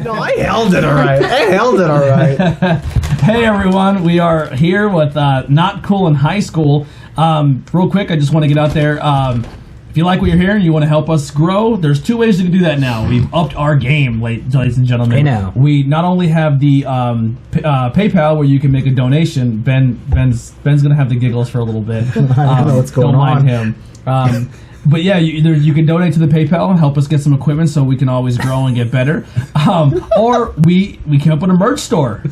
No, I held it all right. Hey everyone, we are here with Not Cool in High School. Real quick, I just want to get out there. If you like what you're hearing, you want to help us grow, there's two ways you can do that now. We've upped our game, ladies and gentlemen. Hey now. We not only have the PayPal where you can make a donation. Ben's going to have the giggles for a little bit. I don't know what's going on. Don't mind him. But yeah, you can donate to the PayPal and help us get some equipment so we can always grow and get better. Or we came up with a merch store.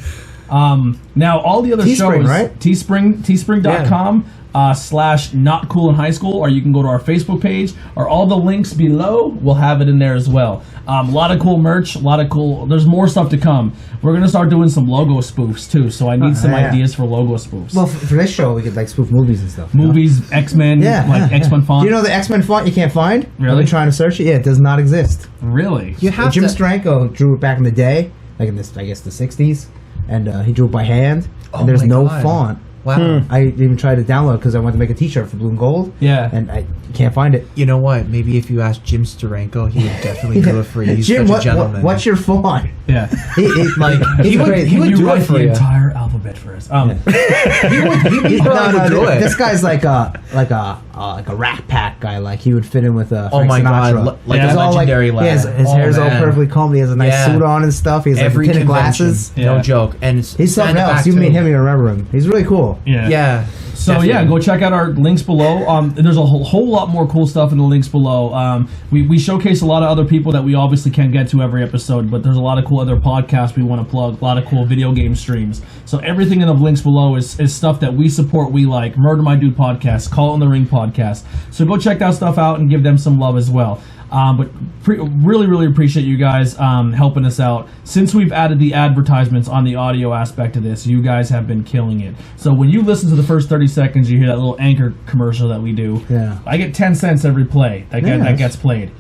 Now all the other Teespring, shows, right? Teespring.com / Not Cool in High School, or you can go to our Facebook page, or all the links below. We'll have it in there as well. A lot of cool merch, there's more stuff to come. We're gonna start doing some logo spoofs too, so I need some ideas for logo spoofs. Well, for this show, we could like spoof movies and stuff. Movies, X-Men, X-Men font. Do you know the X-Men font you can't find? Really? I've been trying to search it. Yeah, it does not exist. Really? You have Jim to. Steranko drew it back in the day, like in this, I guess, the '60s, and he drew it by hand. Oh and there's my no God. font. Wow. I even tried to download because I wanted to make a T-shirt for Blue and Gold. Yeah. And I can't find it. You know what? Maybe if you asked Jim Steranko, he would definitely do it for you. He's Jim, such a gentleman. what's your font? Yeah. He would You do write it for the you. entire alphabet for us. He probably would do it. This guy's like a Rat Pack guy. Like he would fit in with a. Oh Frank my Sinatra. God, like a He's all legendary lad. His hair's all man. perfectly combed. He has a nice Yeah. suit on and stuff. He's like Every tinted convention. glasses. Yeah. No joke. And He's something stand it else. back You too. meet him, you remember him. He's really cool. Yeah. So Definitely. yeah, go check out our links below. There's a whole lot more cool stuff in the links below. We showcase a lot of other people that we obviously can't get to every episode, but there's a lot of cool other podcasts we want to plug, a lot of cool video game streams. So everything in the links below is stuff that we support, we like. Murder My Dude podcast, Call It in the Ring podcast. So go check that stuff out and give them some love as well. But really appreciate you guys helping us out. Since we've added the advertisements on the audio aspect of this, you guys have been killing it. So when you listen to the first 30 seconds, you hear that little Anchor commercial that we do. Yeah. I get 10 cents every play that gets played.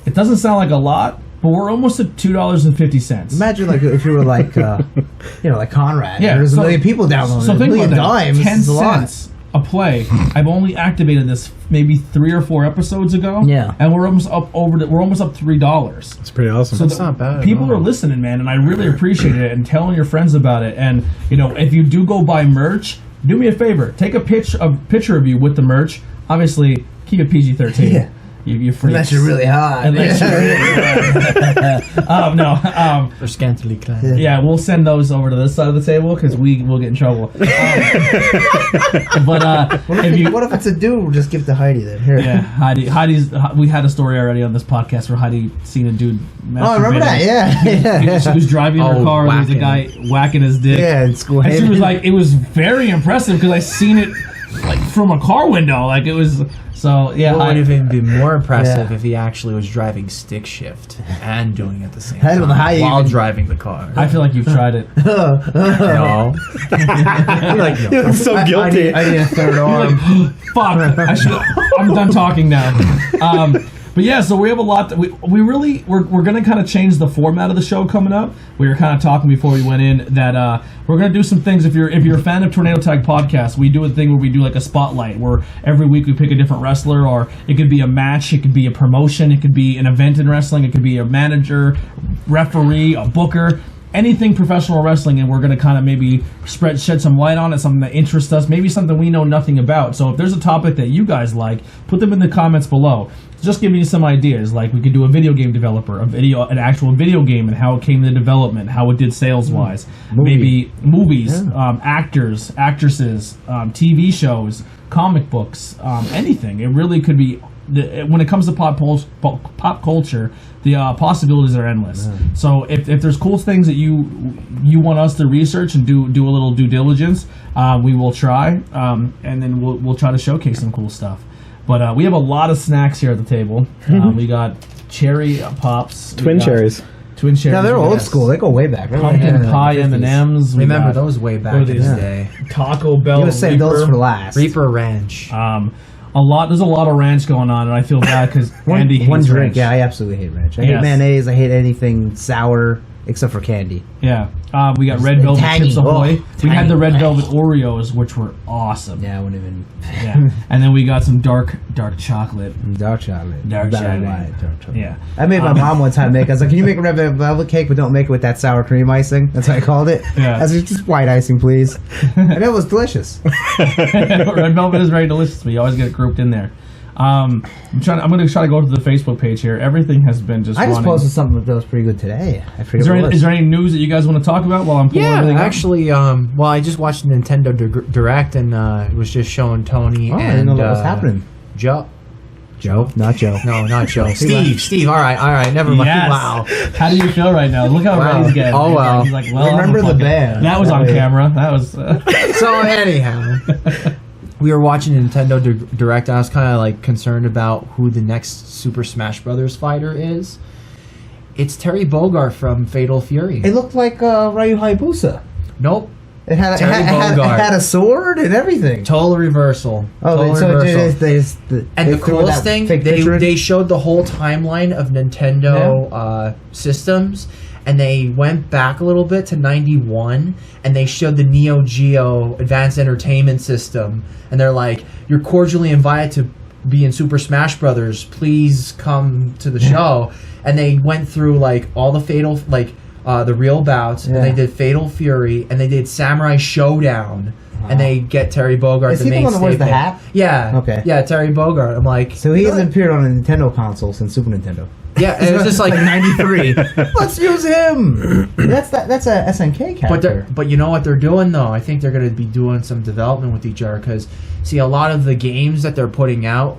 It doesn't sound like a lot, but we're almost at $2.50. Imagine like if you were like, like Conrad. Yeah, There's a million people downloading. So it. think A million about that. dimes. 10 is a lot. cents a play. I've only activated this maybe 3 or 4 episodes ago. Yeah. And we're almost up $3. It's pretty awesome. So That's not bad at people all. are listening, man, and I really appreciate it, and telling your friends about it. And if you do go buy merch, do me a favor, take a picture of you with the merch. Obviously, keep it PG-13. Yeah. You freaks. Unless you're really hot. Unless you're really hot. No. They're scantily clad. Yeah, we'll send those over to this side of the table because we'll get in trouble. What if it's a dude? We'll just give it to Heidi then. Here. Yeah, Heidi's. We had a story already on this podcast where Heidi seen a dude. Oh, I remember that. Yeah. She was driving in her car. There was a guy whacking his dick. Yeah, in school. And she was like, it was very impressive because I seen it like from a car window. Like it was. So yeah, It would have even been more impressive Yeah. if he actually was driving stick shift and doing it at the same I don't know how time you while even- driving the car. I feel like you've tried it. No. I'm so guilty. I need a third arm. Fuck! I'm done talking now. But yeah, so we have a lot. That we're gonna kind of change the format of the show coming up. We were kind of talking before we went in that we're gonna do some things. If you're a fan of Tornado Tag Podcast, we do a thing where we do like a spotlight, where every week we pick a different wrestler, or it could be a match, it could be a promotion, it could be an event in wrestling, it could be a manager, referee, a booker. anything professional wrestling, and we're going to kind of maybe shed some light on it, something that interests us, maybe something we know nothing about. So if there's a topic that you guys like, put them in the comments below. Just give me some ideas. Like we could do a video game developer, an actual video game, and how it came to development, how it did sales wise. Maybe movies, actors, actresses, TV shows, comic books, anything. It really could be. When it comes to pop culture, the possibilities are endless. So if there's cool things that you want us to research and do a little due diligence, we will try, and then we'll try to showcase some cool stuff. But we have a lot of snacks here at the table. We got cherry pops, Twin cherries. twin cherries. Yeah, they're old school. They go way back. They're Pumpkin like, pie 50s. M&Ms. We Remember got those way back in the day. Taco Bell. You would save those for last. Reaper Ranch. There's a lot of ranch going on, and I feel bad because Andy hates one drink. ranch. Yeah, I absolutely hate ranch. I Yes. hate mayonnaise. I hate anything sour except for candy. Yeah. We got red velvet tangy. Chips Ahoy. Oh, We had the red tangy. velvet Oreos, which were awesome. Yeah, I wouldn't even. Yeah. And then we got some dark chocolate. Dark chocolate. Dark chocolate. Dark chocolate. Yeah. I made my mom one time make. I was like, "Can you make a red velvet cake, but don't make it with that sour cream icing?" That's what I called it. Yeah. I was like, "Just white icing, please." And it was delicious. Red velvet is very delicious. We always get it grouped in there. I'm going to try to go to the Facebook page here. Everything has been just. I just running. posted something that was pretty good today. I forget Is there, what it was. is there any news that you guys want to talk about while I'm pulling Yeah, everything up? actually, well, I just watched the Nintendo Direct, and it was just showing Tony Oh, I and didn't know that was happening. Joe. Joe, not Joe. No, not Joe. Steve. All right. Never mind. Yes. Wow. How do you feel right now? Look how Wow. red he's getting. Oh, well. He's like, well, Remember I'm the fucking- band. That was That on way. camera. That was. So anyhow, we were watching Nintendo Direct, and I was kind of like concerned about who the next Super Smash Brothers fighter is. It's Terry Bogard from Fatal Fury. It looked like Ryu Hayabusa. Nope. It had Terry Bogard. it had a sword and everything. Total reversal. Oh, Total so reversal. they And the threw coolest that thing, fake they picture in? showed the whole timeline of Nintendo systems, and they went back a little bit to 91, and they showed the Neo Geo Advanced Entertainment System, and they're like, "You're cordially invited to be in Super Smash Brothers. Please come to the show." And they went through like all the fatal, like the real bouts, and they did Fatal Fury, and they did Samurai Showdown. And they get Terry Bogard, Is the he the main one that wears the staple. hat? Yeah. Okay. Yeah, Terry Bogard. I'm like, So he you know hasn't appeared on a Nintendo console since Super Nintendo. Yeah, and it was just like 93. Let's use him. That's a SNK character. But you know what they're doing though? I think they're going to be doing some development with each other because see a lot of the games that they're putting out.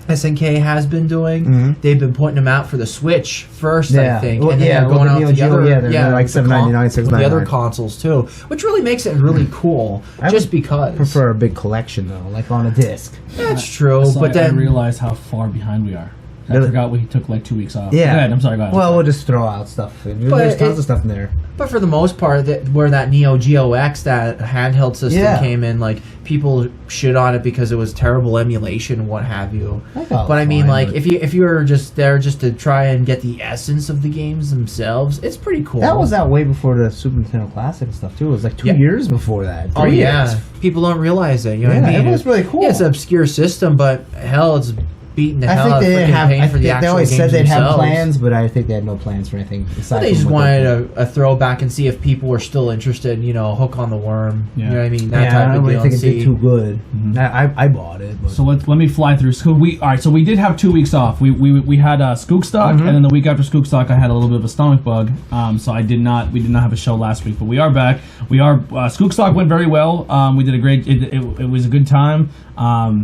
SNK has been doing. They've been putting them out for the Switch first, I think, Well, and then they're well, going the out Neo to the Geo, other, they're like $7.99, with the other $6.99. consoles too, which really makes it really cool. I Just would because prefer a big collection though, like on a disc. that's true, So but I then realized how far behind we are. I Really? forgot we took like 2 weeks off. Yeah. Go ahead, I'm sorry. Go ahead. Well, we'll just throw out stuff. There's But tons of stuff in there. But for the most part, where that Neo Geo X, that handheld system came in, like people shit on it because it was terrible emulation and what have you. I thought it But I was mean, fine, like but- if you were just there just to try and get the essence of the games themselves, it's pretty cool. That was out way before the Super Nintendo Classic and stuff too. It was like 2 Yeah. years before that. Oh 3 yeah, years. people don't realize it. You know Yeah, what I mean? it was really cool. Yeah, it's an obscure system, but hell, it's beating the I hell think out of they didn't freaking have. pain for the They actual always games said they'd have themselves. plans, but I think they had no plans for anything. Aside They from just what wanted a throwback and see if people were still interested. You know, hook on the worm. Yeah. You know what I mean? Yeah, That I type don't of really deal. think it See, did too good. I bought it. But. So let me fly through. So we did have 2 weeks off. We had Skook Stock, and then the week after Skook Stock, I had a little bit of a stomach bug. So we did not have a show last week, but we are back. Skook Stock went very well. We did a great. It was a good time.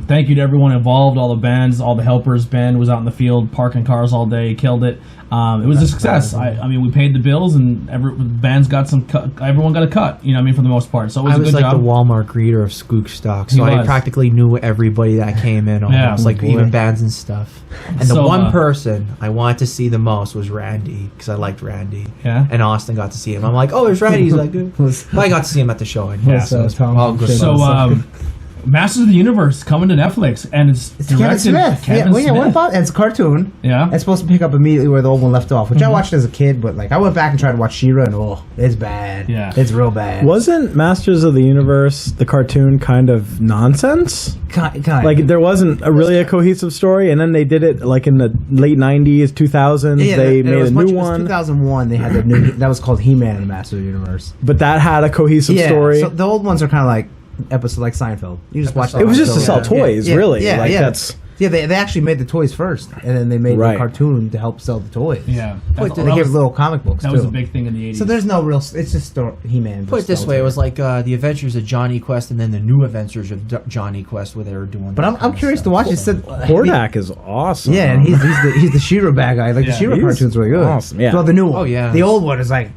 Thank you to everyone involved, all the bands, all the helpers. Ben was out in the field parking cars all day, killed it. It was a success. I mean, we paid the bills, and bands got some. Everyone got a cut. You know what I mean, for the most part. So it was I a was good like job. the Walmart greeter of Skook Stock, so He I was. practically knew everybody that came in almost, like cool. even bands and stuff. And So, the one person I wanted to see the most was Randy, because I liked Randy. Yeah. And Austin got to see him. I'm like, oh, there's Randy. He's like, good. But I got to see him at the show anyway. Yeah, so it's Tom all good. Shit. So Masters of the Universe coming to Netflix, and it's Kevin directed Smith. Kevin What Smith. about? It's a cartoon. Yeah. It's supposed to pick up immediately where the old one left off, which I watched as a kid, but like I went back and tried to watch She-Ra, and it's bad. Yeah. It's real bad. Wasn't Masters of the Universe the cartoon kind of nonsense? Kind Like there wasn't a cohesive story, and then they did it like in the late '90s, 2000s. They made a new one. 2001. They had the new that was called He-Man and the Master of the Universe. But that had a cohesive story. So the old ones are kind of like episode like Seinfeld. You just watch. It was just to sell episode. toys, really. Yeah, Like, yeah. that's Yeah, they actually made the toys first, and then they made the Right. cartoon to help sell the toys. Yeah. They gave little comic books. That too. was a big thing in the 80s. So there's no real. It's just He-Man. Put it this way, it was like the Adventures of Johnny Quest and then the New Adventures of Johnny Quest where they were doing. But I'm curious to watch. It said Hordak is awesome. Yeah, and he's the She-Ra bad guy. Like the She-Ra he's cartoons were good. awesome, yeah. Well, the new one. Oh, yeah. The old one is like.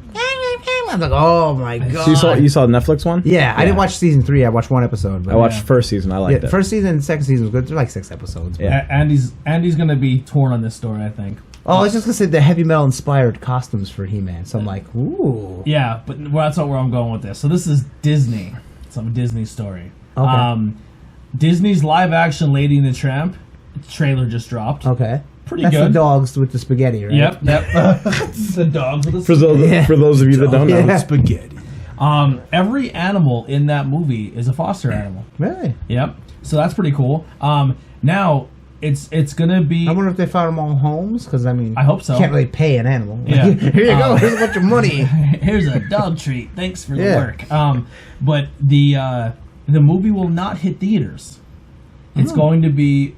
I'm like, oh my god. So you saw the Netflix one? Yeah, I didn't watch season 3. I watched one episode. But I watched first season. I liked Yeah, it. first season and second season was good. They're like 6 episodes. but- Yeah. Andy's gonna be torn on this story, I think. Oh, I was just gonna say the heavy metal inspired costumes for He-Man. So I'm like, ooh. Yeah, but that's not where I'm going with this. So this is Disney. Some Disney story. Okay. Disney's live action Lady and the Tramp trailer just dropped. Okay. Pretty That's good. the dogs with the spaghetti, right? Yep. The dogs with the For those of you that don't know, Yeah. spaghetti. Every animal in that movie is a foster animal. Really? Yep. So that's pretty cool. Now it's gonna be. I wonder if they found them all homes, because I mean, I hope so. You can't really pay an animal. Yeah. Here you go. Here's a bunch of money. Here's a dog treat. Thanks for the Yeah. work. But the movie will not hit theaters. It's going to be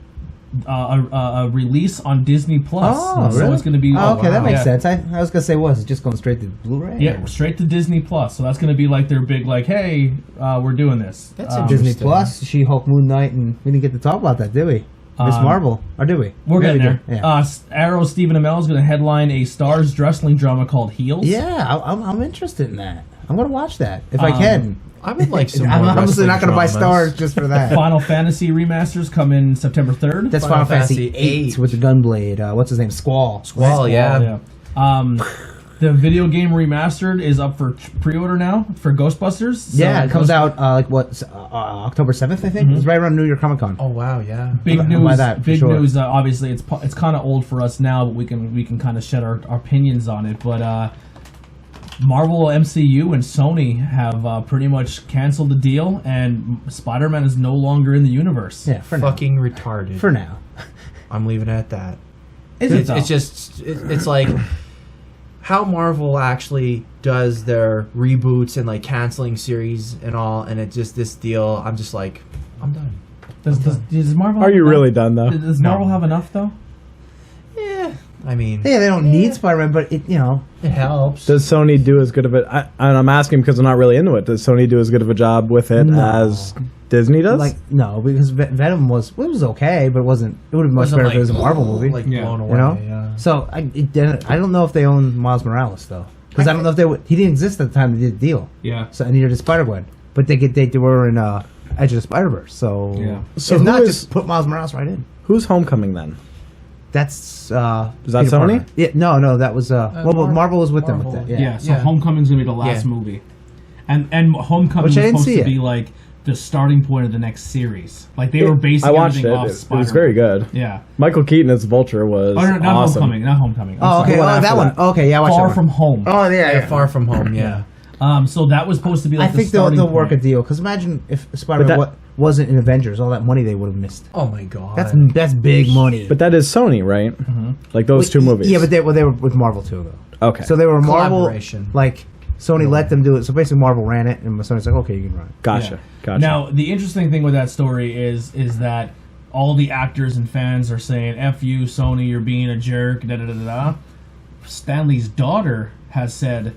a release on Disney Plus. Oh, So really? it's going to be. Oh, okay, that makes Yeah. sense. I was gonna say, was it just going straight to Blu-ray? Yeah, straight to Disney Plus. So that's going to be like their big, like, hey, we're doing this. That's Disney Interesting. Plus, She-Hulk, Moon Knight, and we didn't get to talk about that, did we? Miss Marvel, or did we? We're Yeah, getting we there. did. Yeah. Arrow Stephen Amell is going to headline a Stars wrestling drama called Heels. Yeah, I'm interested in that. I'm gonna watch that if I can. I would like some I'm more obviously wrestling not gonna buy dramas. stars just for that. Final Fantasy remasters come in September 3rd. That's Final Final Fantasy Fantasy 8 8 with the Gunblade. What's his name? Squall. Well, yeah. The video game remastered is up for pre-order now for Ghostbusters. So Yeah, it comes out October 7th, I think. It's right around New York Comic Con. Oh wow, yeah. Big I'll news! buy that for Big sure. news! Obviously, it's kind of old for us now, but we can kind of shed our opinions on it. But Marvel MCU and Sony have pretty much canceled the deal, and Spider-Man is no longer in the universe. Yeah, for now. Fucking retarded. For now. I'm leaving it at that. Is it It's, though? it's just it's like how Marvel actually does their reboots and like canceling series and all, and it just this deal. I'm just like, I'm done. Does Marvel? Are have you enough? really done though? Does Marvel have enough though? Yeah, I mean, Yeah, they don't need Spider-Man, but it it helps. Does Sony do as good of it? And I'm asking because I'm not really into it. Does Sony do as good of a job with it No. as Disney does? like no, because Venom was okay, but it wasn't. It would have been much Wasn't, better like, if it was a Marvel movie. like Yeah. blown away. you know. Yeah. So I don't know if they own Miles Morales though, because I don't know if he didn't exist at the time they did the deal. Yeah. So neither did Spider-Gwen, but they were in Edge of the Spider-Verse. So Yeah. So if who not, is- just put Miles Morales right in. Who's Homecoming then? That's Is that Peter Sony? Parker. Yeah, no, that was Marvel was with them with Marvel. that. Yeah. So Yeah. Homecoming's gonna be the last Yeah. movie, and Homecoming Which I was didn't supposed see to it. be like the starting point of the next series. Like they were basing I watched everything it. off It Spider-Man. was very good. Yeah. Michael Keaton as Vulture was Oh, no, not awesome. Homecoming. Not Homecoming. I'm Oh, sorry. okay. one Oh, that after one. that. Okay, yeah, I watched Far that From one. Home. Oh yeah, Yeah, Far From Home. Yeah. So that was supposed to be like I the think they'll starting work a point. deal. Because imagine if Spider-Man But wasn't in Avengers, all that money they would have missed. Oh my god. That's big money. But that is Sony, right? Like those two movies. Yeah, but they were with Marvel too, though. okay. So they were Marvel. Collaboration. Like Sony let them do it. So basically, Marvel ran it, and Sony's like, okay, you can run it. gotcha. Yeah. Gotcha. Now, the interesting thing with that story is that all the actors and fans are saying, F you, Sony, you're being a jerk, da-da-da-da-da. Stanley's daughter has said,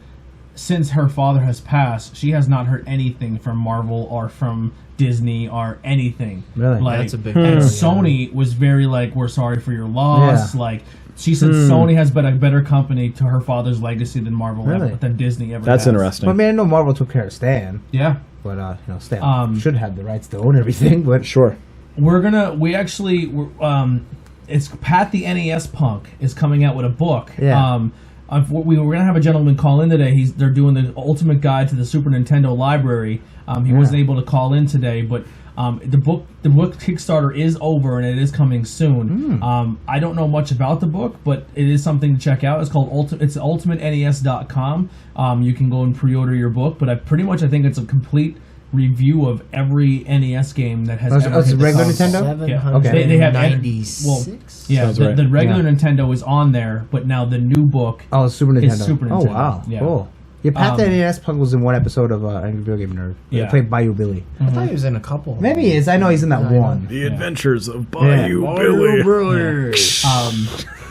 since her father has passed, she has not heard anything from Marvel or from Disney or anything. Really? Like, That's a big and deal, yeah. Sony was very like, we're sorry for your loss. Yeah. Like, she said Sony has been a better company to her father's legacy than Marvel Really? than Disney ever That's has. interesting. But I mean, I know Marvel took care of Stan, Yeah. but Stan should have the rights to own everything. But Sure. It's Pat the NES Punk is coming out with a book. Yeah. We were gonna have a gentleman call in today. They're doing the ultimate guide to the Super Nintendo library. He wasn't able to call in today, but The book Kickstarter is over and it is coming soon. I don't know much about the book, but it is something to check out. It's called it's ultimatenes.com. You can go and pre-order your book, but I think it's a complete review of every NES game that has ever it's hit the regular console. Nintendo? Yeah. Okay. They have 96. Yeah, Sounds right. the regular Nintendo is on there, but now the new book Oh, Super Nintendo. is Super Oh, Nintendo. wow. Yeah. Cool. Yeah, Pat the NES Punk was in one episode of Angry Video Game Nerd. Yeah. He played Bayou Billy. I thought he was in a couple. Maybe he is. I know he's in that I know. one. The Adventures of Bayou Billy.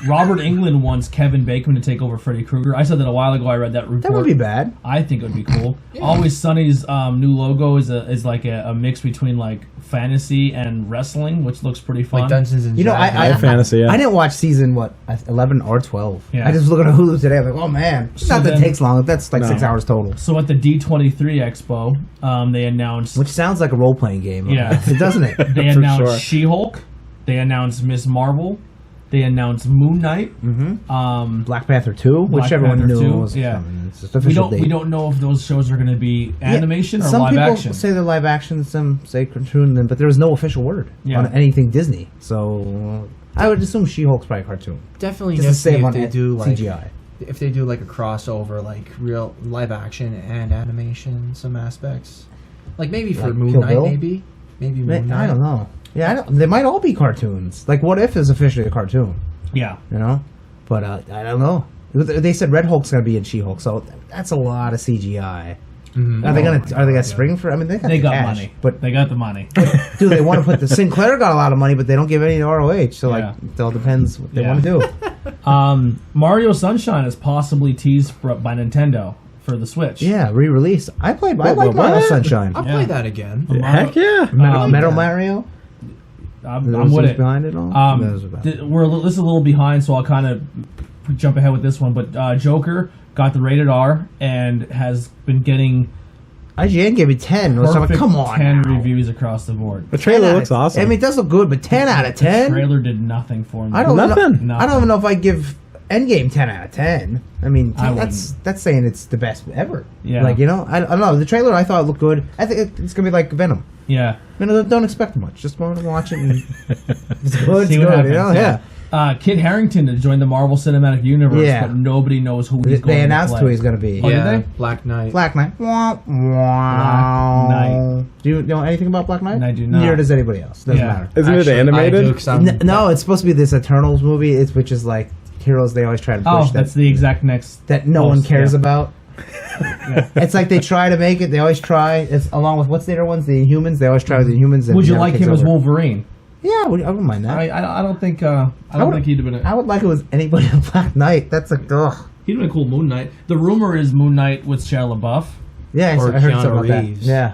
Robert Englund wants Kevin Bacon to take over Freddy Krueger. I said that a while ago. I read that report. That would be bad. I think it would be cool. Always Sunny's new logo is like a mix between like fantasy and wrestling, which looks pretty fun. Like Dungeons and You know, Dragons. Fantasy, yeah. I didn't watch season 11 or 12. Yeah. I just looked at Hulu today. I'm like, oh man, So not that then- takes long. That's like No. 6 hours total. So at the D23 Expo, they announced Which sounds like a role playing game. Yeah. It doesn't it? they For announced sure. She-Hulk, they announced Miss Marvel, they announced Moon Knight. Black Panther 2, which Black everyone Panther knew 2, was yeah. coming. It's just We official don't date. know if those shows are going to be Yeah, animation or some live people action. say they're live action, some say cartoon, but there was no official word Yeah. on anything Disney. So I would assume She-Hulk's probably a cartoon. Definitely Just to nifty save if on they do like CGI. if they do like a crossover, like real live action and animation, some aspects. Like maybe for Like Moon Kill Knight, Bill? maybe Moon Knight. I don't know. Yeah, they might all be cartoons. Like, What If is officially a cartoon, Yeah. you know? But I don't know. They said Red Hulk's gonna be in She-Hulk, so that's a lot of CGI. Are they gonna spring for? I mean, they got They the got cash, money. but They got the money. do they want to put the Sinclair got a lot of money, but they don't give any to ROH. So Yeah. it all depends what they Yeah. want to do. Mario Sunshine is possibly teased by Nintendo for the Switch. Yeah, re-release. I like Mario what? Sunshine. I'll Yeah. play that again. Heck yeah. Metal Mario. I'm Those with who's it. behind it all. Those are bad. This is a little behind, so I'll kind of jump ahead with this one. But Joker got the rated R and has been getting IGN gave it 10. So I'm like, perfect come on, 10 now. reviews across the board. The trailer 10 looks out of- awesome. I mean, it does look good, but 10 out of 10. Trailer did nothing for me. I don't Nothing. Know, I don't even know if I give Endgame 10 out of 10. I mean, I that's saying it's the best ever. Yeah. Like, you know, I don't know. The trailer I thought looked good. I think it's gonna be like Venom. Yeah. You know, don't expect much. Just want to watch it. And it's good. It's See good. what You know, happens, yeah. Kit Harington to join the Marvel Cinematic Universe, Yeah. but nobody knows who he's going They to announced play. who he's gonna be. Oh, did yeah, they? Black Knight. Black Knight. Wah, wah. Knight. Do you know anything about Black Knight? I do not. Neither does anybody else. Doesn't Yeah. matter. Isn't Actually, it animated? I do, 'cause I'm- No, it's supposed to be this Eternals movie, which is like heroes they always try to Oh, push that's that, the exact next. that no one post, cares yeah. about. It's like they try to make it. They always try. It's along with what's the other ones? The Inhumans. They always try with the Inhumans. And Would you never like takes him as over. Wolverine? Yeah, I wouldn't mind that. I don't think think he'd have been. I would like it with anybody in Black Knight. That's like, ugh. He'd have been a cool Moon Knight. The rumor is Moon Knight with Shia LaBeouf. Yeah, Or I heard Keanu something about Reeves. that. Yeah,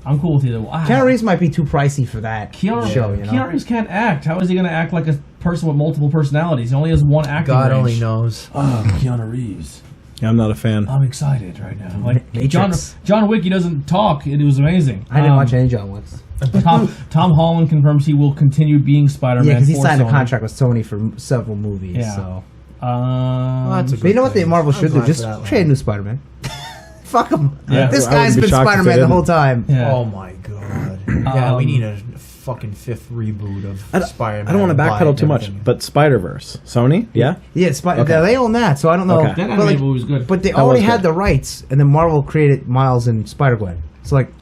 I'm cool with either one. Keanu Reeves might be too pricey for that Keanu, show. You know, Keanu Reeves can't act. How is he going to act like a person with multiple personalities? He only has one acting God range. only knows. Oh, Keanu Reeves. Yeah, I'm not a fan. I'm excited right now. Like Matrix. John Wick, he doesn't talk. It was amazing. I didn't watch any John Wicks. Tom Holland confirms he will continue being Spider-Man. Yeah, because he for signed a Sony. contract with Sony for several movies. Yeah. So, That's a but you know what the thing. Marvel I'm should do? glad Just for that trade one. new Spider-Man. Fuck him. Yeah. This I guy's wouldn't be been shocked if Spider-Man they the whole didn't. time. Yeah. Oh my god. Yeah, we need a fucking fifth reboot of Spider-Man. I don't want to backpedal Blind too much, everything. but Spider-Verse. Sony? Yeah? Yeah, they own that, so I don't know. Okay. That But, animated like, movie was good. but they That already was had good. the rights, and then Marvel created Miles and Spider-Gwen. So, like,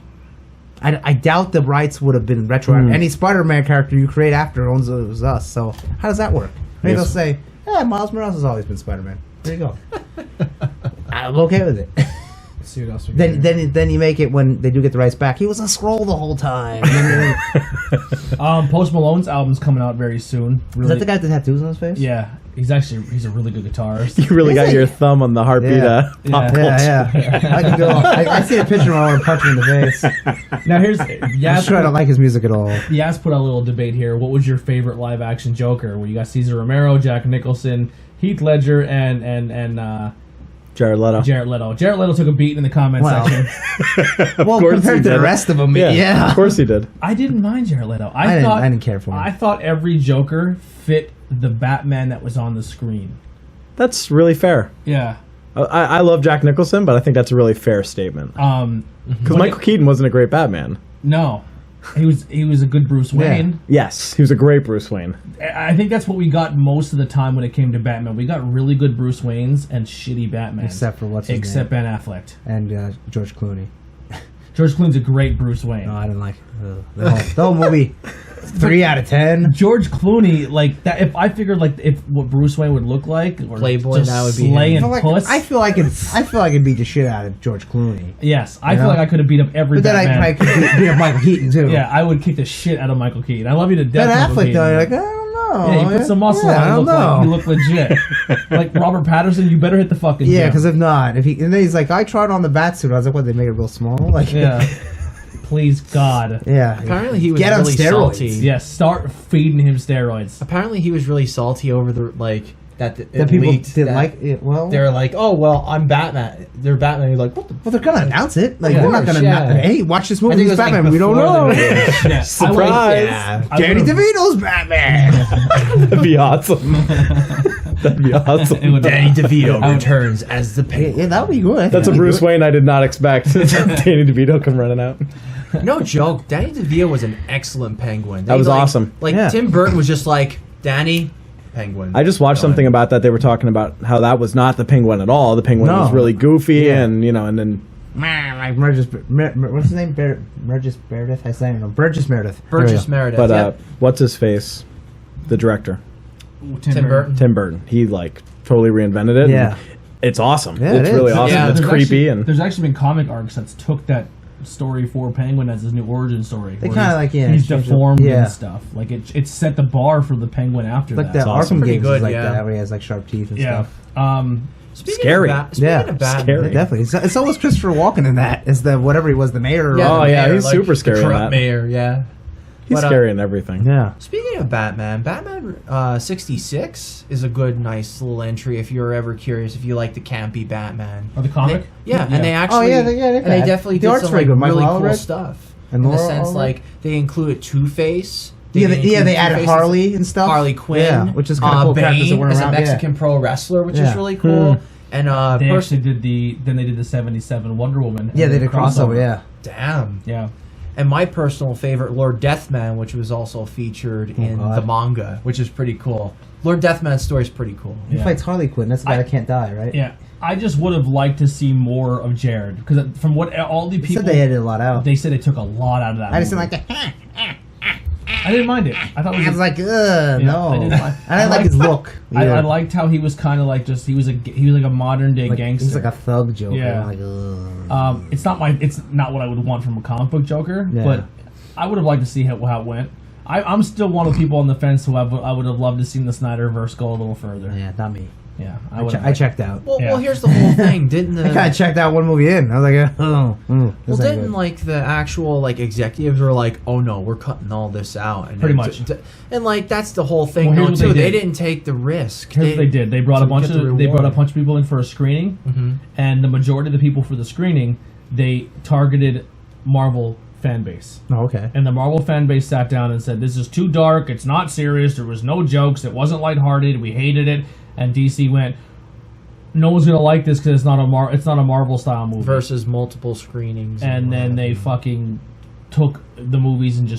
I doubt the rights would have been retro. Any Spider-Man character you create after owns us. So how does that work? Maybe Yes. they'll say, "Yeah, Miles Morales has always been Spider-Man." There you go. I'm okay with it. Let's see what else we got. then you make it when they do get the rights back. He was a scroll the whole time. And then- Post Malone's album's coming out very soon. is Really, that the guy with the tattoos on his face? Yeah, he's a really good guitarist. You really got your thumb on the heartbeat Yeah. pop Yeah, yeah. I can go. I see a picture where I want to punch him in the face. Now here's I'm Yas. sure I don't like his music at all. Yas put out a little debate here. What was your favorite live action Joker? Where you got Cesar Romero, Jack Nicholson, Heath Ledger, and Jared Leto. Jared Leto. Jared Leto took a beat in the comment Well. section. Well, course compared he to the did. rest of them, yeah. Of course he did. I didn't mind Jared Leto. I didn't care for him. I thought every Joker fit the Batman that was on the screen. That's really fair. Yeah. I love Jack Nicholson, but I think that's a really fair statement. But Because Michael Keaton wasn't a great Batman. No. He was a good Bruce Wayne. Yes, he was a great Bruce Wayne. I think that's what we got most of the time when it came to Batman. We got really good Bruce Waynes and shitty Batman. Except for except Ben Affleck and George Clooney. George Clooney's a great Bruce Wayne. No, I didn't like the whole movie. 3 out of 10. George Clooney, like that. If I figured like if what Bruce Wayne would look like, or Playboy, just that would be slaying him. puss. I feel like I could beat the shit out of George Clooney. Yes, I feel like I could have beat up every But then Batman. I could beat up Michael Keaton too. Yeah, I would kick the shit out of Michael Keaton. I love you to death. Ben Michael Affleck Keaton. though, you're like, I don't know. Yeah, you put some muscle I on. don't He know. looked legit. Like Robert Patterson, you better hit the fucking Yeah, gym. because if not, and then he's like, I tried on the bat suit. I was like, what? They make it real small? Like, Yeah. Please God. yeah. Apparently he was Get on really steroids. salty. Yes, start feeding him steroids. Apparently he was really salty over the that That people didn't like it. Well, They're like, oh well, I'm Batman. They're Batman. He's like, what the? they're gonna announce it. Like, Of they're not course, gonna. yeah. Hey, watch this I movie. think it It's was, like, Batman. We don't before know. the movie. Yeah, Surprise! Yeah. Danny DeVito's Batman. That'd be awesome. That'd be awesome. It would- Danny DeVito I would- returns as the Penguin. Yeah, that would be good. I think That's a that'd be Bruce good. Wayne I did not expect. Danny DeVito come running out. No joke. Danny DeVito was an excellent Penguin. That was awesome. Like Yeah. Tim Burton was just like Danny Penguin. I just watched something about that. They were talking about how that was not the Penguin at all. The Penguin No. was really goofy, Yeah. and and then Man, like what's his name? Regis Meredith. I say no. Burgess Meredith. Burgess Meredith. but yeah. what's his face? The director, Ooh, Tim Burton. Tim Burton. He like totally reinvented it. Yeah. and it's awesome. Yeah, it's it really is. awesome. Yeah, it's There's creepy actually, and there's actually been comic arcs that's took that story for Penguin as his new origin story. They where kinda he's- like, yeah, he's changed it. deformed Yeah. and stuff. Like it set the bar for the Penguin after Like that. the awesome. Arkham Pretty games good, is like yeah. that, where he has like sharp teeth and Yeah. stuff. Speaking Scary. Speaking Yeah. of Batman, Scary. Yeah, definitely. So was Christopher Walken in that. Is the whatever he was, the mayor? Yeah, Oh, the yeah, mayor, he's super scary The in corrupt that. mayor, yeah. he's But, scary and everything. Yeah. Speaking of Batman, Batman 66 is a good, nice little entry if you're ever curious. If you like the campy Batman, Or the comic? They- yeah, Yeah. and they actually, yeah, they've and they had- definitely the did art's some very like, good. Michael really cool Allred stuff. and in the Laura sense, Allred? like they included Two-Face. Yeah, they included added Two-Face Harley and stuff. Harley Quinn, Yeah, which is kind of cool characters that Bane went as around. a Mexican pro wrestler, which Yeah. is really cool. And They person, actually did the 77 Wonder Woman. Yeah, and they the did crossover. Yeah. damn. Yeah. And my personal favorite, Lord Deathman, which was also featured in God. the manga, which is pretty cool. Lord Deathman's story is pretty cool. He Yeah. fights Harley Quinn. That's the guy that can't die, right? Yeah. I just would have liked to see more of Jared because from what all the He people said they edited a lot out. they said they took a lot out of that. I just didn't movie. like the. I didn't mind it. I thought it was. I was like, ugh, no. I didn't like- I didn't like his look. I either. liked how he was kind of like just he was like a modern day Like, gangster. he's like a thug Joker. Yeah. I'm like, ugh. It's not what I would want from a comic book Joker, Yeah. but I would have liked to see how it went. I'm still one of the people on the fence who I would have loved to see the Snyderverse go a little further. Yeah, not me. Yeah, I checked out. Well, Yeah. well, here's the whole thing. Didn't the I kind of checked out one movie in. I was like, well, this ain't didn't good. like the actual like executives were like, oh no, we're cutting all this out, and Pretty then much. and like that's the whole thing. Well, though, here's what too. they They did. didn't take the risk. Here's what they did. They brought a to bunch get the of reward. people in for a screening, and the majority of the people for the screening they targeted Marvel fan base. Oh, okay. And the Marvel fan base sat down and said, "This is too dark. It's not serious. There was no jokes. It wasn't lighthearted. We hated it." And DC went, "No one's gonna like this because it's not a Marvel style movie." versus multiple screenings, And then they fucking took the movies and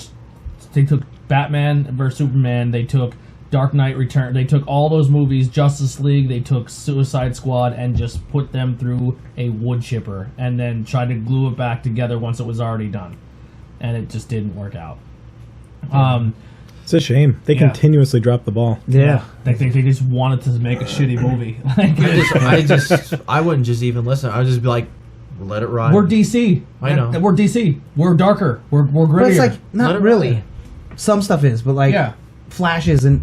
they took Batman vs Superman. They took Dark Knight Return. They took all those movies, Justice League. They took Suicide Squad and just put them through a wood chipper and then tried to glue it back together once it was already done. And it just didn't work out. It's a shame. They Yeah. continuously drop the ball. Yeah. They think they just wanted to make a shitty movie. Like, I wouldn't just even listen. I would just be like, let it ride. we're DC. I know. We're DC. We're darker. We're grittier. But it's like, Let not it really. ride. Some stuff is, but like, Yeah. Flash isn't.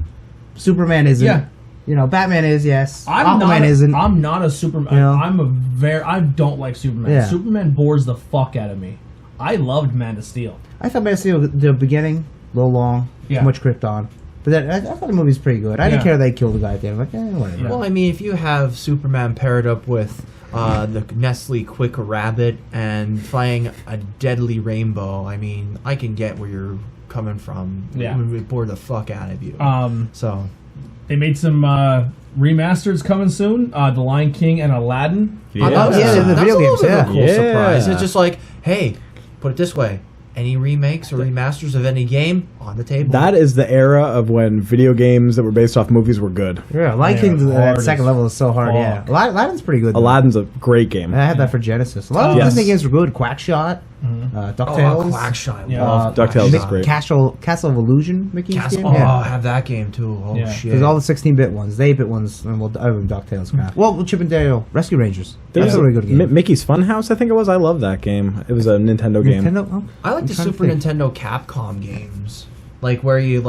Superman isn't. Yeah. You know, Batman is, yes. I'm Aquaman isn't. I'm not a Superman. You know? I don't like Superman. Yeah. Superman bores the fuck out of me. I loved Man of Steel. I thought Man of Steel, the beginning, a little long, Yeah. too much Krypton. But then I thought the movie's pretty good. I didn't Yeah. care they killed the guy at the end. I'm like, whatever. Yeah. Well, I mean, if you have Superman paired up with the Nestle Quick Rabbit and flying a deadly rainbow, I mean, I can get where you're coming from. Yeah. It would bore the fuck out of you. So, They made some remasters coming soon. The Lion King and Aladdin. Yeah. Oh, yeah, the that's video a little games, bit of yeah. a cool Yeah. surprise. It's just like, hey, put it this way. any remakes or remasters of any game on the table. That is the era of when video games that were based off movies were good. Yeah, Lion King's hard that as second level is so hard. Yeah, fuck. Aladdin's pretty good. Though. Aladdin's a great game. I had that for Genesis. A lot of Yes. Disney games were good. Quackshot, DuckTales, Quackshot. Yeah. Love DuckTales is Quackshot. great. Castle of Illusion, Mickey's Castle, game. I have that game too. Oh Yeah. shit. There's all the 16-bit ones, the 8-bit ones, and DuckTales crap. Well, Chip and Dale Rescue Rangers. That's a really good game. Mickey's Funhouse, I think it was. I love that game. It was a Nintendo game. Nintendo? Oh, I like I'm the trying to Super think. Nintendo Capcom games, like where you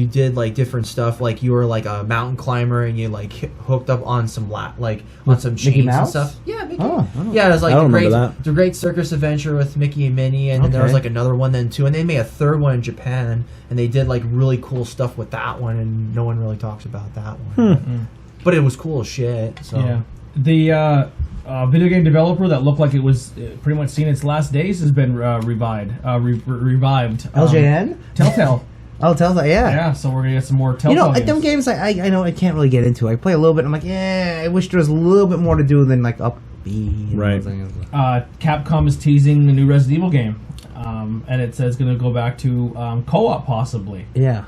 did like different stuff. Like you were like a mountain climber and you like hooked up on some on some chains and Mouse? stuff. Yeah, Mickey. Oh, I don't know. Yeah, it was like I don't the remember that. Great Circus Adventure with Mickey and Minnie, and then there was Okay. like another one then too. And they made a third one in Japan, and they did like really cool stuff with that one, and no one really talks about that one. But it was cool as shit. So. Yeah. The video game developer that looked like it was pretty much seen its last days has been revived. LJN? Telltale. Oh, Telltale, yeah. Yeah, so we're gonna get some more Telltale. You know, games. them games I know I can't really get into. I play a little bit. I'm like, yeah, I wish there was a little bit more to do than like up B. Right. Capcom is teasing a new Resident Evil game, and it says going to go back to co-op possibly. Yeah.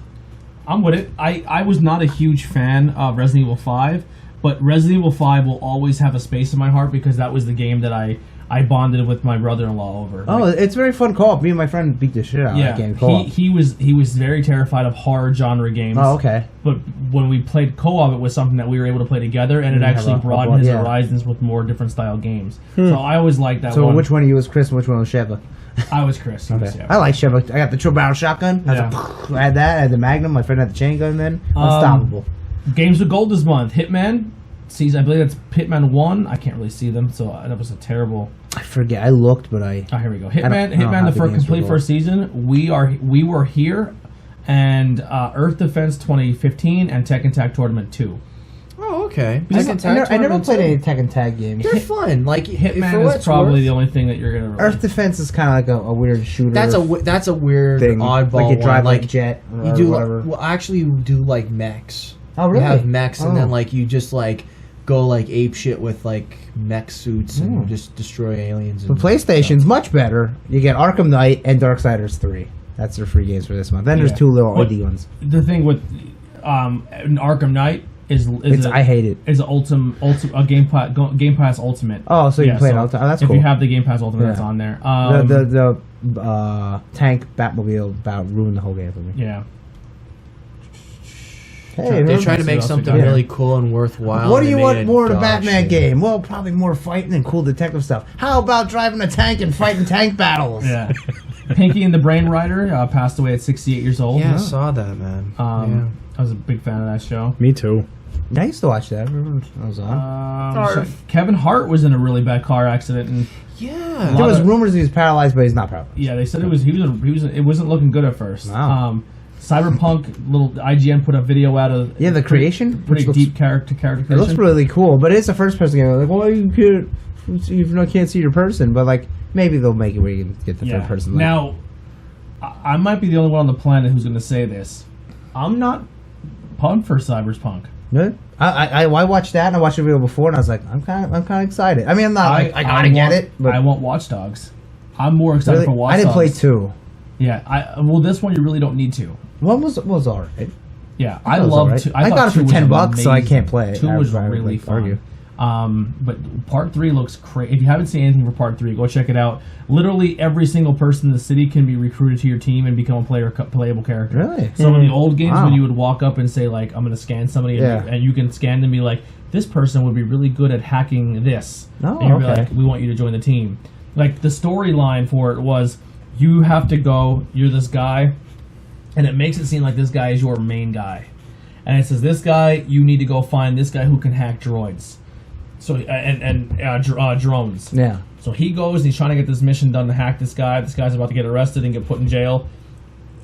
I'm with it. I was not a huge fan of Resident Evil 5, but Resident Evil 5 will always have a space in my heart because that was the game that I bonded with my brother-in-law over. Oh, it's very fun co-op. Me and my friend beat the shit out of that game co-op. he was very terrified of horror genre games. Oh, okay. But when we played co-op, it was something that we were able to play together, and it have actually a- broadened his yeah. horizons with more different style games. So I always liked that So one. which one of you was Chris and which one was Sheva? I was Chris. He was Okay. Sheva. I like Sheva. I got the triple barrel shotgun. I had that. I had the Magnum. My friend had the chain gun then. Unstoppable. Games with Gold this month. Hitman. I believe that's Hitman 1. I can't really see them, so that was a terrible... I forget. I looked, but I... Oh, here we go. I don't Hitman, have the the first games complete for first season. We were here, and Earth Defense 2015, and Tekken Tag Tournament 2. Oh, okay. I never played any Tekken Tag games. They're fun. Like Hitman for what is it's probably worth, the only thing that you're gonna. Earth Defense is kind of like a weird shooter. that's a weird thing. oddball Like you drive one. like jet or you do whatever. well. Actually, you do like mechs. Oh, really? You have mechs, and Oh. then like you just like go like ape shit with like mech suits and just destroy aliens. The And PlayStation's much better. You get Arkham Knight and Darksiders 3. That's their free games for this month. Then Yeah. there's two little But indie ones. The thing with Arkham Knight I hate it. Is a Game Pass Ultimate. Oh, so you can play it all the time. Oh, that's if cool. you have the Game Pass Ultimate, Yeah. that's on there. The tank Batmobile about ruined the whole game for me. Yeah. Hey, They huh? try to make else we something got? really cool and worthwhile. What and do they you made want it more in a dog Batman shit. game? Well, probably more fighting and cool detective stuff. How about driving a tank and fighting tank battles? Yeah. Pinky and the Brain Rider passed away at 68 years old. Yeah, I saw that, man. I was a big fan of that show. Me too. I used to watch that. I remember I was on. So Kevin Hart was in a really bad car accident, and Yeah. There was of- rumors he was paralyzed, but he's not paralyzed. yeah, they said it wasn't looking good at first. Wow. Cyberpunk, little IGN put a video out of Yeah, the creation, pretty which looks- deep character It looks creation. really cool, but it's a first-person game. Like, well, you can't see your person, but like maybe they'll make it where you can get the third person. Like, Now, I might be the only one on the planet who's going to say this. I'm not pumped for Cyberpunk. Good. I watched that and I watched the video before and I was like, I'm kind of excited. I mean, I'm not like I gotta get it, but I want Watch Dogs. I'm more excited really, for Watch I didn't Dogs. play 2. Yeah, this one you really don't need to. One was alright. Yeah, I That was love alright. two. I thought got it for two was $10, so I amazing. can't play it. 2 was I would, really like, fun. argue. But part 3 looks crazy. If you haven't seen anything for part 3, go check it out. Literally every single person in the city can be recruited to your team and become a playable character. Really? So in the old games, Wow. when you would walk up and say like, "I'm going to scan somebody," Yeah. and you can scan them and be like, "This person would be really good at hacking this." Oh, and you'll be okay. like, "We want you to join the team." Like the storyline for it was, you have to go. You're this guy, and it makes it seem like this guy is your main guy. And it says, this guy, you need to go find this guy who can hack droids. So drones. Yeah. So he goes and he's trying to get this mission done to hack this guy. This guy's about to get arrested and get put in jail.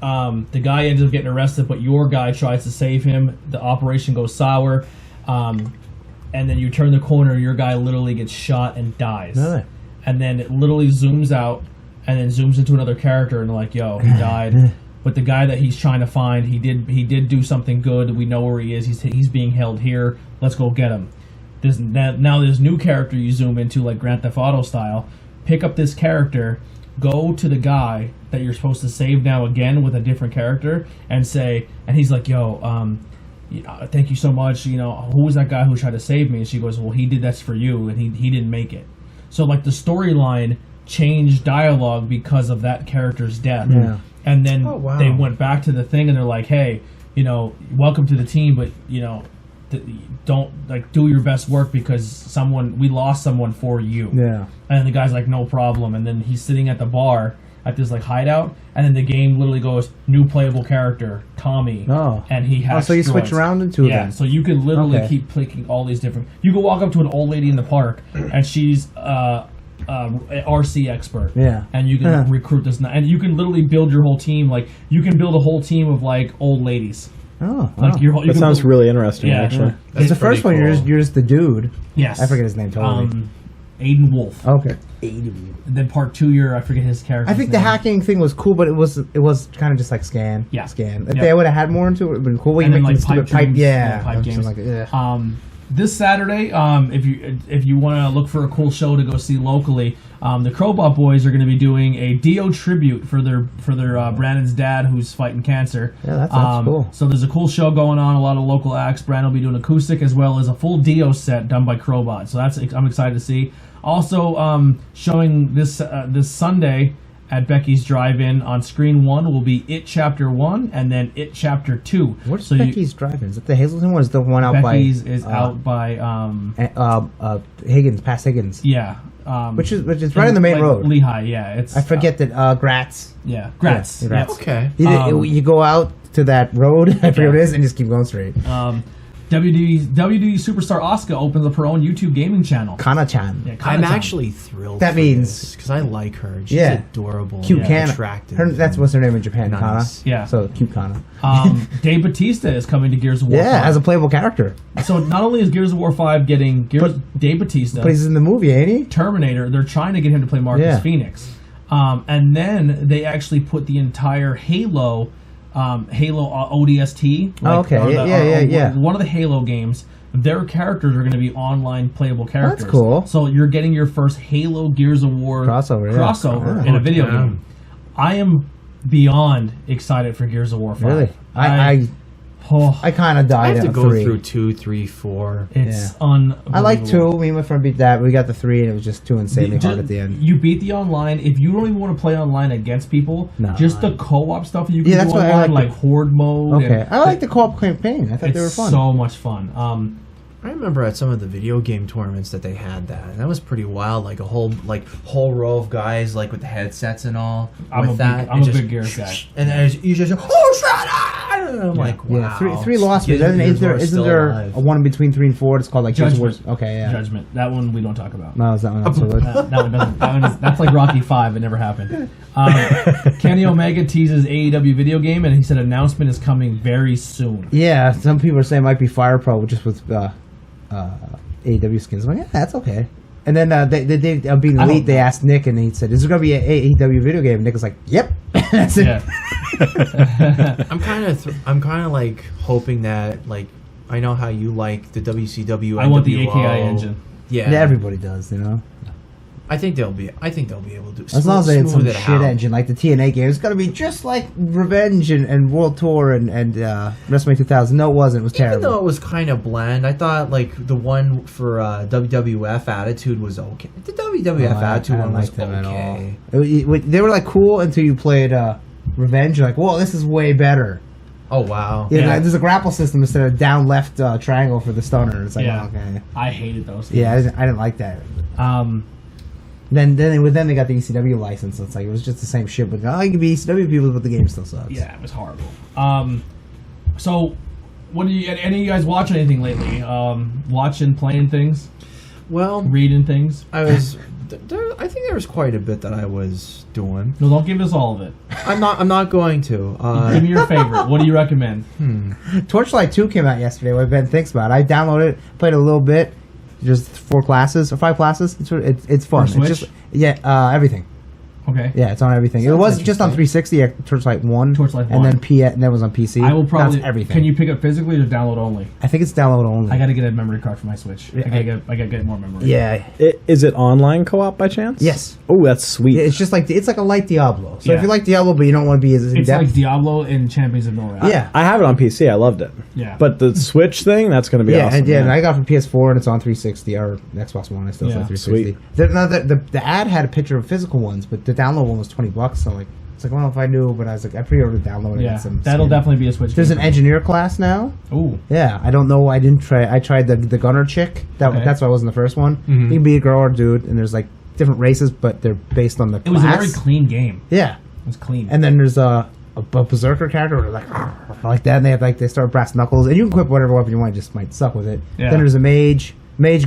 The guy ends up getting arrested, but your guy tries to save him. The operation goes sour. And then you turn the corner and your guy literally gets shot and dies. Really? And then it literally zooms out and then zooms into another character and like, yo, he died. But the guy that he's trying to find, he did do something good. We know where he is. He's being held here. Let's go get him. Now this new character you zoom into, like Grand Theft Auto style, pick up this character, go to the guy that you're supposed to save now again with a different character and say, and he's like, yo, thank you so much. You know, who was that guy who tried to save me? And she goes, well, he did that for you, and he didn't make it. So like the storyline changed dialogue because of that character's death. Yeah. And then wow. they went back to the thing, and they're like, hey, you know, welcome to the team, but you know, don't like do your best work because we lost someone for you. Yeah. And the guy's like, no problem. And then he's sitting at the bar at this like hideout, and then the game literally goes new playable character Tommy. Oh. And he has. So you switch around into yeah. them. So you could literally Okay. keep clicking all these different. You could walk up to an old lady in the park, and she's RC expert. Yeah. And you can recruit this, and you can literally build your whole team. Like you can build a whole team of like old ladies. Oh, Like wow. you That can sounds build- really interesting, Yeah. actually. Because That's the first pretty one, cool. you're just the dude. Yes. I forget his name totally. Aiden Wolf. Okay. And then part 2, I forget his character. I think the hacking thing was cool, but it was kind of just like scan. Yeah. Scan. If Yeah. they would have had more into it, it would have been cool. And then, like, the stupid pipe dreams, yeah. pipe Something games. like that, yeah. This Saturday, if you want to look for a cool show to go see locally, the Crowbot Boys are going to be doing a Dio tribute for their Brandon's dad who's fighting cancer. Yeah, that's cool. So there's a cool show going on, a lot of local acts. Brandon will be doing acoustic as well as a full Dio set done by Crowbot. So I'm excited to see. Also, showing this Sunday at Becky's Drive-In on Screen 1 will be It Chapter 1 and then It Chapter 2. Where's Becky's Drive-In? Is it the Hazleton one? Or is it the one out Becky's by? is out by Higgins, past Higgins. yeah. Which is right on the main like road. Lehigh, yeah. It's I forget that Gratz. yeah, Gratz. Yeah, Yeah. Gratz. Okay. You go out to that road, I forget Yeah. what it is, and just keep going straight. WWE superstar Asuka opens up her own YouTube gaming channel. Kana-chan. Yeah, I'm Kana-chan. actually thrilled. That means- because I like her. She's Yeah. adorable. Cute and Kana. attractive. That's what's her name in Japan, Nice. Kana. Yeah. So, cute Kana. Dave Bautista is coming to Gears of War. Yeah, 5. as a playable character. So not only is Gears of War 5 getting Dave Bautista, But he's in the movie, ain't he? Terminator, they're trying to get him to play Marcus Yeah. Phoenix. And then they actually put the entire Halo ODST. Oh, okay. Yeah. One of the Halo games, their characters are going to be online playable characters. That's cool. So you're getting your first Halo Gears of War Crossover, yeah. in a video Yeah. game. I am beyond excited for Gears of War 5. Really? I kind of I died have to at go 3. through 2, 3, 4. It's unbelievable. I like 2. Me and my friend beat that. We got the 3, and it was just too insanely hard at the end. You beat the online. If you don't even want to play online against people, No. just the co-op stuff you can Yeah, do that's what I online, like. like Horde mode. Okay. and- I like the co-op campaign. I thought it's they were fun. so much fun. I remember at some of the video game tournaments that they had that. And that was pretty wild. Like a whole row of guys like with the headsets and all. I'm with a that, big it just- Gears guy. And then you just shut up! And I'm like, wow. Yeah, 3 lost me. Gears of War is Isn't still there alive. a one in between 3 and 4? It's called like Gears of Judgment. War. Okay, yeah. Judgment. That one we don't talk about. No, is that one not so good? That one doesn't. That's like Rocky 5. It never happened. Kenny Omega teases AEW video game, and he said announcement is coming very soon. Yeah, some people are saying it might be Fire Pro just with AEW skins. I'm like, yeah, that's okay. And then they being I elite, hope they not. asked Nick, and he said, "Is there going to be an AEW video game?" And Nick was like, "Yep." That's it. Yeah. I'm kind of like hoping that like I know how you like the WCW. I want the NWO. AKI engine. Yeah, Yeah, everybody does, you know. I think they'll be able to. As long as they had some smooth it shit out. engine like the TNA game, it's gonna be just like Revenge and World Tour and WrestleMania 2000. No, it wasn't. It was Even though terrible. it was kind of bland, I thought like the one for WWF Attitude was okay. The WWF Attitude one was them at all. okay. They were like cool until you played Revenge. You're like, whoa, this is way better. Oh wow! Yeah, Yeah. there's a grapple system instead of down left triangle for the stunner. It's like, Yeah. oh, okay. I hated those. Yeah, I didn't like that. Then they got the ECW license. So it's like it was just the same shit. But you can be ECW people, but the game still sucks. Yeah, it was horrible. So, what do you? Any of you guys watch anything lately? Watching, playing things, Well, reading things. I was. I think there was quite a bit that I was doing. No, don't give us all of it. I'm not going to. Give me your favorite. What do you recommend? Torchlight 2 came out yesterday. What Ben thinks about it. I downloaded it, played a little bit. Just 4 classes or 5 classes. It's fun. For Switch? It's just everything. Okay. Yeah, it's on everything. It Sounds was just on interesting. 360 at Torchlight 1. Torchlight 1. And then it was on PC. I will probably. That's everything. Can you pick it physically or download only? I think it's download only. I got to get a memory card for my Switch. Yeah, I gotta get more memory. Yeah. Is it online co-op by chance? Yes. Oh, that's sweet. Yeah, it's just like it's like a light Diablo. So Yeah. if you like Diablo but you don't want to be as in It's depth, like Diablo and Champions of No Wrath. yeah. I have it on PC. I loved it. Yeah. But the Switch thing, that's going to be Yeah, awesome. and I got it from PS4 and it's on 360 or Xbox One. I still Yeah. say 360. The ad had a picture of physical ones, but the download one was $20. So like, it's like, well, if I knew, but I was like, I pre-ordered the download. Yeah. And some That'll skin. definitely be a Switch. There's game. an engineer class now. Ooh. Yeah, I don't know. I didn't try. I tried the gunner chick. That's why I was in the first one. Mhm. You can be a girl or a dude, and there's like different races, but they're based on the It was a class. very clean game. Yeah, It was clean. and then there's a berserker character where they're like that, and they start brass knuckles, and you can equip whatever weapon you want. You just might suck with it. Yeah. Then there's a mage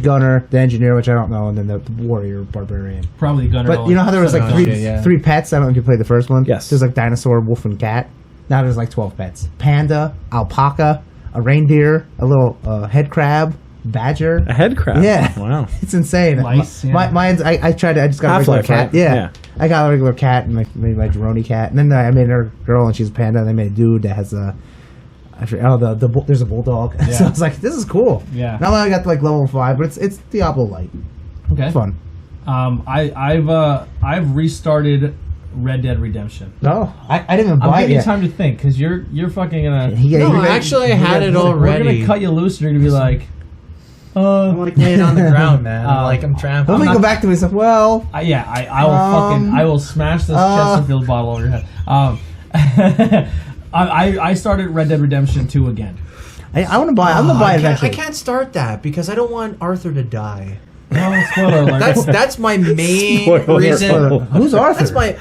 gunner, the engineer, which I don't know, and then the warrior barbarian. Probably Gunner. But you know how there was like Okay, three pets? I don't know if you played the first one. Yes. There's like dinosaur, wolf, and cat. Now there's like 12 pets: panda, alpaca, a reindeer, a little head crab, badger. A head crab. Yeah. Wow. It's insane. Lice, yeah. Mine's I tried. I just got a regular Half-Life, cat. right? Yeah. Yeah. I got a regular cat and made my Jeroni cat, and then I made her girl and she's a panda. And they made a dude that has a. There's a bulldog. So Yeah. I was like, this is cool. Yeah. Now I got to like level 5, but it's Diablo light. Okay. It's fun. I've restarted Red Dead Redemption. No, I didn't even I'm buy it giving you yet. time to think because you're fucking gonna. Yeah, No, you got- actually, I you had got- it We're already. gonna cut you loose and you're gonna be like, I want to lay it on the ground, man. Like I'm trampling. Let me go back to myself. Well, I will smash this Chesterfield bottle over your head. I started Red Dead Redemption 2 again. I want to buy. I'm gonna buy it I eventually. can't start that because I don't want Arthur to die. No, spoiler alert. That's my main Spoiler. reason. Who's Arthur? That's my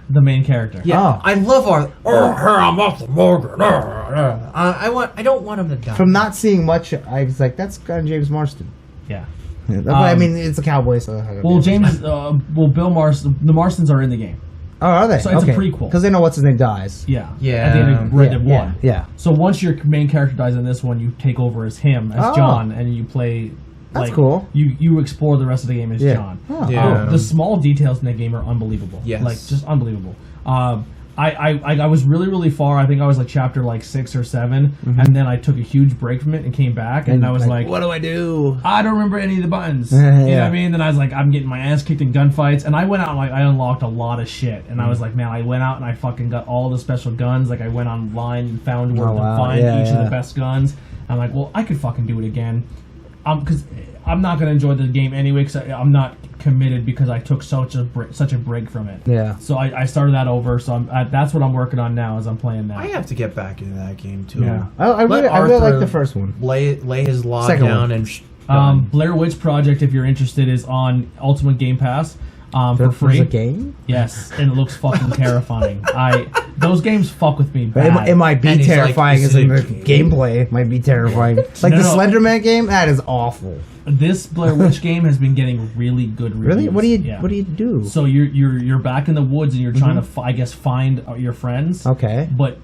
the main character. yeah. Oh. I love Arthur. I'm off the Morgan. I don't want him to die. From not seeing much, I was like, that's kind of James Marston. Yeah. Yeah, but I mean, it's a cowboy, so. Well, Bill Marston. The Marstons are in the game. Oh, are they? So it's a prequel. Because they know what's his name dies. Yeah. Yeah. At the end of Red Dead 1. Yeah. So once your main character dies in this one, you take over as him, as Oh. John, and you play. That's cool. You explore the rest of the game as Yeah. John. Oh. Yeah. The small details in that game are unbelievable. Yes. Like just unbelievable. I was really far. I think I was like chapter 6 or 7, and then I took a huge break from it and came back, and I was like, what do I do? I don't remember any of the buttons. You know what Yeah. I mean? Then I was like, I'm getting my ass kicked in gunfights, and I went out and I unlocked a lot of shit, and I was like, man, I went out and I fucking got all the special guns. Like I went online and found where Oh, to wow. find Yeah, each of yeah. the best guns. I'm like, well, I could fucking do it again, because I'm not gonna enjoy the game anyway, because I'm not committed because I took such a break from it. Yeah. So I started that over. So that's what I'm working on now as I'm playing that. I have to get back into that game too. Yeah. I really Arthur like the first one. Lay his log Second down one. and Blair Witch Project, if you're interested, is on Ultimate Game Pass for There's free. a game? Yes, and it looks fucking terrifying. Those games fuck with me But bad. it might be And he's like, terrifying this as in the is a game. gameplay. It might be terrifying. Like No, the no. Slenderman game, that is awful. This Blair Witch game has been getting really good reviews. Really? What do you Yeah. What do you do? So you're back in the woods and you're trying to find your friends. Okay. But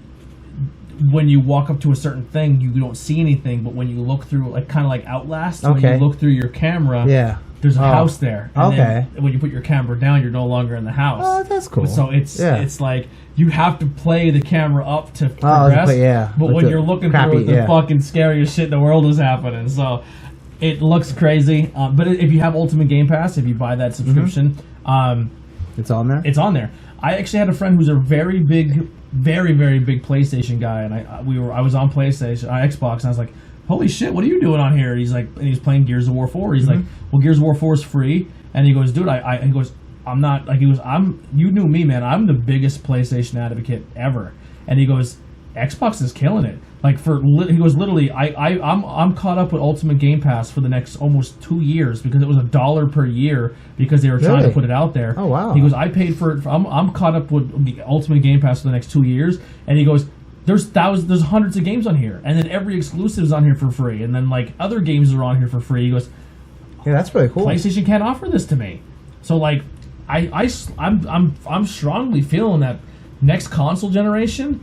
when you walk up to a certain thing, you don't see anything. But when you look through, kind of like Outlast, when Okay. you look through your camera, Yeah. there's a Oh. house there. And Okay. then when you put your camera down, you're no longer in the house. Oh, that's cool. So it's Yeah. it's like you have to play the camera up to progress. yeah. But With when the you're looking crappy- through it, the yeah. fucking scariest shit in the world is happening. So it looks crazy. But if you have Ultimate Game Pass, if you buy that subscription, It's on there? it's on there. I actually had a friend who's a very big, very big PlayStation guy, and I was on PlayStation, Xbox, and I was like, "Holy shit, what are you doing on here?" And he's like, and he's playing Gears of War 4. He's like, "Well, Gears of War 4 is free," and he goes, "Dude, he goes, I'm not like he goes, you knew me, man. I'm the biggest PlayStation advocate ever," and he goes, "Xbox is killing it." Like he goes, literally, I'm caught up with Ultimate Game Pass for the next almost 2 years because it was $1 per year because they were trying to Really? put it out there. Oh, wow. He goes, I paid for it. I'm caught up with the Ultimate Game Pass for the next 2 years, and he goes, there's hundreds of games on here, and then every exclusive is on here for free, and then like other games are on here for free. He goes, Yeah, that's really cool. PlayStation can't offer this to me, so like I'm strongly feeling that next console generation,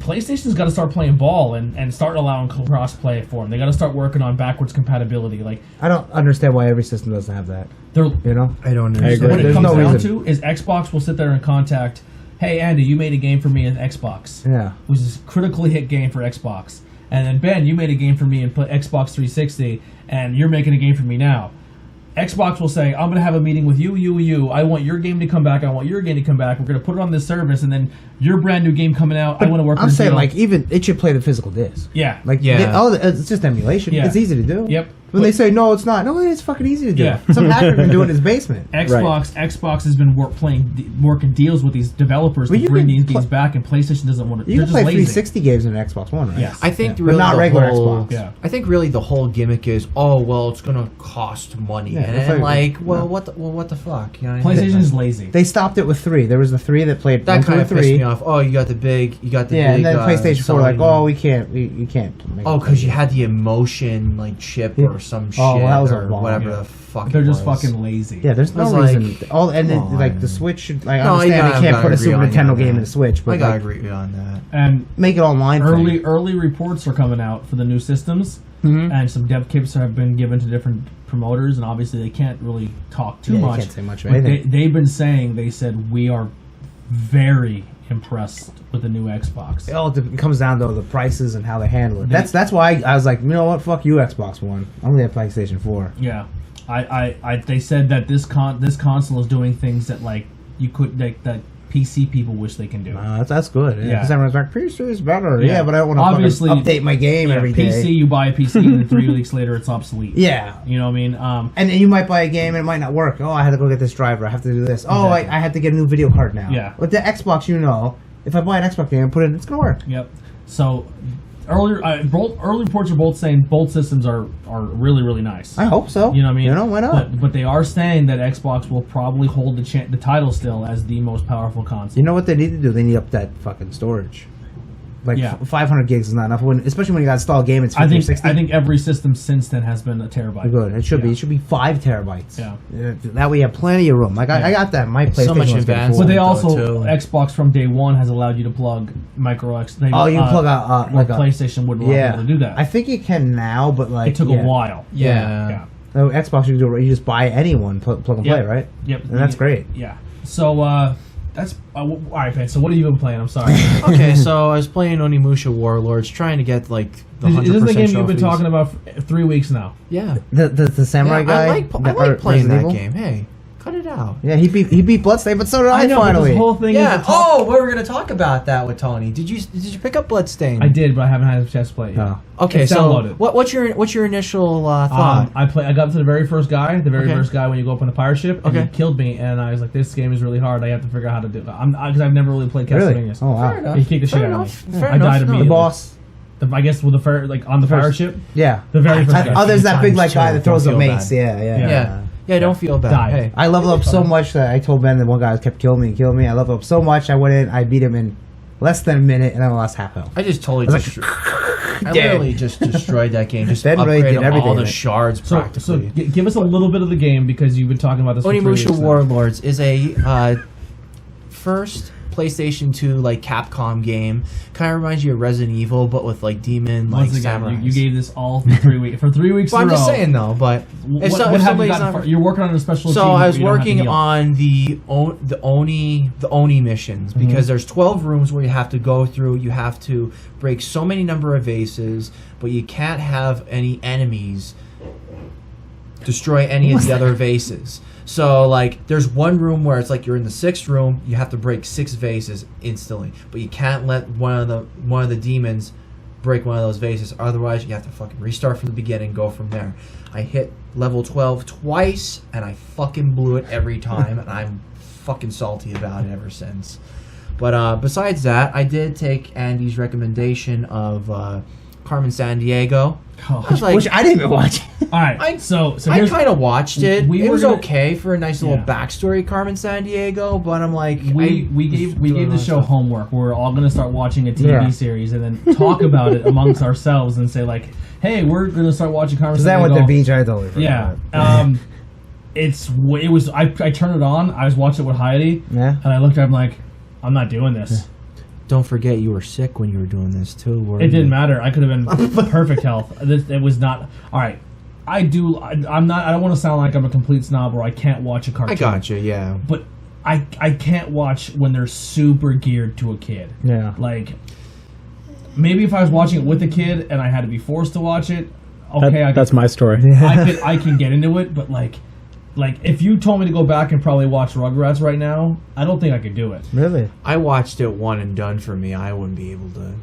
PlayStation's got to start playing ball and start allowing cross-play for them. They got to start working on backwards compatibility. Like, I don't understand why every system doesn't have that. they're You know, I don't I understand. agree. what it There's comes no down reason. to is Xbox will sit there and contact, hey Andy, you made a game for me in Xbox, Yeah. which is a critically hit game for Xbox, and then Ben, you made a game for me in Xbox 360, and you're making a game for me now. Xbox will say, I'm going to have a meeting with you. I want your game to come back. I want your game to come back. We're going to put it on this service, and then your brand new game coming out. I want to work. I'm with saying you. like even it should play the physical disc. Yeah, Like Yeah. it's just emulation. Yeah. It's easy to do. Yep. When they say no, it's not. No, it's fucking easy to do. Yeah. Some hacker can do it in his basement. Xbox has been working deals with these developers But to you bring can these games back, and PlayStation doesn't want to. You They're can just play lazy. 360 games in Xbox One, right? Yes. I think Yeah. really But not the regular whole, Xbox. Yeah. I think really the whole gimmick is, oh well, it's gonna cost money, Yeah, and, it's and like- like, well, no. what the fuck? You know what I mean? PlayStation's lazy. They stopped it with 3. There was the 3 that played That 1, 2, kind and of pissed 3. me off. Oh, you got the big. Yeah, and then PlayStation 4 like, Sony. oh, we can't. You can't. Make Oh, it. because you had the emotion like chip Yeah. or some shit Oh, well, that was a or bomb, whatever yeah. the fuck. They're it just was. fucking lazy. Yeah, there's I no was reason. like, All and then, come like on. the Switch should. Like, I No, understand I they can't gotta put a agree Super on you Nintendo on game in that. the Switch, but I gotta like, agree with you on that. And make it online. early reports are coming out for the new systems, Mhm. and some dev kits have been given to different promoters, and obviously they can't really talk too Yeah, they much. can't say much of but anything. they've been saying, they said, we are very impressed with the new Xbox. It all comes down to the prices and how they handle it. That's why I was like, you know what, fuck you, Xbox One. I'm gonna have PlayStation 4. Yeah, they said that this console is doing things that like you could that PC people wish they can do. That's good. Yeah. Because everyone's like, PC is better. Yeah. Yeah, but I don't want to Obviously, update my game Yeah, every day. PC, you buy a PC and then 3 weeks later it's obsolete. Yeah. You know what I mean? And then you might buy a game and it might not work. Oh, I had to go get this driver. I have to do this. Oh, Exactly. I had to get a new video card now. Yeah. With the Xbox, if I buy an Xbox game and put it in, it's going to work. Yep. So early reports are both saying both systems are really, really nice. I hope so. You know what I mean? Why not? But they are saying that Xbox will probably hold the title still as the most powerful console. You know what they need to do? They need to up that fucking storage. Like, Yeah. 500 gigs is not enough, especially when you got to install a game, it's 50 I or 60. think every system since then has been a terabyte. Good. It should be. Yeah. It should be 5 terabytes. Yeah. That way you have plenty of room. Like, I got that. My PlayStation so much was getting advanced. full. But they Though, also too. Xbox from day one has allowed you to plug micro X. Oh, you can plug a where like a PlayStation wouldn't allow yeah. people to do that. I think you can now, but like it took a while. Yeah. Yeah. No, Xbox you can do it. You just buy anyone, plug and play, Yep. right? Yep. And that's great. Yeah. So that's all right, man. So what have you been playing? I'm sorry. Okay, so I was playing Onimusha Warlords, trying to get like the 100% Is this the game you've been trophies. talking about for 3 weeks now? Yeah, The samurai guy. I like or playing Resident that Evil? game. Hey, cut it out. Yeah, he beat Bloodstained, but so did I, know, but finally. this whole thing. Yeah. Is Oh, we were gonna talk about that with Tony. Did you pick up Bloodstained? I did, but I haven't had a chance to play it yet. No. Okay, It's so downloaded. what's your initial thought? I got up to the very first guy, Okay. first guy when you go up on the pirate ship, and Okay. he killed me, and I was like, "This game is really hard. I have to figure out how to do it." Because I've never really played Really? Castlevania. Oh wow. Fair enough. He kicked the shit Fair out enough. of me. Fair I enough. died No. immediately. The boss. I guess with on the pirate First- ship, Yeah. the very first guy. Oh, there's that big like Times guy two. that throws the Don't feel mace. bad. Yeah. Yeah, don't feel bad. Die. Hey, I leveled up so much that I told Ben that one guy kept killing me. I leveled up so much, I went in, I beat him in less than a minute, and then I lost half health. I just totally I was I literally just destroyed that game. Just Ben really upgraded did everything all the in it. shards So practically. give us a little bit of the game because you've been talking about this. For 3 Onimusha weeks now. Warlords is a first PlayStation 2 like Capcom game. Kind of reminds you of Resident Evil, but with like demon like Once again, samurais. you gave this all for 3 weeks. For 3 weeks Well, in I'm a just row. saying though. But What, if, what so, if have you somebody's gotten not, you're working on a special. so team, I but was you don't have to working heal. on the Oni missions because there's 12 rooms where you have to go through. You have to break so many number of vases, but you can't have any enemies destroy any of the other vases. So like there's one room where it's like you're in the 6th room, you have to break 6 vases instantly, but you can't let one of the demons break one of those vases, otherwise you have to fucking restart from the beginning, go from there. I hit level 12 twice and I fucking blew it every time and I'm fucking salty about it ever since. But besides that, I did take Andy's recommendation of Carmen Sandiego. Oh, I was like, Which I didn't even watch. all right, I- so I here's kind of watched it. we It were was gonna- okay for a nice little Yeah. backstory, Carmen Sandiego. But I'm like, we gave the show homework. We're all gonna start watching a TV Yeah. series and then talk about it amongst ourselves and say like, hey, we're gonna start watching Is Conversation. that what the beach? I totally forgot. Yeah. I turned it on. I was watching it with Heidi, Yeah. and I looked at her. I'm like, I'm not doing this. Don't forget you were sick when you were doing this too. It didn't matter. I could have been perfect health. It was not. All right. I'm not. I don't want to sound like I'm a complete snob or I can't watch a cartoon. I got you. Yeah. But I can't watch when they're super geared to a kid. Yeah. Like, maybe if I was watching it with a kid and I had to be forced to watch it, okay. That's my story. I can get into it, but like if you told me to go back and probably watch Rugrats right now, I don't think I could do it. Really? I watched it one and done for me. I wouldn't be able to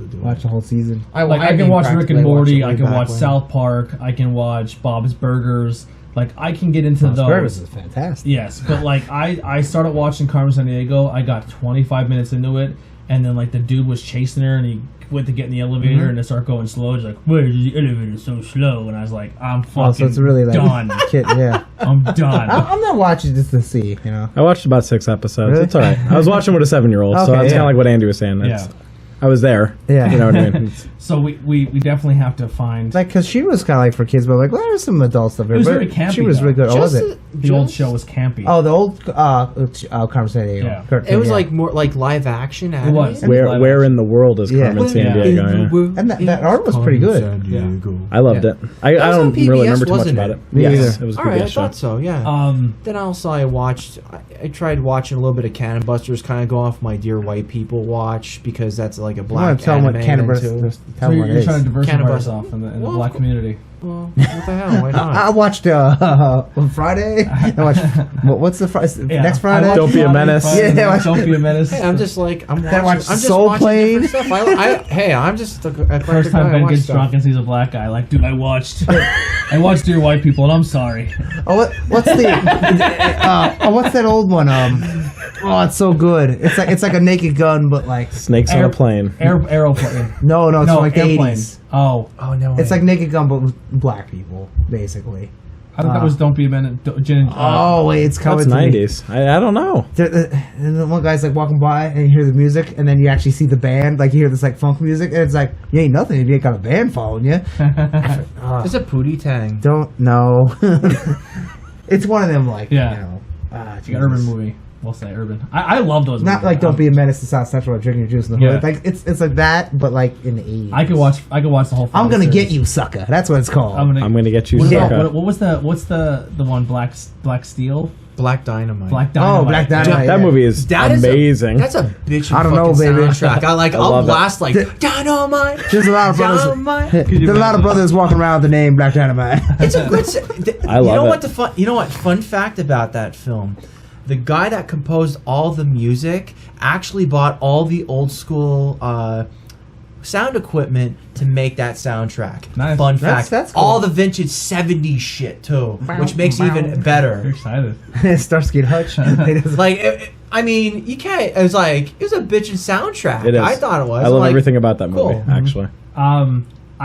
do Watch it. the whole season. I can watch Rick and Morty. I can watch South Park. I can watch Bob's Burgers. Like, I can get into those. Burgers is fantastic. Yes, but like I started watching Carmen Sandiego. I got 25 minutes into it, and then like the dude was chasing her, and he went to get in the elevator, and it started going slow. He's like, "Why is the elevator so slow?" And I was like, "I'm fucking So it's really like done. Kid, yeah. I'm done." I'm not watching just to see, you know. I watched about 6 episodes. Really? It's all right. I was watching with a 7-year-old, so Okay, that's yeah. kind of like what Andy was saying. Yeah. I was there. Yeah. You know what I mean? So we definitely have to find. Like, because she was kind of like for kids, but like, well, there's some adult stuff here. It was but very campy, She was though. really good. Oh, was it? the old show was campy. Oh, the old Carmen Sandiego. Yeah. cartoon, It was yeah. like more like live action. It was. anime. Where in the world is Yeah. Carmen Yeah. Sandiego? Yeah. And that art was pretty good. I loved Yeah. it. I That was don't on really PBS, remember too much wasn't about it? it. Me Yes, either. it was a All right, I PBS show. thought so. Yeah. Um, Then also I watched. I tried watching a little bit of Cannon Busters. Kind of go off my Dear White People watch because that's like a I want black to tell them what anime Cannabis then, too. so tell them what it you're is. trying to diversify Cannabis. yourself in the Well, black community. Well, what the hell? Why not? I watched on Friday. I watched, what's the Yeah. next Friday? I watched Don't be a Friday, menace. Friday, Yeah, Don't be a menace. Hey, I'm just like I'm Then watching. watch I'm just Soul watching Plane. different stuff. I'm just a First time Ben gets drunk and sees a black guy. Like, dude, I watched Dear White People, and I'm sorry. Oh, what's the? What's that old one? Oh, it's so good. It's like a Naked Gun, but like Snakes on a plane. Aeroplane. no, it's No, from like the airplane. 80s. Oh, Oh no! It's like Naked Gun, but with black people, basically. I thought that was Don't Be a Menace. Oh wait, it's coming. That's to me. 90s. I don't know. And the one guy's like walking by and you hear the music and then you actually see the band, like you hear this like funk music and it's like you ain't nothing if you ain't got a band following you. It's a Pootie Tang. Don't know. It's one of them like Yeah. you know, It's like an urban movie. We'll say urban. I love those. Not movies. like Don't Be a Menace to South Central or Drinking Your Juice in the Yeah. Hood. Like it's like that, but like in the 80s. I could watch the whole. I'm gonna series. get you, sucker. That's what it's called. I'm I'm going to get you What, Yeah. about, what was what's the one Black Steel? Black Dynamite. Black Dynamite. Oh, Black Dynamite. That movie is amazing. That's a bitch. I don't know, baby. Soundtrack. I'll love it. blast like Dynamite. There's a lot of brothers. Dynamite. There's a lot of brothers walking around with the name Black Dynamite. It's a good. I love you know it. what the fun? You know what? Fun fact about that film: the guy that composed all the music actually bought all the old school sound equipment to make that soundtrack. Nice. Fun That's- fact: that's cool. all the vintage '70s shit too, which makes it even You're better. excited. Starsky and Hutch. Like, I mean, you can't. It was like it was a bitchin' soundtrack. It is. I thought it was. I love like, everything about that movie, cool. actually. I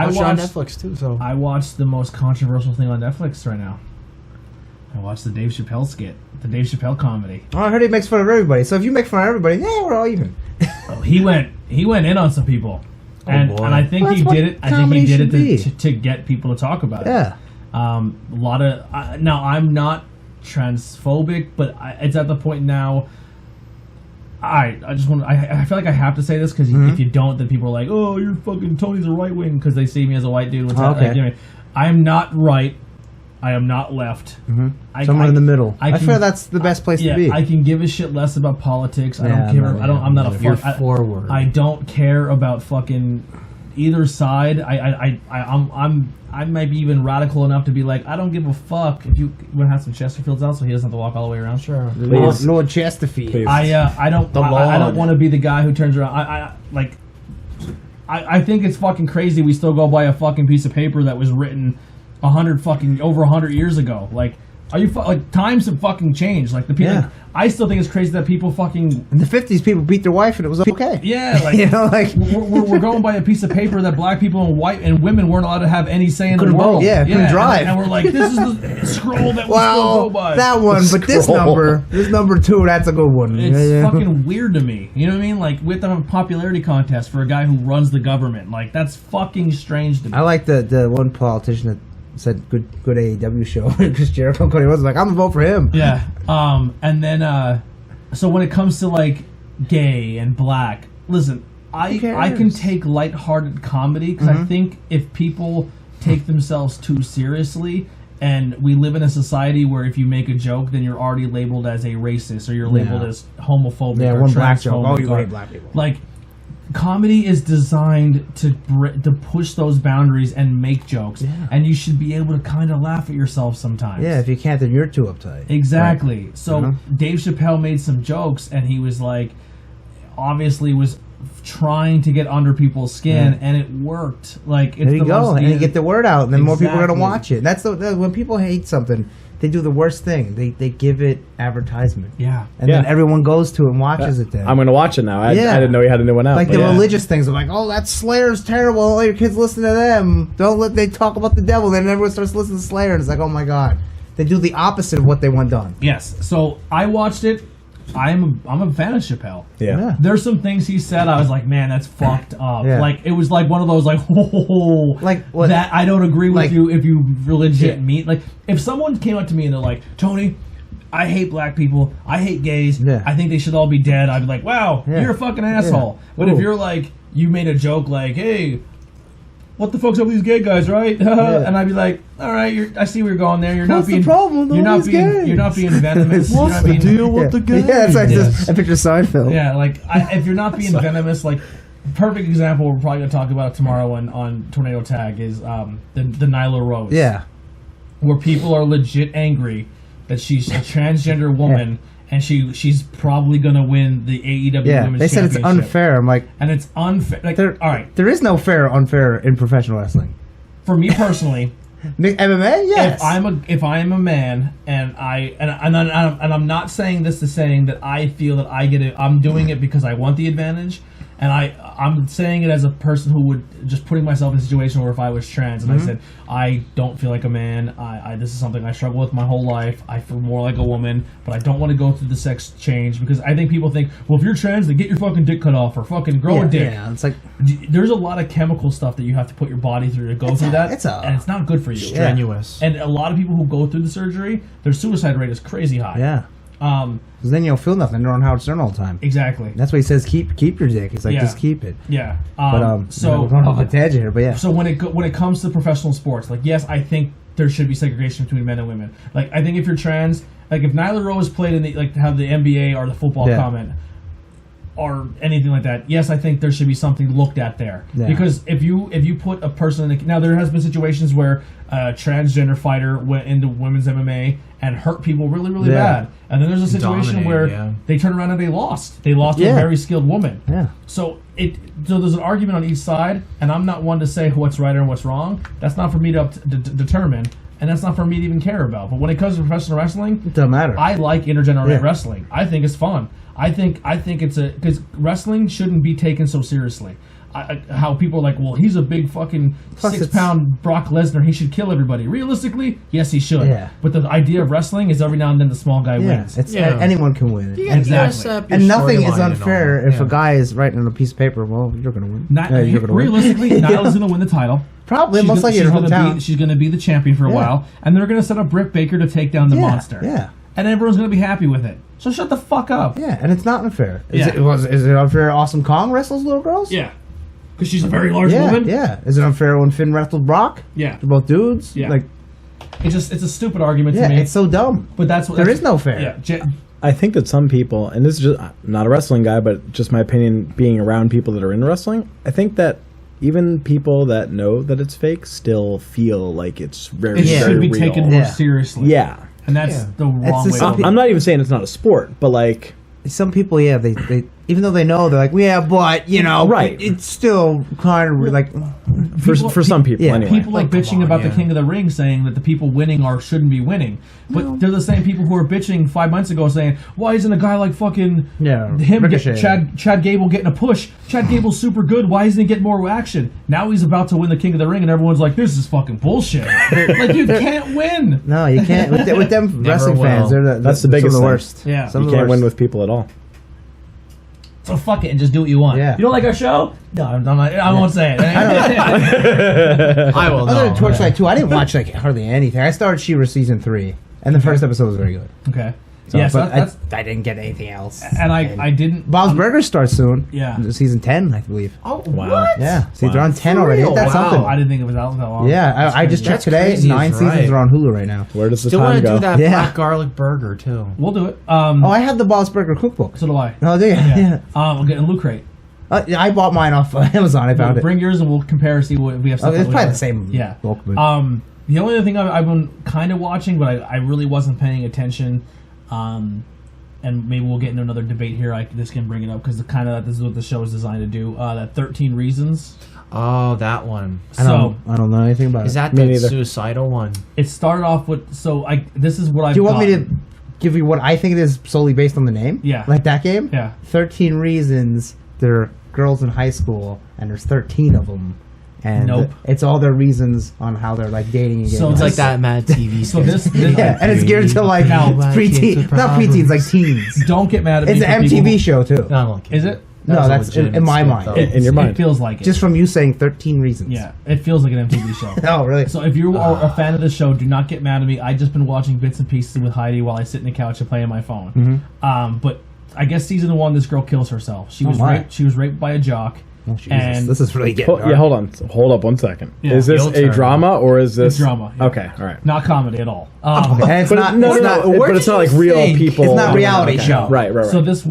Watch it on watched. Netflix too. So I watched the most controversial thing on Netflix right now. I watched the Dave Chappelle skit, the Dave Chappelle comedy. Oh, I heard he makes fun of everybody. So if you make fun of everybody, yeah, we're all even. Oh, he went in on some people, and boy. I think Well, he that's did what it. I think he comedy did it should be. to get people to talk about it. Yeah. A lot of now I'm not transphobic, but it's at the point now. I just want. I feel like I have to say this because if you don't, then people are like, "Oh, you're fucking Tony's a right wing" because they see me as a white dude. What's that? Okay. Like, anyway, I am not right. I am not left. Somewhere in the middle. I can- feel that's the best place Yeah, to be. I can give a shit less about politics. I Yeah, don't care. no, I don't. I'm not a You're fuck. forward. I don't care about fucking either side. I might be even radical enough to be like, I don't give a fuck if you want to have some Chesterfields out, so he doesn't have to walk all the way around. sure. Please. Lord Chesterfield. Please. I don't. The I don't Lord. want to be the guy who turns around. I think it's fucking crazy. We still go by a fucking piece of paper that was written over 100 years ago. Like, are you like times have fucking changed? Like the people. Yeah. I still think it's crazy that people fucking. In the 50s, people beat their wife and it was okay. Yeah, like You know, like- we're going by a piece of paper that black people and white and women weren't allowed to have any say in the Couldn't world. vote, yeah, couldn't drive. and we're like, this is the scroll that we still Well, go by. that one, but this Scroll. number 2, that's a good one. It's Yeah. fucking weird to me. You know what I mean? Like, with a popularity contest for a guy who runs the government. Like, that's fucking strange to me. I like the one politician that said good AEW show. Chris Jericho, Cody was like, I'm gonna vote for him. Yeah. And then, so when it comes to, like, gay and black. Listen, I can take lighthearted comedy because I think if people take themselves too seriously, and we live in a society where if you make a joke, then you're already labeled as a racist or you're labeled as homophobic or one black joke. transphobic. Oh, you hate black people. Like, comedy is designed to push those boundaries and make jokes, and you should be able to kind of laugh at yourself sometimes. Yeah, if you can't, then you're too uptight. Exactly. Right. So Dave Chappelle made some jokes, and he was like, obviously was trying to get under people's skin, and it worked. Like, it's there you go, and you get the word out, and then more people are gonna watch it. That's when people hate something, they do the worst thing. They give it advertisement. Yeah. And then everyone goes to it and watches it then. I'm going to watch it now. I didn't know you had a new one out. Like the religious things. I'm like, oh, that Slayer's terrible. All your kids listen to them. Don't let they talk about the devil. Then everyone starts listening to Slayer, and it's like, oh my god. They do the opposite of what they want done. Yes. So I watched it. I'm a fan of Chappelle. Yeah. There's some things he said I was like, man, that's fucked up. Yeah. Like, it was like one of those like, like what, that I don't agree with like, you if you legit mean. Like, if someone came up to me and they're like, Tony, I hate black people, I hate gays, I think they should all be dead, I'd be like, wow, you're a fucking asshole. But if you're like, you made a joke like, hey, what the fuck's up with these gay guys, right? And I'd be like, all right, I see where you're going there. You're What's not being the problem? you're not being venomous. What's the deal with the gays? Yeah, it's like this. I picture Seinfeld. Yeah, like if you're not being venomous, like perfect example we're probably gonna talk about tomorrow on Tornado Tag is the Nyla Rose. Yeah. Where people are legit angry that she's a transgender woman. And she's probably gonna win the AEW Women's they said it's Championship. unfair. I'm like, and it's unfair. Like, all right, there is no fair or unfair in professional wrestling. For me personally, MMA, yes. If I am a man and I'm not saying this to saying that I feel that I get it. I'm doing it because I want the advantage, and I'm saying it as a person who would just putting myself in a situation where if I was trans and I said I don't feel like a man, I this is something I struggle with my whole life. I feel more like a woman, but I don't want to go through the sex change because I think people think, well, if you're trans, then get your fucking dick cut off or fucking grow a dick. Yeah, it's like there's a lot of chemical stuff that you have to put your body through to go through that, and it's not good for you. Strenuous. And a lot of people who go through the surgery, their suicide rate is crazy high. Yeah. Because then you don't feel nothing. They're on Howard Stern all the time. Exactly. That's why he says keep your dick. It's like just keep it. Yeah. So we're on a tangent here, but yeah. So when it comes to professional sports, like yes, I think there should be segregation between men and women. Like I think if you're trans, like if Nyla Rose played in the like have the NBA or the football comment or anything like that, yes, I think there should be something looked at there. Yeah. Because if you put a person in now there has been situations where a transgender fighter went into women's MMA and hurt people really bad. And then there's a situation where they turn around and they lost. They lost to a very skilled woman. Yeah. So there's an argument on each side, and I'm not one to say what's right or what's wrong. That's not for me to determine, and that's not for me to even care about. But when it comes to professional wrestling, it doesn't matter. I like intergenerational wrestling. I think it's fun. I think it's because wrestling shouldn't be taken so seriously. How people are like, well, he's a big fucking 6-pound Brock Lesnar. He should kill everybody. Realistically, yes, he should. Yeah. But the idea of wrestling is every now and then the small guy wins. Anyone can win. Exactly. And nothing is unfair if a guy is writing on a piece of paper. Well, you're going to win. Realistically, Nyla's going to win the title. Probably, most likely she's going to be the champion for a while, and they're going to set up Britt Baker to take down the monster. Yeah. And everyone's going to be happy with it. So shut the fuck up. Yeah, and it's not unfair. Is it unfair Awesome Kong wrestles little girls? Yeah. Because she's a very large woman? Yeah. Is it unfair when Finn wrestled Brock? Yeah. They're both dudes? Yeah. Like, it's a stupid argument to me. Yeah, it's so dumb. But there is no fair. Yeah. I think that some people, and this is just not a wrestling guy, but just my opinion being around people that are in wrestling, I think that even people that know that it's fake still feel like it's very, very real. It should be taken more seriously. Yeah. And that's the wrong way. I'm not even saying it's not a sport, but like... Some people, they even though they know, they're like, but right? It's still kind of like for some people. Anyway, people like bitching about the King of the Ring, saying that the people winning shouldn't be winning, but they're the same people who were bitching 5 months ago, saying, why isn't a guy like fucking Chad Gable getting a push? Chad Gable's super good. Why isn't he getting more action? Now he's about to win the King of the Ring, and everyone's like, this is fucking bullshit. Like you can't win. No, you can't. With them wrestling fans, that's the biggest the worst. Yeah, you can't win with people at all. So fuck it and just do what you want. Yeah. You don't like our show? No, I won't say it. I will. Other than Torchlight 2, I didn't watch hardly anything. I started She-Ra season 3, and the first episode was very good. Okay. So, Yeah, so but that's- I didn't get anything else. And I didn't. Bob's Burgers starts soon. Yeah. Season 10, I believe. Oh, Wow. what? Yeah. See, Wow. they're on 10 For already. real? Ain't that Wow. something? I didn't think it was out that long. Yeah, I just checked That's today. crazy 9 is seasons right. are on Hulu right now. Where does the Still want time to go? do that Yeah. black garlic burger too. We'll do it. Oh, I have the Bob's Burger cookbook. So do I. Oh, do you? Yeah. We'll get a Loot Crate. Yeah, I bought mine off Amazon. I found it. Bring yours and we'll compare, see what if we have stuff. Oh, it's that we probably like. the same Yeah. book, but- The only other thing I've been kind of watching, but I really wasn't paying attention, and maybe we'll get into another debate here. This can bring it up because this is what the show is designed to do. That 13 Reasons. Oh, that one. I don't know anything about Is it. that Me the neither. suicidal one? It started off with this is what I've. Do you want me gotten. to give you what I think it is solely based on the name? Yeah. Like that game? Yeah. 13 Reasons. They're girls in high school, and there's 13 of them. And Nope. it's all their reasons on how they're like dating and So getting It's like This- that Mad TV. So skit. this Yeah, and it's geared to like Now, preteen, not preteens, like teens. don't get mad at me. It's for an people MTV who- show too. No, I'm only kidding. Is it? No, That was a that's in legitimate my skit, mind. though. In your mind. It feels like it. Just from you saying 13 Reasons. Yeah, it feels like an MTV show. Oh, really? So if you are a fan of the show, do not get mad at me. I just been watching bits and pieces with Heidi while I sit in the couch and play on my phone. But I guess season 1, this girl kills herself. She was my. raped. She was raped by a jock. Oh, Jesus. And This is really getting Yeah, hold on. Hold up 1 second. Yeah, is this your a turn. drama or is this It's drama, yeah. Okay, all right. Not comedy at all. And it's But not. no, it's no, not. no, where but it's did not like you real think? people. It's not reality Okay. show. Right. So this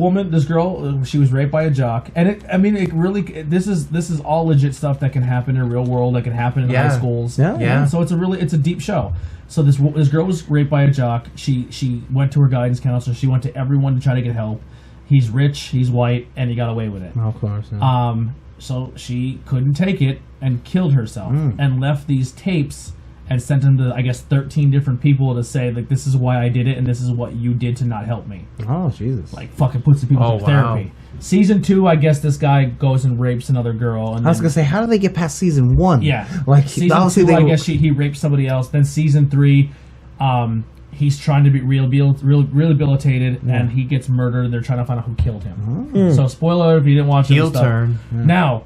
girl, she was raped by a jock, and it really. This is all legit stuff that can happen in the real world. That can happen in high Yeah. schools. Yeah. So it's a deep show. So this girl was raped by a jock. She went to her guidance counselor. She went to everyone to try to get help. He's rich. He's white, and he got away with it. Oh, of course. Yeah. So she couldn't take it and killed herself and left these tapes and sent them to, I guess, 13 different people to say, like, this is why I did it and this is what you did to not help me. Oh, Jesus. Like, fucking puts the people Oh, through therapy. wow. Season 2, I guess this guy goes and rapes another girl. And I was then- gonna say, how do they get past season 1? yeah. Like Season obviously 2, they. I guess he rapes somebody else. Then Season 3, he's trying to be rehabilitated and he gets murdered. They're trying to find out who killed him. So, spoiler if you didn't watch it. Heel and stuff. turn. Now,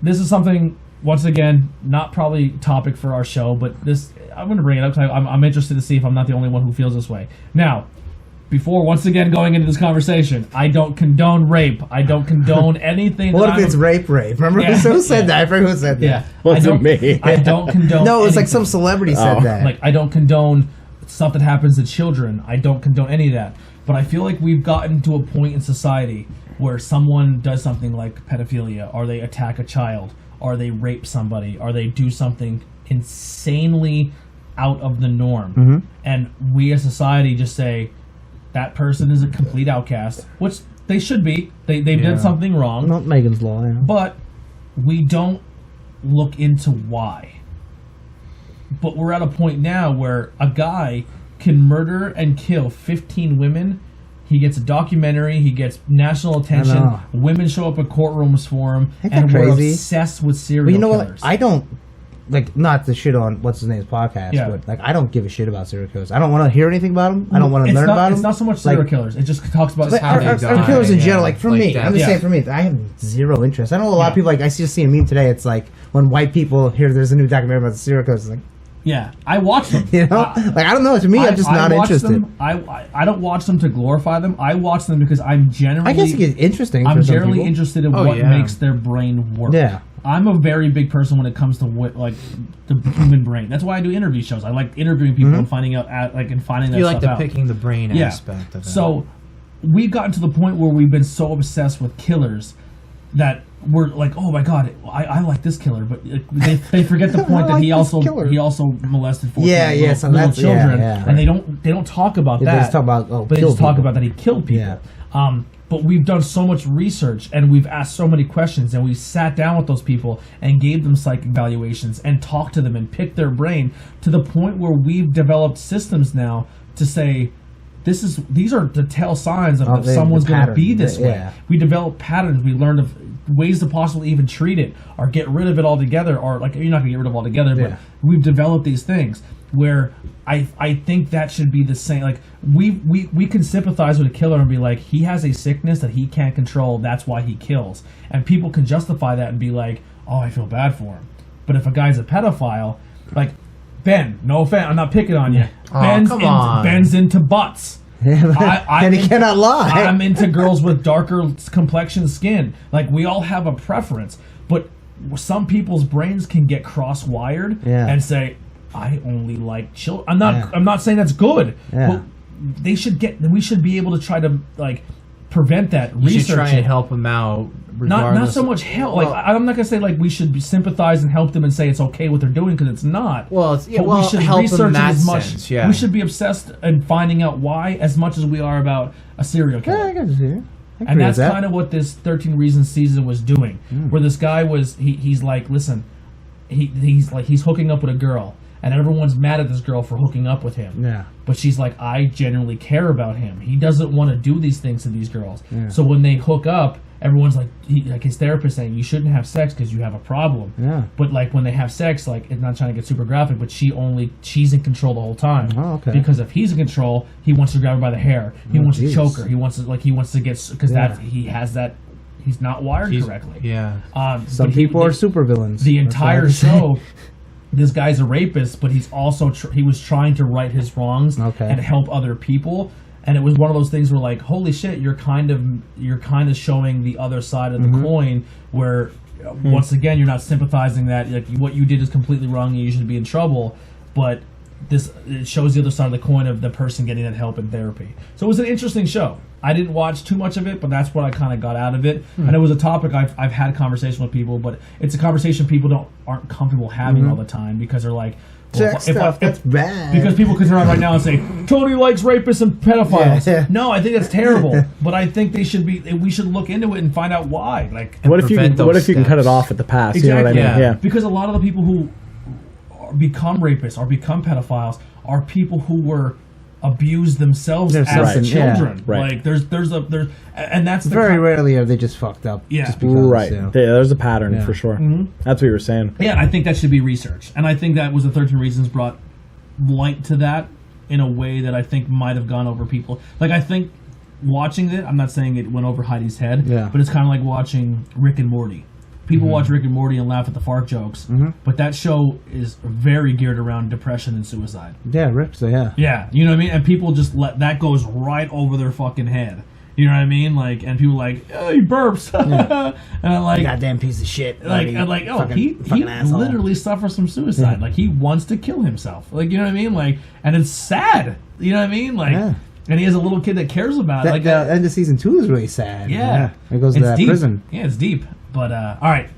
this is something, once again, not probably topic for our show, but this I'm going to bring it up because I'm interested to see if I'm not the only one who feels this way. Now, before, once again, going into this conversation, I don't condone rape. I don't condone anything. What that if it's rape? Remember Yeah. who said that? I forget who said that. Yeah. Wasn't me. I don't condone No, it was like anything. some celebrity said that. Like, I don't condone stuff that happens to children. I don't condone any of that. But I feel like we've gotten to a point in society where someone does something like pedophilia, or they attack a child, or they rape somebody, or they do something insanely out of the norm. And we as society just say, that person is a complete outcast, which they should be. They did something wrong. Not Megan's Law. Yeah. But we don't look into why. But we're at a point now where a guy can murder and kill 15 women. He gets a documentary. He gets national attention. know. Women show up at courtrooms for him. Ain't that And we're crazy? obsessed with serial But you know killers. what? I don't like not to shit on what's his name's podcast, Yeah. but like I don't give a shit about serial killers. I don't want to hear anything about them. I don't want to It's learn not, about it's them. not so much serial Like, killers. It just talks about But how our, they our die, killers in yeah. general, like for Like me, that. I'm just Yeah. saying for me, I have zero interest. I know a lot Yeah. of people like I just seen a meme today. It's like when white people hear there's a new documentary about the serial killers, it's like Yeah, I watch them. you know, like I don't know. To me, I'm just not watch interested. Them. I don't watch them to glorify them. I watch them because I'm generally. I guess it gets interesting. I'm for some generally people. interested in Oh, what yeah. makes their brain work. Yeah. I'm a very big person when it comes to like the human brain. That's why I do interview shows. I like interviewing people and finding out and finding that You like stuff the out. picking the brain Yeah. aspect of it. So we've gotten to the point where we've been so obsessed with killers that we're like, oh my god, I like this killer, but they forget the point I that like he this also killer. molested 14 Yeah, yeah, so little that's- yeah, children, yeah. and they don't talk about They that. just talk about but they kill just talk people. about that he killed people. Yeah. But we've done so much research and we've asked so many questions and we've sat down with those people and gave them psychic evaluations and talked to them and picked their brain to the point where we've developed systems now to say these are the tell signs of Oh, if someone's the going to pattern. be this way. Yeah. We develop patterns. We learned of ways to possibly even treat it or get rid of it altogether, or like you're not going to get rid of it altogether, Yeah. but we've developed these things where I think that should be the same. Like we can sympathize with a killer and be like, he has a sickness that he can't control, that's why he kills, and people can justify that and be like, oh, I feel bad for him. But if a guy's a pedophile, like Ben, no offense, I'm not picking on you. Oh, come on. Ben's into butts. And he cannot lie. I'm into girls with darker complexion skin. Like, we all have a preference, but some people's brains can get cross-wired and say, I only like children. I'm not saying that's good, but we should be able to try to like prevent that. You should try and help them out. Not so much help. Like, I'm not gonna say like we should sympathize and help them and say it's okay what they're doing, because it's not. Well, we should help research them in it that as much. sense, yeah. We should be obsessed in finding out why as much as we are about a serial killer. Yeah, I can see it. And that's kind of what this 13 Reasons season was doing, where this guy was he's like, listen, he's hooking up with a girl, and everyone's mad at this girl for hooking up with him. Yeah. But she's like, I genuinely care about him. He doesn't want to do these things to these girls. So when they hook up, everyone's like, like his therapist saying, you shouldn't have sex because you have a problem. Yeah. But like when they have sex, like, I'm not trying to get super graphic, but she's in control the whole time. Oh, okay. Because if he's in control, he wants to grab her by the hair. He wants to choke her. He wants to get, because he has that. He's not wired correctly. Yeah. Some people are supervillains. The entire show, this guy's a rapist, but he's also he was trying to right his wrongs and help other people. And it was one of those things where, like, holy shit, you're kind of showing the other side of the coin, where once again you're not sympathizing that like what you did is completely wrong and you should be in trouble, but it shows the other side of the coin of the person getting that help in therapy. So it was an interesting show. I didn't watch too much of it, but that's what I kind of got out of it. And it was a topic I've had conversation with people, but it's a conversation people aren't comfortable having all the time, because they're like, well, that's bad. Because people can turn around right now and say, Tony likes rapists and pedophiles. No, I think that's terrible. But I think we should look into it and find out why. Like, what if you can cut it off at the pass? Exactly. You know what I mean? Yeah. Because a lot of the people who become rapists or become pedophiles are people who were abused themselves as children. Right. Like there's and that's very rarely are they just fucked up. Yeah. Just because, right. Yeah, there's a pattern for sure. That's what you were saying. Yeah, I think that should be researched, and I think that was the 13 Reasons brought light to that in a way that I think might have gone over people. Like, I think watching it, I'm not saying it went over Heidi's head, but it's kind of like watching Rick and Morty. People watch Rick and Morty and laugh at the fart jokes, but that show is very geared around depression and suicide. Yeah, Rick, so Yeah, you know what I mean? And people just that goes right over their fucking head. You know what I mean? Like, and people are like, oh, he burps. And I'm like, goddamn piece of shit. He literally suffers from suicide. Like, he wants to kill himself. Like, you know what I mean? Like, and it's sad. You know what I mean? Like, and he has a little kid that cares about it. Like, the end of season 2 is really sad. Yeah. It goes to that prison. Yeah, it's deep. But all right,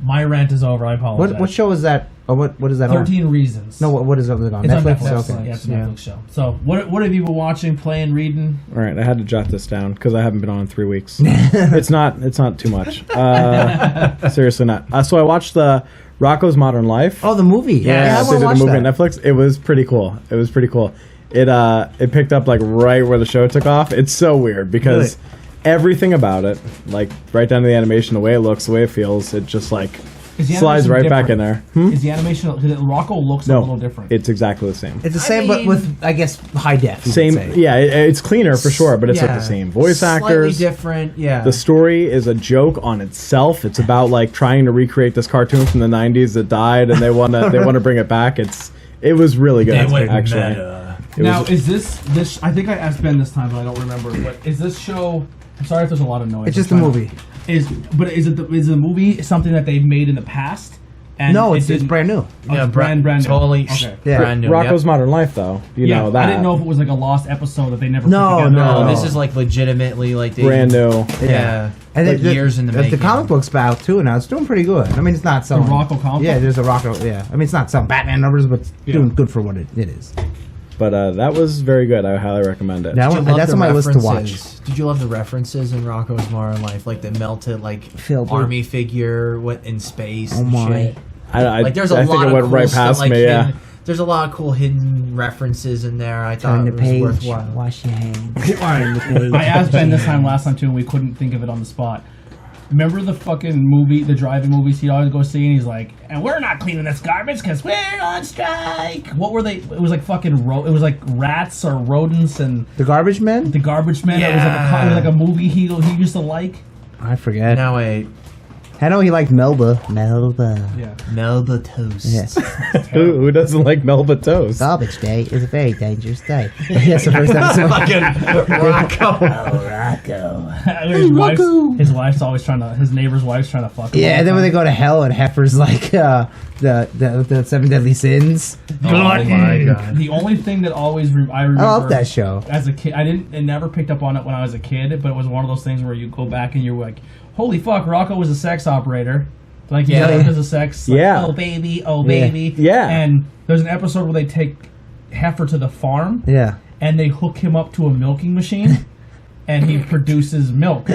my rant is over. I apologize. What show is that? Or what is that 13 Reasons. No, what is it on? It's Netflix? on Netflix. Okay. Yeah, it's a Netflix show. So what have you been watching, playing, reading? All right, I had to jot this down because I haven't been on in 3 weeks. It's not too much. Seriously not. So I watched the Rocco's Modern Life. Oh, the movie. Yeah, they did a movie on Netflix. It was pretty cool. It picked up like right where the show took off. It's so weird because everything about it, like right down to the animation, the way it looks, the way it feels, it just like slides right back in there. Is the animation? Rocco looks a little different. It's exactly the same. It's the same, but with, I guess, high def. Same, yeah. It's cleaner for sure, but it's like the same voice actors. Slightly different, yeah. The story is a joke on itself. It's about like trying to recreate this cartoon from the '90s that died, and they want to bring it back. It was really good, actually. Now, is this? I think I asked Ben this time, but I don't remember. But is this show? I'm sorry if there's a lot of noise. It's just a movie. Is the movie something that they've made in the past? And no, it's brand new. Yeah, brand new. Totally, brand new. Rocco's Modern Life, though. You know that. I didn't know if it was like a lost episode that they never. No. This is like legitimately like brand new. Yeah, and like years in the making. The comic book's out too now. It's doing pretty good. I mean, it's not selling. The Rocco comic. Yeah, there's a Rocco. Yeah, I mean, it's not selling Batman numbers, but it's doing good for what it is. But that was very good. I highly recommend it. That's on my list to watch. Did you love the references in Rocco's Modern Life, like the melted army figure in space? Oh my! Shit? There's a lot of cool right stuff. There's a lot of cool hidden references in there. I thought it was worthwhile. Wash your hands. I asked Ben last time too, and we couldn't think of it on the spot. Remember the fucking movie, the driving movies he'd always go see, and he's like, and we're not cleaning this garbage because we're on strike. What were they? It was like fucking it was like rats or rodents and... The Garbage Men? The Garbage Men. Yeah. It was like a movie he used to like. I forget. Now wait. I know he liked Melba. Melba. Yeah. Melba toast. Yes. Who doesn't like Melba toast? Garbage day is a very dangerous day. Yes, the first episode. Rocco. His wife's always trying to. His neighbor's wife's trying to fuck him. Yeah, and then when they go to hell and Heifer's like the 7 deadly sins. Oh my god. The only thing that always I remember. I love that show. As a kid, I never picked up on it when I was a kid, but it was one of those things where you go back and you're like, holy fuck, Rocco was a sex operator. Like, yeah, because of sex. Like, Yeah. Oh, baby. Yeah. And there's an episode where they take Heifer to the farm. Yeah. And they hook him up to a milking machine. And he produces milk.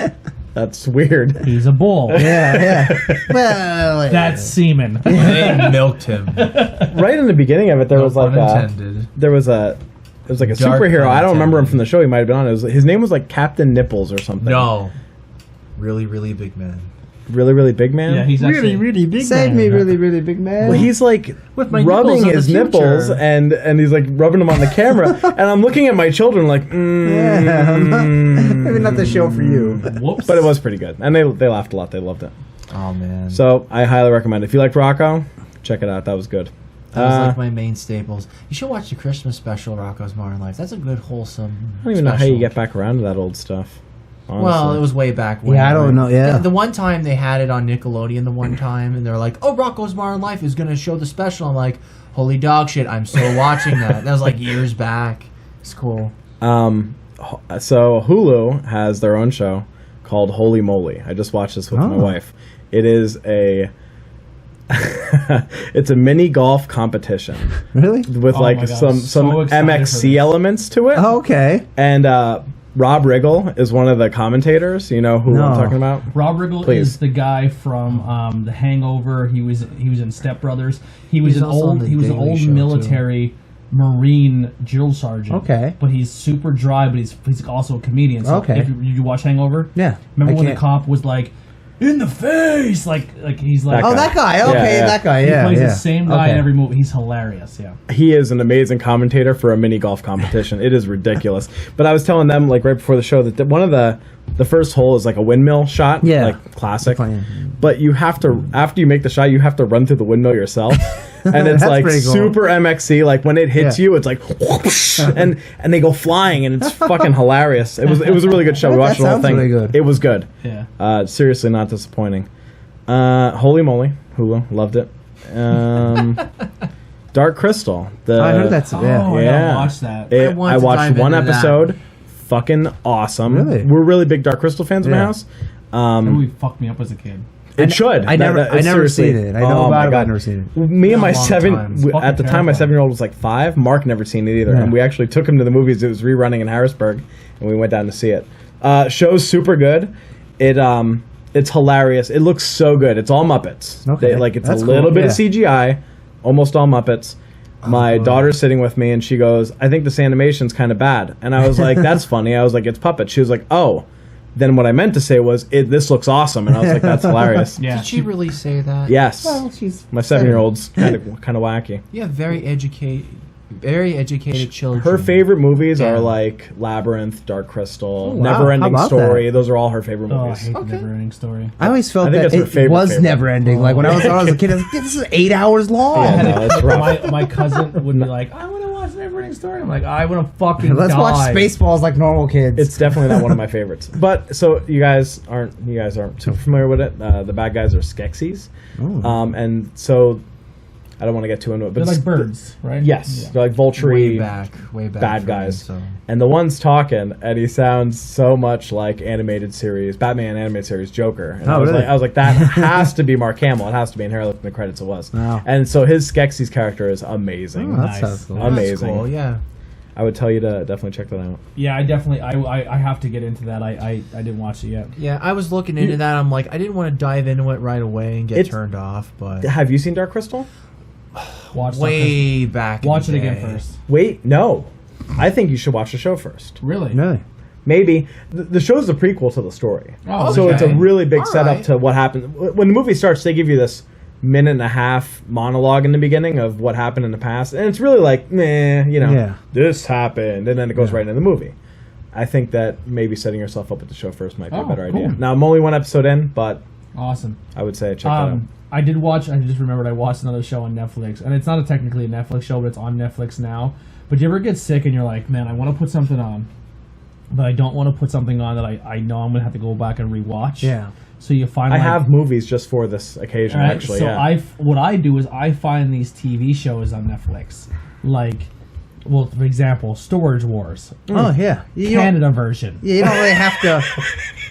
That's weird. He's a bull. Yeah. Well, That's semen. They milked him. Right in the beginning of it, there was like Unintended. it was like a Dark superhero. I don't remember him unintended. from the show. He might have been on. His name was like Captain Nipples or something. No. Really, really big man. Really, really big man. Yeah, he's actually really big Save me, really, really big man. Well, he's like With my rubbing nipples of the his future. nipples and he's like rubbing them on the camera, and I'm looking at my children like, Maybe not the show for you. Whoops. But it was pretty good, and they laughed a lot. They loved it. Oh man. So I highly recommend it. If you liked Rocco, check it out. That was good. That was like my main staples. You should watch the Christmas special, Rocco's Modern Life. That's a good, wholesome. I don't even know how you get back around to that old stuff. Honestly. Well, it was way back when. Yeah, I don't know, yeah. The one time they had it on Nickelodeon, the one time, and they're like, "Oh, Rocco's Modern Life is going to show the special." I'm like, "Holy dog shit! I'm still watching that." That was like years back. It's cool. So Hulu has their own show called Holy Moly. I just watched this with my wife. It is it's a mini golf competition Really? with Oh like my God, some so excited for MXC this. elements to it. Oh, okay. And Rob Riggle is one of the commentators. You know who No. I'm talking about? Rob Riggle Please. is the guy from The Hangover. He was in Step Brothers. He was He's an also on old The he was an Daily old Show, military Marine drill sergeant. Okay. But he's super dry, but he's also a comedian. So Okay. If you watch Hangover? Yeah. Remember I when the can't- cop was like, "In the face!" Like he's like. That Oh, guy. that guy. Okay, Yeah. that guy. He Yeah, plays yeah. the same guy Okay. in every movie. He's hilarious. Yeah. He is an amazing commentator for a mini golf competition. It is ridiculous. But I was telling them like right before the show that one of the first hole is like a windmill shot. Yeah. Like classic. Funny. But you have to, after you make the shot, you have to run through the windmill yourself. And it's That's like pretty cool. super MXC. Like when it hits Yeah. you, it's like whoosh, and they go flying, and it's fucking hilarious. It was a really good show. We That watched the whole sounds thing. really good. It was good. Yeah. Seriously, not disappointing. Holy moly, Hulu, loved it. Dark Crystal. I heard that's Oh, yeah. I Yeah. gotta watch that. I want I to watched dive one into that. episode. Fucking awesome. Really? We're really big Dark Crystal fans in my Yeah. house. That movie fucked me up as a kid. It should. I never seriously- seen it. I know Oh about my it, but God. I've never seen it. Me and my Long seven time. It's at the fucking time, my terrifying. 7-year-old was like 5. Mark never seen it either, Yeah. and we actually took him to the movies. It was rerunning in Harrisburg, and we went down to see it. Show's super good. It's hilarious. It looks so good. It's all Muppets. Okay. It's That's a little cool, bit yeah. of CGI, almost all Muppets. My daughter's sitting with me, and she goes, "I think this animation's kind of bad." And I was like, "That's funny." I was like, "It's puppets." She was like, "Oh." Then what I meant to say was, "This looks awesome," and I was like, "That's hilarious." Yeah. Did she really say that? Yes. Well, she's My 7-year-old's kind of wacky. You have very educated children. Her favorite movies Yeah. are like Labyrinth, Dark Crystal, wow. Never Ending How about Story. that? Those are all her favorite Oh, I movies. hate the Okay. never-ending story. I always felt I think that that's her it favorite was favorite. never ending. Like when I was a kid, I was like, "This is 8 hours long." Yeah, no, it's rough. My cousin would be like, "I want to watch Never-Ending Story." I'm like, "I want to fucking Let's die." watch Spaceballs like normal kids. It's definitely not one of my favorites. But so you guys aren't super familiar with it. The bad guys are Skeksis, and so I don't want to get too into it. But They're like birds, right? Yes, Yeah. they're like vulture way back. bad for guys. me, so. And the one's talking, and he sounds so much like Batman animated series Joker. And Oh, really? I was like, that has to be Mark Hamill. It has to be. And here I looked in the credits, it was. Wow. And so his Skeksis character is amazing. Oh, that Nice. sounds cool. That's Amazing. cool, yeah. I would tell you to definitely check that out. Yeah, I definitely, I have to get into that. I didn't watch it yet. Yeah, I was looking into that. I'm like, I didn't want to dive into it right away and get It's- turned off, but Have you seen Dark Crystal? Watch way back. in Watch the it again day. first. Wait, no. I think you should watch the show first. Really? Really? Maybe. The show's a prequel to the story. Oh, So it's a okay. really big All setup right. to what happened. When the movie starts, they give you this minute and a half monologue in the beginning of what happened in the past. And it's really like, Yeah. this happened. And then it goes right into the movie. I think that maybe setting yourself up with the show first might be a Oh, better cool. idea. Now, I'm only one episode in, but Awesome. I would say check that out. I did watch. I just remembered I watched another show on Netflix, and it's not technically a Netflix show, but it's on Netflix now. But you ever get sick and you're like, man, I want to put something on, but I don't want to put something on that I know I'm gonna have to go back and rewatch. Yeah. So you find I have movies just for this occasion, right? actually. So yeah. what I do is I find these TV shows on Netflix, like, well, for example, Storage Wars, Oh yeah. You don't, Canada version. yeah, you don't really have to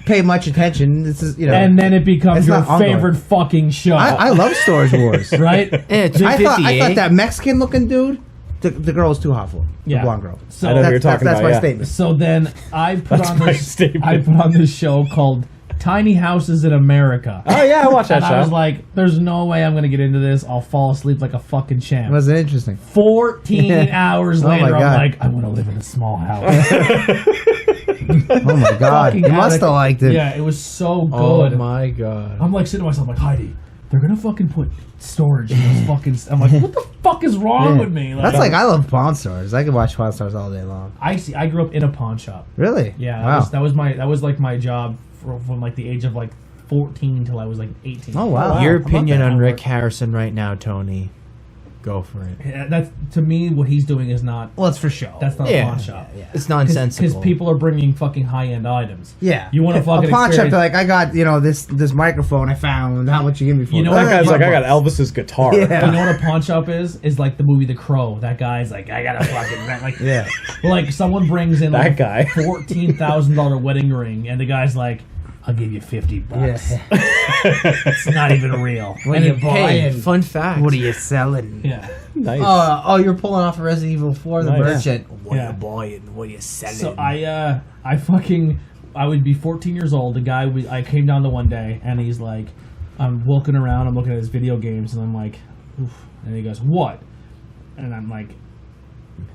pay much attention. This is And then it becomes It's your not ongoing. favorite fucking show, I love Storage Wars. right? Yeah, I thought that Mexican looking dude, the girl was too hot for him. Yeah. The blonde girl. So I know who you're talking that's about, my yeah. statement. So then I put That's on my this. statement. I put on this show called Tiny Houses in America. Oh yeah, I watched that And show. I was like, "There's no way I'm gonna get into this. I'll fall asleep like a fucking champ." Was it interesting? 14 hours Oh my later, I'm God. like, "I want to live in a small house." Oh my god. Fucking You must addict. have liked it. Yeah, it was so Oh good. my god. I'm like sitting to myself, like, Heidi, they're gonna fucking put storage in this fucking. I'm like, what the fuck is wrong Yeah. with me? That's like, I love Pawn Stars. I could watch Pawn Stars all day long. I grew up in a pawn shop. Really? Yeah, Wow. that was like my job from like the age of like 14 till I was like 18. Oh, wow. Your How about opinion that? on Rick Harrison right now, Tony. Go for it. Yeah, that's, to me, what he's doing is not. Well, it's for show. That's not Yeah. a pawn shop. Yeah. It's nonsensical. Because people are bringing fucking high end items. Yeah. You want to fucking a pawn shop? experience- They're like, I got this microphone I found. How much you give me for You it? know that what? guy's like, I got $5. Elvis's guitar. Yeah. You know what a pawn shop is? Is like the movie The Crow. That guy's like, I got a fucking like. Yeah. Like someone brings in like That guy. $14,000 wedding ring, and the guy's like, I'll give you $50. Yeah. It's not even real. What And are you it- buying? Hey, fun fact. What are you selling? Yeah. Nice. Oh, you're pulling off a Resident Evil 4, the Nice. merchant. What Yeah. you buying? What you selling? So I would be 14 years old. The guy, I came down to one day, and he's like, I'm walking around, I'm looking at his video games, and I'm like, oof. And he goes, what? And I'm like,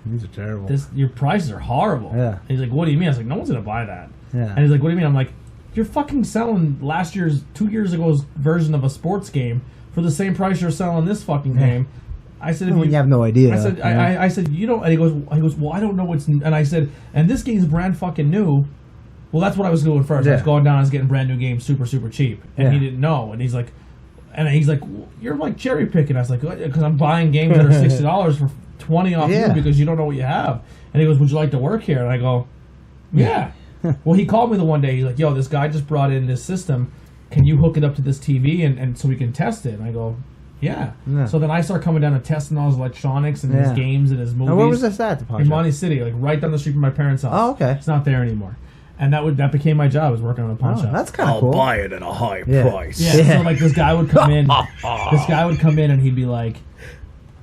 These are terrible. your prices are horrible. Yeah. He's like, what do you mean? I was like, no one's gonna buy that. Yeah. And he's like, what do you mean? I'm like, you're fucking selling 2 years ago's version of a sports game for the same price you're selling this fucking game. I said, if When you have no idea. I said, you know? I said, you don't. And he goes, well, I don't know what's. And I said, and this game's brand fucking new. Well, that's what I was doing first. I was Yeah. going down, I was getting brand new games super, super cheap, and he Yeah. didn't know. And he's like, well, you're like cherry picking. I was like, because I'm buying games that are $60 for 20 off Yeah. you because you don't know what you have. And he goes, would you like to work here? And I go, yeah. Well, he called me the one day. He's like, yo, this guy just brought in this system. Can you hook it up to this TV and so we can test it? And I go, yeah. Yeah. So then I start coming down and testing all his electronics and his Yeah. games and his movies. Now, where was this at? The pawn In shop? Monty City, like right down the street from my parents' house. Oh, okay. It's not there anymore. And that became my job, was working on a pawn Oh, shop. that's kind of cool. it at a high Yeah. price. Yeah, Yeah. so like this guy would come in. This guy would come in and he'd be like,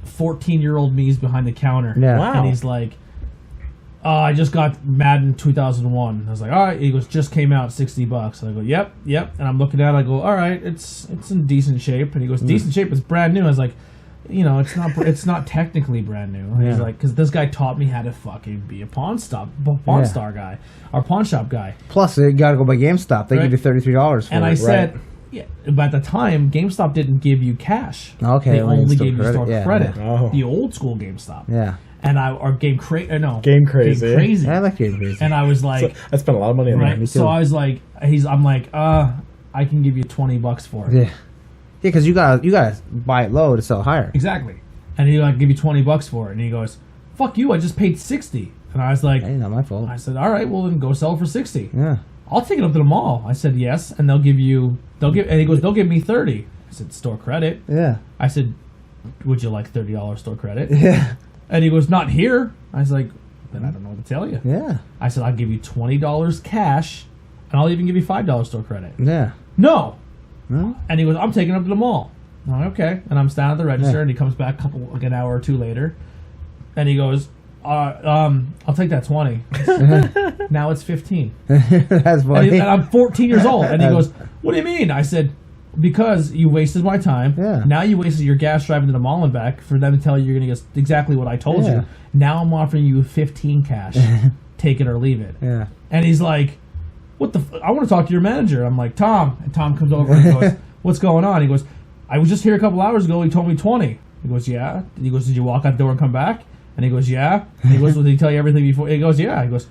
14-year-old me's behind the counter. Yeah. Wow. And he's like, I just got Madden 2001. I was like, all right. He goes, just came out, $60. And I go, yep. And I'm looking at it. I go, all right, it's in decent shape. And he goes, decent shape. It's brand new. I was like, it's not technically brand new. And he's Yeah. like, because this guy taught me how to fucking be a pawn star guy, or pawn shop guy. Plus, you got to go by GameStop. They Right. give you $33 for And it. I said, yeah, but at the time, GameStop didn't give you cash. Okay, they only only store gave you credit. store Yeah, credit. yeah. Oh. The old school GameStop. Yeah. And Game Crazy. Game Crazy. I like Game Crazy. And I was like, I spent a lot of money on right. me So too. I was like, I'm like, I can give you $20 for it. Yeah. Yeah, because you gotta buy it low to sell higher. Exactly. And he like give you $20 for it, and he goes, "Fuck you! I just paid $60." And I was like, Hey, not my fault. I said, "All right, well then go sell it for $60." Yeah. I'll take it up to the mall. I said yes, and and he goes, they'll give me $30. I said, store credit. Yeah. I said, would you like $30 store credit? Yeah. And he goes, not here. I was like, then I don't know what to tell you. Yeah. I said, I'll give you $20 cash, and I'll even give you $5 store credit. Yeah. No. Huh? And he goes, I'm taking it up to the mall. I'm like, okay. And I'm standing at the register, Yeah. and he comes back an hour or two later, and he goes, I'll take that 20. Now it's 15. That's funny. And I'm 14 years old. And he goes, what do you mean? I said, because you wasted my time. Yeah. Now you wasted your gas driving to the mall and back for them to tell you you're going to get exactly what I told Yeah. you. Now I'm offering you 15 cash. Take it or leave it. Yeah. And he's like, what the I want to talk to your manager. I'm like, Tom. And Tom comes over and goes, what's going on? He goes, I was just here a couple hours ago. He told me 20. He goes, yeah. He goes, did you walk out the door and come back? And he goes, yeah. And he goes, well, did he tell you everything before? He goes, yeah. He goes,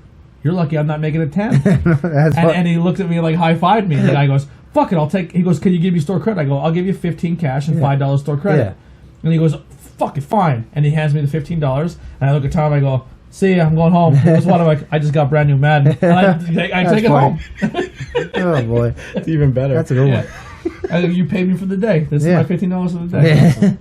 "You're lucky I'm not making a 10." That's what, and he looked at me like high-fived me. And the guy goes, "Fuck it, I'll take." He goes, "Can you give me store credit?" I go, "I'll give you 15 cash and $5 store credit." Yeah. And he goes, "Fuck it, fine." And he hands me the $15. And I look at Tom. I go, "See ya, I'm going home." He goes, "What?" I'm like, "I just got brand new Madden." And I take it funny. home. oh boy, It's even better. that's a good Yeah. I go, "You paid me for the day. This Yeah. is my $15 for the day." one.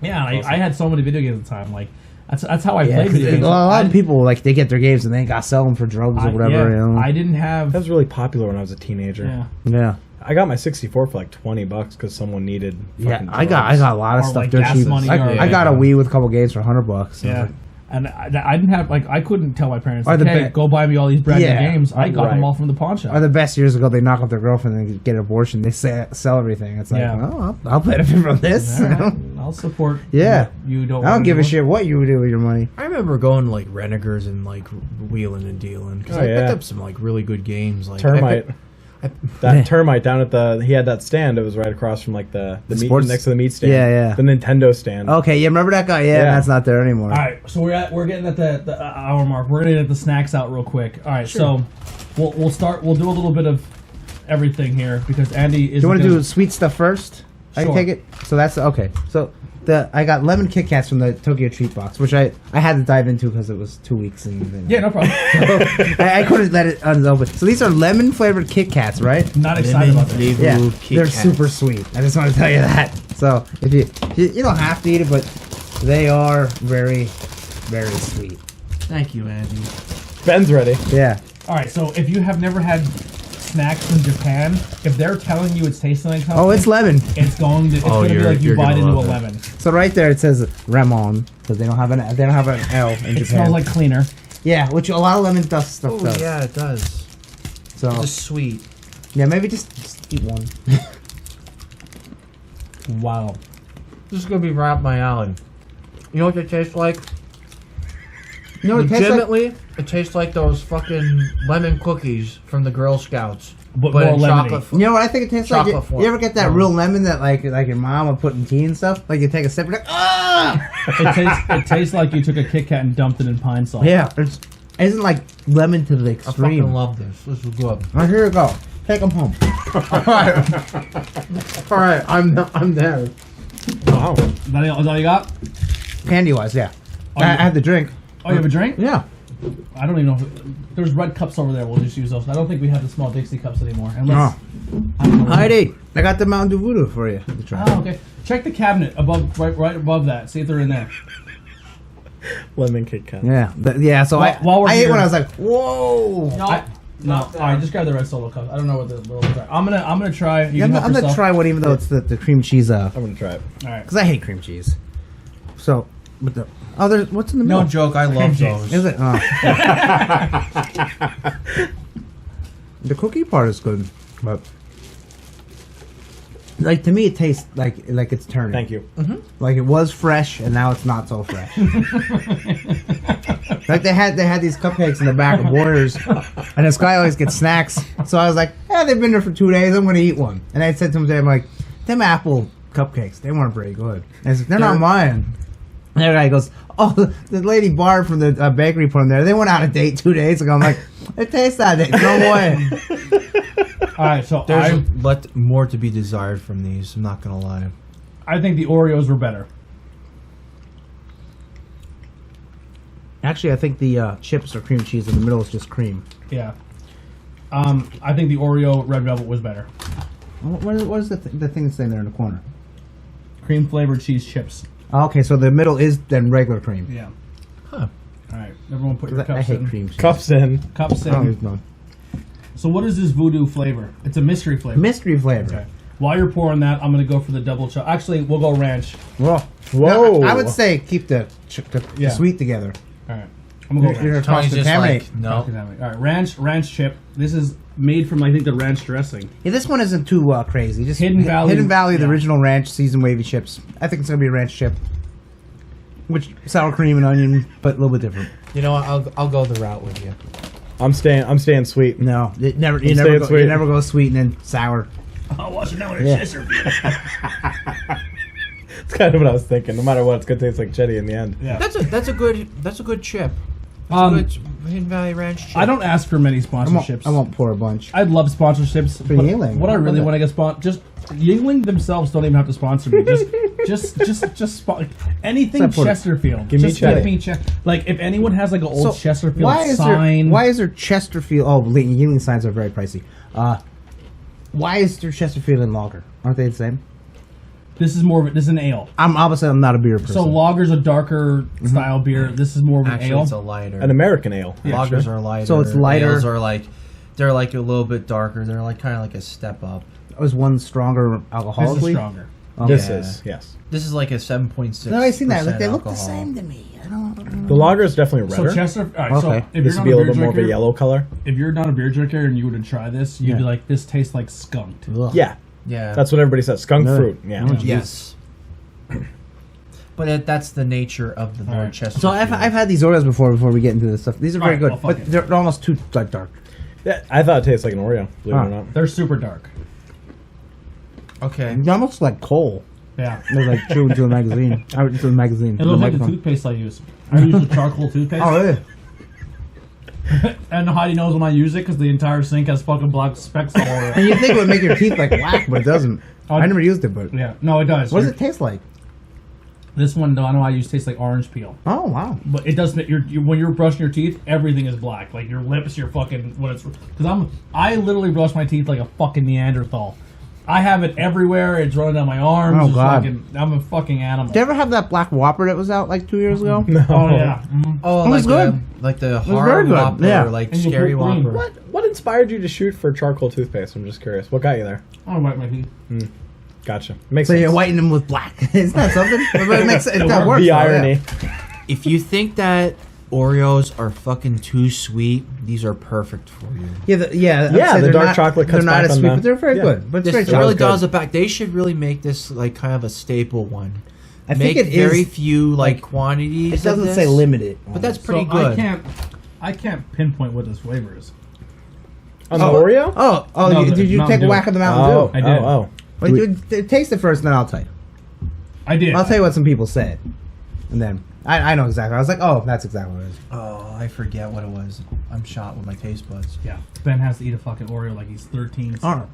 Yeah, I had so many video games at the time. Like that's how I Yeah, played video games. a lot I- of people like they get their games and they got sell them for drugs or whatever. yeah, you know? I didn't have. That was really popular when I was a teenager. Yeah. yeah, I got my 64 for like $20 because someone needed. yeah. fucking I got drugs. a lot of Or, stuff. like, They're gas cheap. money or- I got a Wii with a couple games for $100. Yeah. And I didn't have, like, I couldn't tell my parents, Or like, the hey, ba- go buy me all these brand new Yeah. games. I got them Right. all from the pawn shop. Or the best years ago, they knock up their girlfriend and get an abortion. They sell everything. It's like, Yeah. oh, I'll benefit from this. All right, I'll support Yeah. what you don't I don't wanna give a do. shit what you do with your money. I remember going to like Renegers and like wheeling and dealing because Oh, I picked yeah. up some like really good games. Like Termite. I That Termite down at the he had that stand. It was right across from like the meat sports- next to the meat stand. Yeah, yeah. The Nintendo stand. Okay, yeah, remember that guy? Yeah, Yeah. that's not there anymore. All right, so we're getting at the hour mark. We're gonna get the snacks out real quick. All right, so we'll start. We'll do a little bit of everything here because Andy is. Do you want to do sweet stuff first? I Sure. take it. So that's okay. So I got lemon Kit Kats from the Tokyo Treat Box, which I had to dive into because it was 2 weeks and Yeah, no problem. I couldn't let it unopen. So these are lemon flavored Kit Kats, right? Not excited about that. Yeah, they're super sweet. I just want to tell you that. So if you don't have to eat it, but they are very, very sweet. Thank you, Andy. Ben's ready. Yeah. All right, so if you have never had snacks from Japan, if they're telling you it's tasting like something, Oh, it's lemon. it's going to. It's Oh, going to be you're- like you you're bite gonna into a love it. lemon. So right there it says Ramon because they don't have an L in It Japan. smells like cleaner. Yeah, which a lot of lemon stuff Oh does. yeah, it does. So Just sweet. yeah, maybe just eat one. Wow. This is gonna be right up my alley. You know what they taste like? You know, it tastes like, Legitimately, it tastes like those fucking lemon cookies from the Girl Scouts, But more in lemony. chocolate. you know what I think it tastes like? Chocolate You form. ever get that real lemon that like your mom would put in tea and stuff? Like you take a sip, you're like, ah! It tastes like you took a Kit Kat and dumped it in pine salt. Yeah, it isn't like lemon to the I extreme. fucking love this. This is good. Right, here you go. Take them home. All right, I'm there. Wow. Is that all you got? Candy wise, yeah. Oh, I you- had the drink. Oh, you have a drink? Yeah. I don't even know. There's red cups over there. We'll just use those. I don't think we have the small Dixie cups anymore. Unless. I don't know. Heidi, I got the Mountain Dew Voodoo for you to try. Oh, okay. Check the cabinet above, right above that. See if they're in there. Lemon Kit Kat. Yeah, yeah. So While we're I ate here- one. I was like, whoa. No, No, all right. Just grab the red Solo cup. I don't know what the little. I'm gonna try. You Yeah, can I'm help gonna yourself. try one, even though it's the cream cheese. I'm gonna try it. All right. Because I hate cream cheese. So, but there's what's in the no middle? joke. I love Cream those. Is it? Oh. The cookie part is good, but like to me, it tastes like it's turning. Thank you. Like it was fresh, and now it's not so fresh. Like they had these cupcakes in the back of Warriors, and this guy always gets snacks. So I was like, "Yeah, they've been there for 2 days. I'm going to eat one." And I said to him today, "I'm like, them apple cupcakes, they weren't very good." And I said, "They're not mine." And the guy goes, "Oh, the lady Barb from the bakery put them there. They went out a date 2 days ago." I'm like, "It tastes that day. No way." All right. So There's more to be desired from these. I'm not gonna lie. I think the Oreos were better. Actually, I think the chips are cream cheese, and the middle is just cream. Yeah. I think the Oreo Red Velvet was better. What is the thing that's in there in the corner? Cream flavored cheese chips. Okay, so the middle is then regular cream. Yeah. Huh. All right. Everyone put your I cups hate in. cream cheese. Cups in. Cups in. Oh, there's none. So what is this voodoo flavor? It's a mystery flavor. Mystery flavor. Okay. While you're pouring that, I'm gonna go for the double chocolate. Actually, we'll go ranch. Whoa. Whoa. I would say keep the Yeah. sweet together. All right. I'm gonna go You're ranch. gonna Tony's just contaminate. like, no. All right. Ranch chip. This is made from I think the ranch dressing. Yeah, this one isn't too crazy. Just Hidden Valley- Hidden Valley, the yeah. original ranch seasoned wavy chips. I think it's gonna be a ranch chip, which sour cream and onion, but a little bit different. You know what? I'll go the route with you. I'm staying sweet. No, you never staying go, sweet. you never go sweet and then sour. I'll wash it down with a Yeah. scissor. It's kind of what I was thinking. No matter what, it's gonna taste like Chetty in the end. Yeah. That's a good chip. Hidden Valley Ranch chip. I don't ask for many sponsorships. I won't pour a bunch. I'd love sponsorships. For but Yingling. What I really want to get just Yingling themselves don't even have to sponsor me. Anything Except for- Chesterfield. Give me Just Cheddar. give me Like if anyone has like an old So, Chesterfield sign. Why is there Chesterfield? Oh, Yingling signs are very pricey. Why is there Chesterfield and lager? Aren't they the same? This is more of this is an ale. I'm not a beer person. So lager's a darker style beer. This is more of an Actually, ale. it's a lighter. An American ale. Lagers are lighter. So it's lighter. Ales are like, they're like a little bit darker. They're like kind of like a step up. Was one stronger This alcoholically? is stronger. This Yeah. is, yes. This is like a 7.6. No, I seen that. Like, they look the alcohol. same to me. I don't. The lager is definitely So redder. Chester. All right, so Okay. if This you're would not be a a little beer bit more of a drinker, yellow color. if you're not a beer drinker and you were to try this, you'd Yeah. be like, this tastes like skunked. Ugh. Yeah, Yeah. that's what everybody says. Skunk Really? fruit. Yeah. Oh, geez. Yes. But that's the nature of the Lord Alright. Chester. So I've had these Oreos before we get into this stuff. These are very Alright, good, well, fuck but it. they're almost too like dark. Yeah, I thought it tasted like an Oreo, believe it Huh. or not. They're super dark. Okay. They almost like coal. Yeah. They're like chewing to a magazine. To the magazine. It to the looks like the microphone. toothpaste I use. I use the charcoal toothpaste. Oh, really? And Heidi knows when I use it because the entire sink has fucking black specks all over And it. you think it would make your teeth like black, but it doesn't. I never used it, but Yeah. No, it does. what does it taste like? This one, the one I use, tastes like orange peel. Oh wow! But it does make when you're brushing your teeth, everything is black. Like your lips, your fucking when it's because I literally brush my teeth like a fucking Neanderthal. I have it everywhere. It's running down my arms. Oh, It's God. I'm a fucking animal. Did you ever have that black Whopper that was out like 2 years ago? No. Oh yeah. Mhm. Oh, It was like good. like the very horror good, Whopper, yeah. like And you scary put green. Whopper. What inspired you to shoot for charcoal toothpaste? I'm just curious. What got you there? I wipe my teeth. Gotcha. Makes So sense. you whiten them with black. Isn't that something? But it makes that works. The though, irony. yeah. If you think that Oreos are fucking too sweet, these are perfect for you. Yeah, I'd Yeah, say the they're dark not- chocolate cuts They're not back as on sweet, the- but they're very yeah. good. But it's This very it chocolate. really good. dials it back. They should really make this like kind of a staple one. I Make think it very is. few like quantities. It doesn't of say this, limited, but that's So pretty good. I can't pinpoint what this flavor is. On the Oreo? Oh! No, Did you Mountain take a Dew. whack of the Mountain Oh, Dew? I did. oh. Well, taste it first, and then I'll tell you. I did. I'll tell you what some people said, and then I know exactly. I was like, oh, that's exactly what it is. Oh, I forget what it was. I'm shot with my taste buds. Yeah. Ben has to eat a fucking Oreo like he's 13. Oh.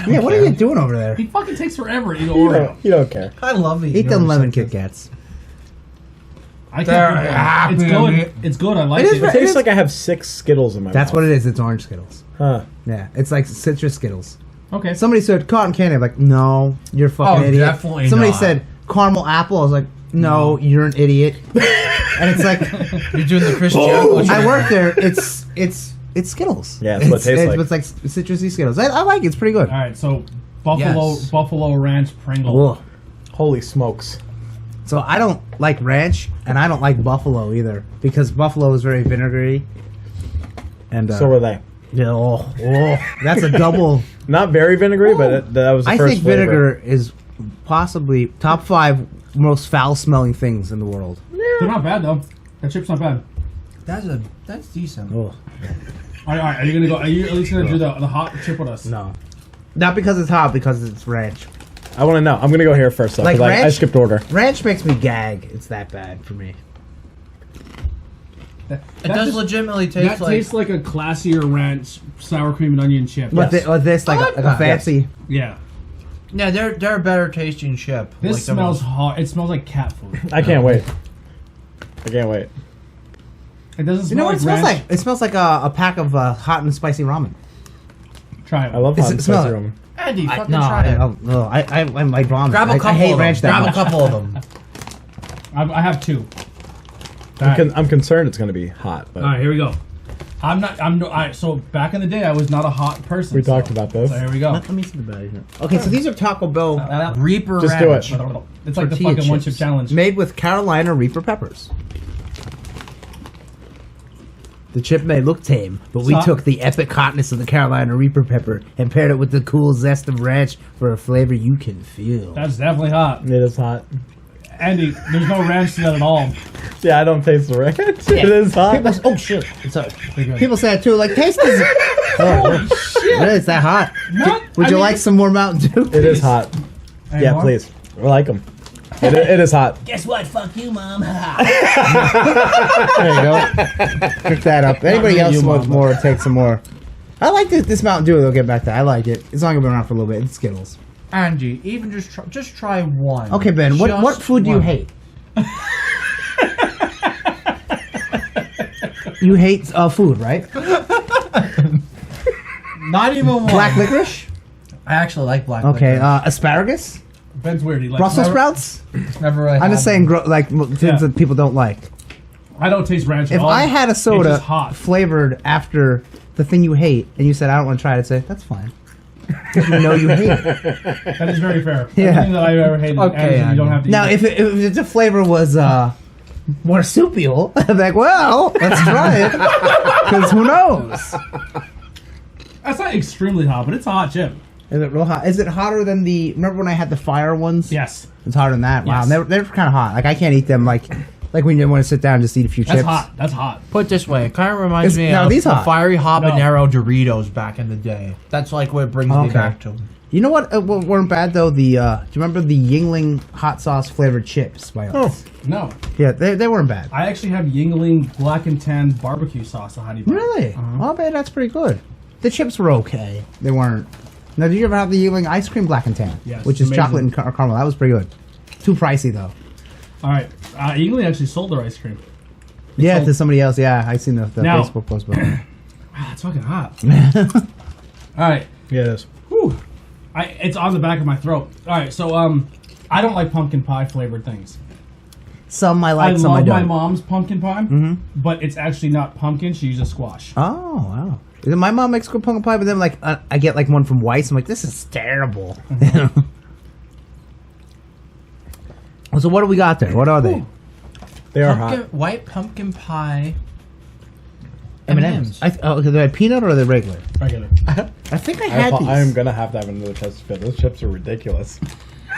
Yeah, what are you doing over there? He fucking takes forever to eat an You Oreo. don't, you don't care. I love these. Eat them lemon Kit Kats. I They're can't. It's happy. good. It's good. I like It it. is It tastes like I have 6 Skittles in my That's mouth. what it is. It's orange Skittles. Huh. Yeah, it's like citrus Skittles. Okay. Somebody said cotton candy. I'm like, no, you're a fucking Oh, idiot. definitely Somebody not. said caramel apple. I was like, no, you're an idiot. And it's like, You're doing the Chris Jericho. I work there. It's Skittles. Yeah, that's what it tastes like. It's like citrusy Skittles. I like it. It's pretty good. All right. So Buffalo Yes. Buffalo Ranch Pringle. Ugh. Holy smokes. So I don't like ranch, and I don't like buffalo either because buffalo is very vinegary. And So were they. yeah, that's a double. Not very vinegary, but that was the I first think flavor. vinegar is possibly top 5 most foul-smelling things in the world. They're not bad though. That chip's not bad. That's decent. Ugh. All right. Are you gonna go? Are you at least gonna do the hot chip with us? No, not because it's hot, because it's ranch. I want to know. I'm going to go here first, though, Like 'cause I ranch? skipped order. Ranch makes me gag. It's that bad for me. That It does just- legitimately That taste like. tastes like a classier ranch sour cream and onion chip. But Yes. this like, like a that. fancy. Yeah. Yeah, they're a better tasting chip. This Like the smells most- hot. It smells like cat food. I can't wait. I can't wait. It doesn't You know smell what it like smells ranch. like? It smells like a pack of hot and spicy ramen. Try it. I love Is hot it and smell spicy it? ramen. Andy, fucking No, try it. I might vomit. Grab a couple I hate of them. ranch that Grab much. a couple of them. I have 2. I'm concerned it's going to be hot, but All right, here we go. So back in the day, I was not a hot person. we talked about this. So here we go. Let me see the bag here. Okay, so these are Taco Bell Reaper Just do Ranch. it. It's like the tortilla fucking one chip chips challenge. made with Carolina Reaper peppers. The chip may look tame, but we So- took the epic hotness of the Carolina Reaper pepper and paired it with the cool zest of ranch for a flavor you can feel. That's definitely hot. It is hot. Andy, there's no ranch to that at all. Yeah, I don't taste the ranch. It is hot. People, oh shit! Sorry. good. People say it too. Like taste this. Oh, shit! Really, it's that hot. Not- Would I you mean- like some more Mountain Dew? It is hot. Hey, Yeah, more? please. I like them. It is hot. Guess what? Fuck you, mom. There you go. Pick that up. Anybody really else you, wants Mama. more, take some more. I like this Mountain Dew. They'll get back to that. I like it. It's only been around for a little bit. It's Skittles. Angie, even just try one. Okay, Ben. What Just food do you one. hate? You hate food, right? Not even one. Black licorice. I actually like black. Okay. licorice. Asparagus. Ben's weird. He likes Brussels never- sprouts. Never really. I'm had just saying, them. things Yeah. that people don't like. I don't taste ranch at If all. I had a It's soda just hot. flavored after the thing you hate, and you said I don't want to try it, I'd say that's fine. Because you know you hate it. That is very fair. Yeah. Everything that I've ever hated. Okay, and you don't have to. Now, eat it. if the flavor was marsupial, I'd be like, well, let's try it. Because who knows? That's not extremely hot, but it's a hot chip. Is it real hot? Is it hotter than the? Remember when I had the fire ones? Yes, It's hotter than that. Wow, Yes. they're kind of hot. Like I can't eat them. Like when you want to sit down and just eat a few that's chips. hot. That's hot. Put it this way, it kind of reminds Is- me now of these the hot? fiery habanero Doritos back in the day. That's like what it brings me Okay. back to. You know what? What weren't bad though. The do you remember the Yingling hot sauce flavored chips by us? No, Yeah, they weren't bad. I actually had Yingling Black and Tan barbecue sauce at Honey Bar. Really? Oh, man, that's pretty good. The chips were okay. They weren't. Now, did you ever have the Yingling ice cream black and tan? Yes, Which is amazing. chocolate and caramel. That was pretty good. Too pricey though. All right, Yingling actually sold their ice cream. Yeah, sold- to somebody else. Yeah, I seen the Now- Facebook post. But Wow, it's fucking hot. All right, Yeah, it is. whew. It's on the back of my throat. All right, so I don't like pumpkin pie flavored things. some I I like, some I love my don't. mom's pumpkin pie, but it's actually not pumpkin. She uses squash. Oh wow! My mom makes good pumpkin pie, but then like I get like one from Weiss. I'm like, this is terrible. So what do we got there? What are they? They are Pumpkin, hot. white pumpkin pie. M&Ms. Okay, they're peanut or are they regular? Regular. I think I had these. I am gonna have to have another test fit. Those chips are ridiculous.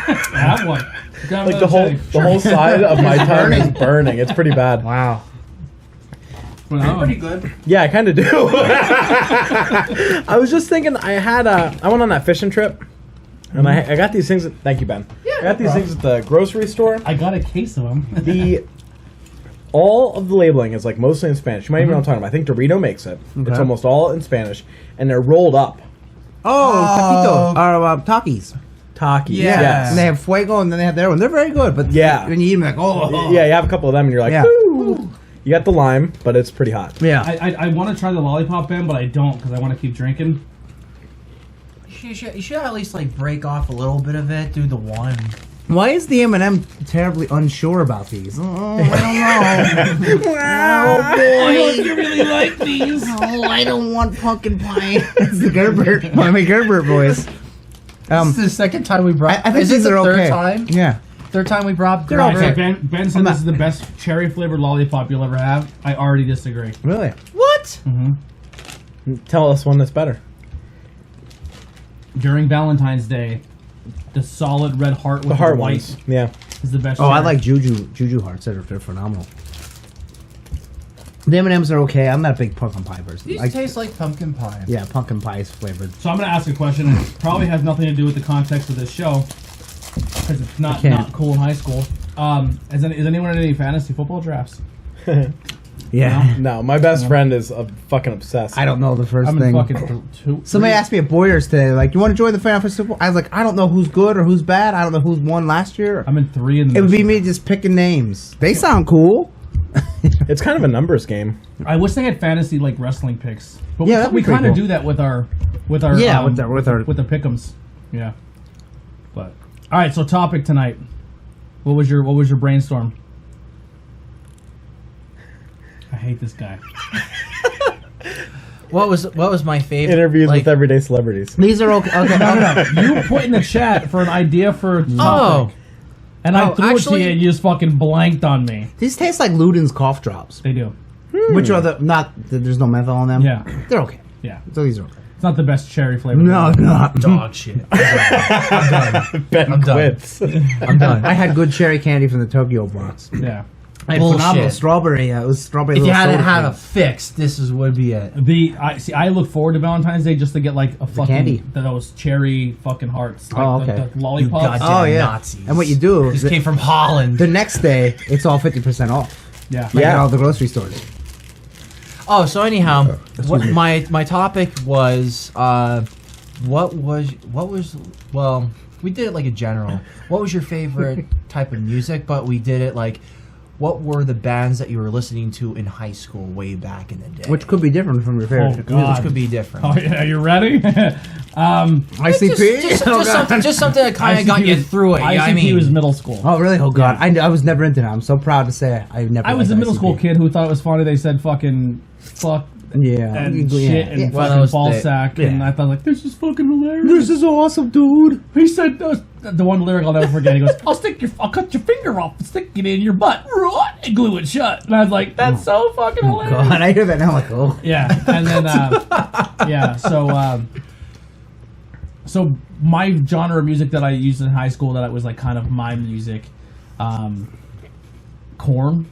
I have one. Grab Like another the whole side of my tongue is burning. It's pretty bad. Wow. Well, Pretty good. Yeah, I kind of do. I was just thinking. I went on that fishing trip, and I got these things. Thank you, Ben. I got these things at the grocery store. I got a case of them. All of the labeling is like mostly in Spanish. You might even know what I'm talking about. I think Dorito makes it. It's Okay. almost all in Spanish, and they're rolled up. Oh, taquito. Or Takis. Taki. Yeah. Yes. And they have fuego and then they have their one. They're very good, but Yeah. when you eat them, like, oh. Yeah, you have a couple of them, and you're like, Yeah. woo. You got the lime, but it's pretty hot. Yeah. I want to try the lollipop, Ben, but I don't because I want to keep drinking. You should at least like break off a little bit of it. Do the one. Why is the M&M terribly unsure about these? Oh, I don't know. Oh, boy. You really like these? Oh, I don't want pumpkin pie. It's the Gerbert. My Gerbert boys. This is the second time we brought. I think is it these the are third okay. time? Yeah. Third time we brought. They're Okay, okay. Ben said this is the best cherry flavored lollipop you'll ever have. I already disagree. Really? What? Tell us one that's better. During Valentine's Day, the solid red heart with The heart white ones. Yeah. is the best. Oh, I cherry. like Juju hearts. They're phenomenal. The M&M's are okay. I'm not a big pumpkin pie person. These Like, taste like pumpkin pie. yeah, pumpkin pie is flavored. So I'm going to ask a question. And it probably has nothing to do with the context of this show because it's not can't. cool in high school. Is anyone in any fantasy football drafts? Yeah. No, my best friend is fucking obsessed. I don't know the 1st I'm thing. in fucking two. Somebody asked me at Boyers today, like, you want to join the fantasy football? I was like, I don't know who's good or who's bad. I don't know who's won last year. I'm in 3 in the. It would be me just picking names. They sound cool. It's kind of a numbers game. I wish they had fantasy like wrestling picks, but Yeah, that'd we be pretty kind of cool. do that with our Yeah, with our with the pick'ems. Yeah, but all right. So topic tonight. What was your brainstorm? I hate this guy. What was my favorite? Interviews like, with everyday celebrities. These are okay. Okay. You put in the chat for an idea for a topic, Oh, and I Oh, threw it actually- to you, and you just fucking blanked on me. These taste like Luden's cough drops, They do. which are there's no menthol in them. Yeah. They're okay. Yeah, So these are okay. it's not the best cherry flavor. No, not. dog shit. I'm done. Ben I'm done. quits. I'm done. I had good cherry candy from the Tokyo box. Yeah. I had Bullshit. phenomenal strawberry. It was strawberry. If you little hadn't soda had a thing. fix, would be it. I look forward to Valentine's Day just to get like a fucking candy. those cherry fucking hearts. Like Oh, okay. the lollipops. goddamn Oh yeah. Nazis. And what you do? This came from Holland. The next day, it's all 50% off. Yeah. Like Yeah. at all the grocery stores. Oh, so anyhow, what my topic was what was well, we did it like a general. What was your favorite type of music? But we did it like, what were the bands that you were listening to in high school way back in the day? Which could be different from your favorite Oh, music. God. Which could be different. Oh yeah, you ready? ICP? Just something that kind of got you through it. You know what I ICP mean? was middle school. Oh, really? Oh, God. I was never into that. I'm so proud to say I never I was a liked middle ICP. school kid who thought it was funny. They said fucking fuck Yeah. and yeah. shit and Yeah. Well, fucking those ball days- sack, and yeah. I thought like this is fucking hilarious. This is awesome, dude. He said the one lyric I'll never forget. He goes, I'll cut your finger off and stick it in your butt and glue it shut. And I was like, that's so fucking hilarious. God, I hear that now. Like, oh. Yeah, and then yeah, so my genre of music that I used in high school that was like kind of my music, Korn,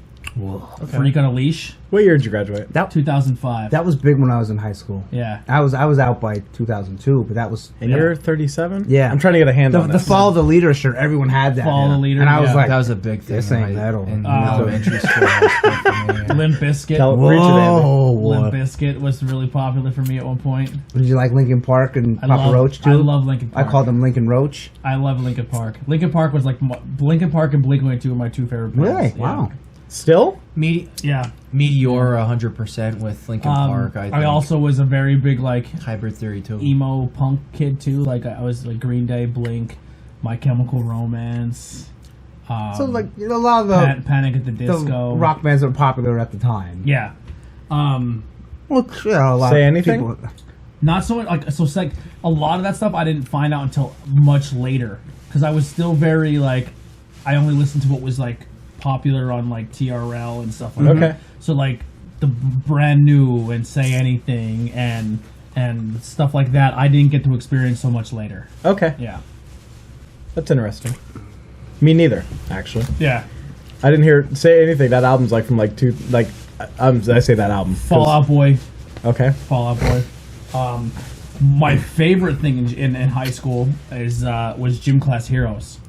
Freak on a Leash, What year did you graduate? 2005. That was big when I was in high school. Yeah. I was out by 2002, but that was And you're 37? Yeah. I'm trying to get a hand on the this. follow the leader shirt. Everyone had that. Follow the leader, and I was yeah. like, That was a big thing. This ain't metal. In Oh. elementary school. high school for me. Limp Bizkit. Preach it, Andy. whoa. Limp Bizkit was really popular for me at one point. Did you like Linkin Park and Papa love, Roach too? I love Linkin Park. I called them Linkin Roach. I love Linkin Park. Linkin Park was like Linkin Park and Blink-182 were my two favorite bands. Really? Yeah. Wow. Still? Yeah. Meteor 100% with Linkin Park. I think. I also was a very big like Hybrid Theory too. emo punk kid too. Like I was like Green Day, Blink, My Chemical Romance. So like a lot of Panic at the the Disco. rock bands that were popular at the time. Yeah. Well, yeah, a lot Say of anything? people- Not so much like so. It's like a lot of that stuff I didn't find out until much later because I was still very like I only listened to what was like popular on like TRL and stuff like Okay. that. So like the brand new and Say Anything and stuff like that I didn't get to experience so much later. Okay. Yeah. That's interesting. Me neither, actually. Yeah. I didn't hear Say Anything. That album's like from like I say that album. 'cause- Fall Out Boy. Okay. Fall Out Boy. My favorite thing in high school was Gym Class Heroes.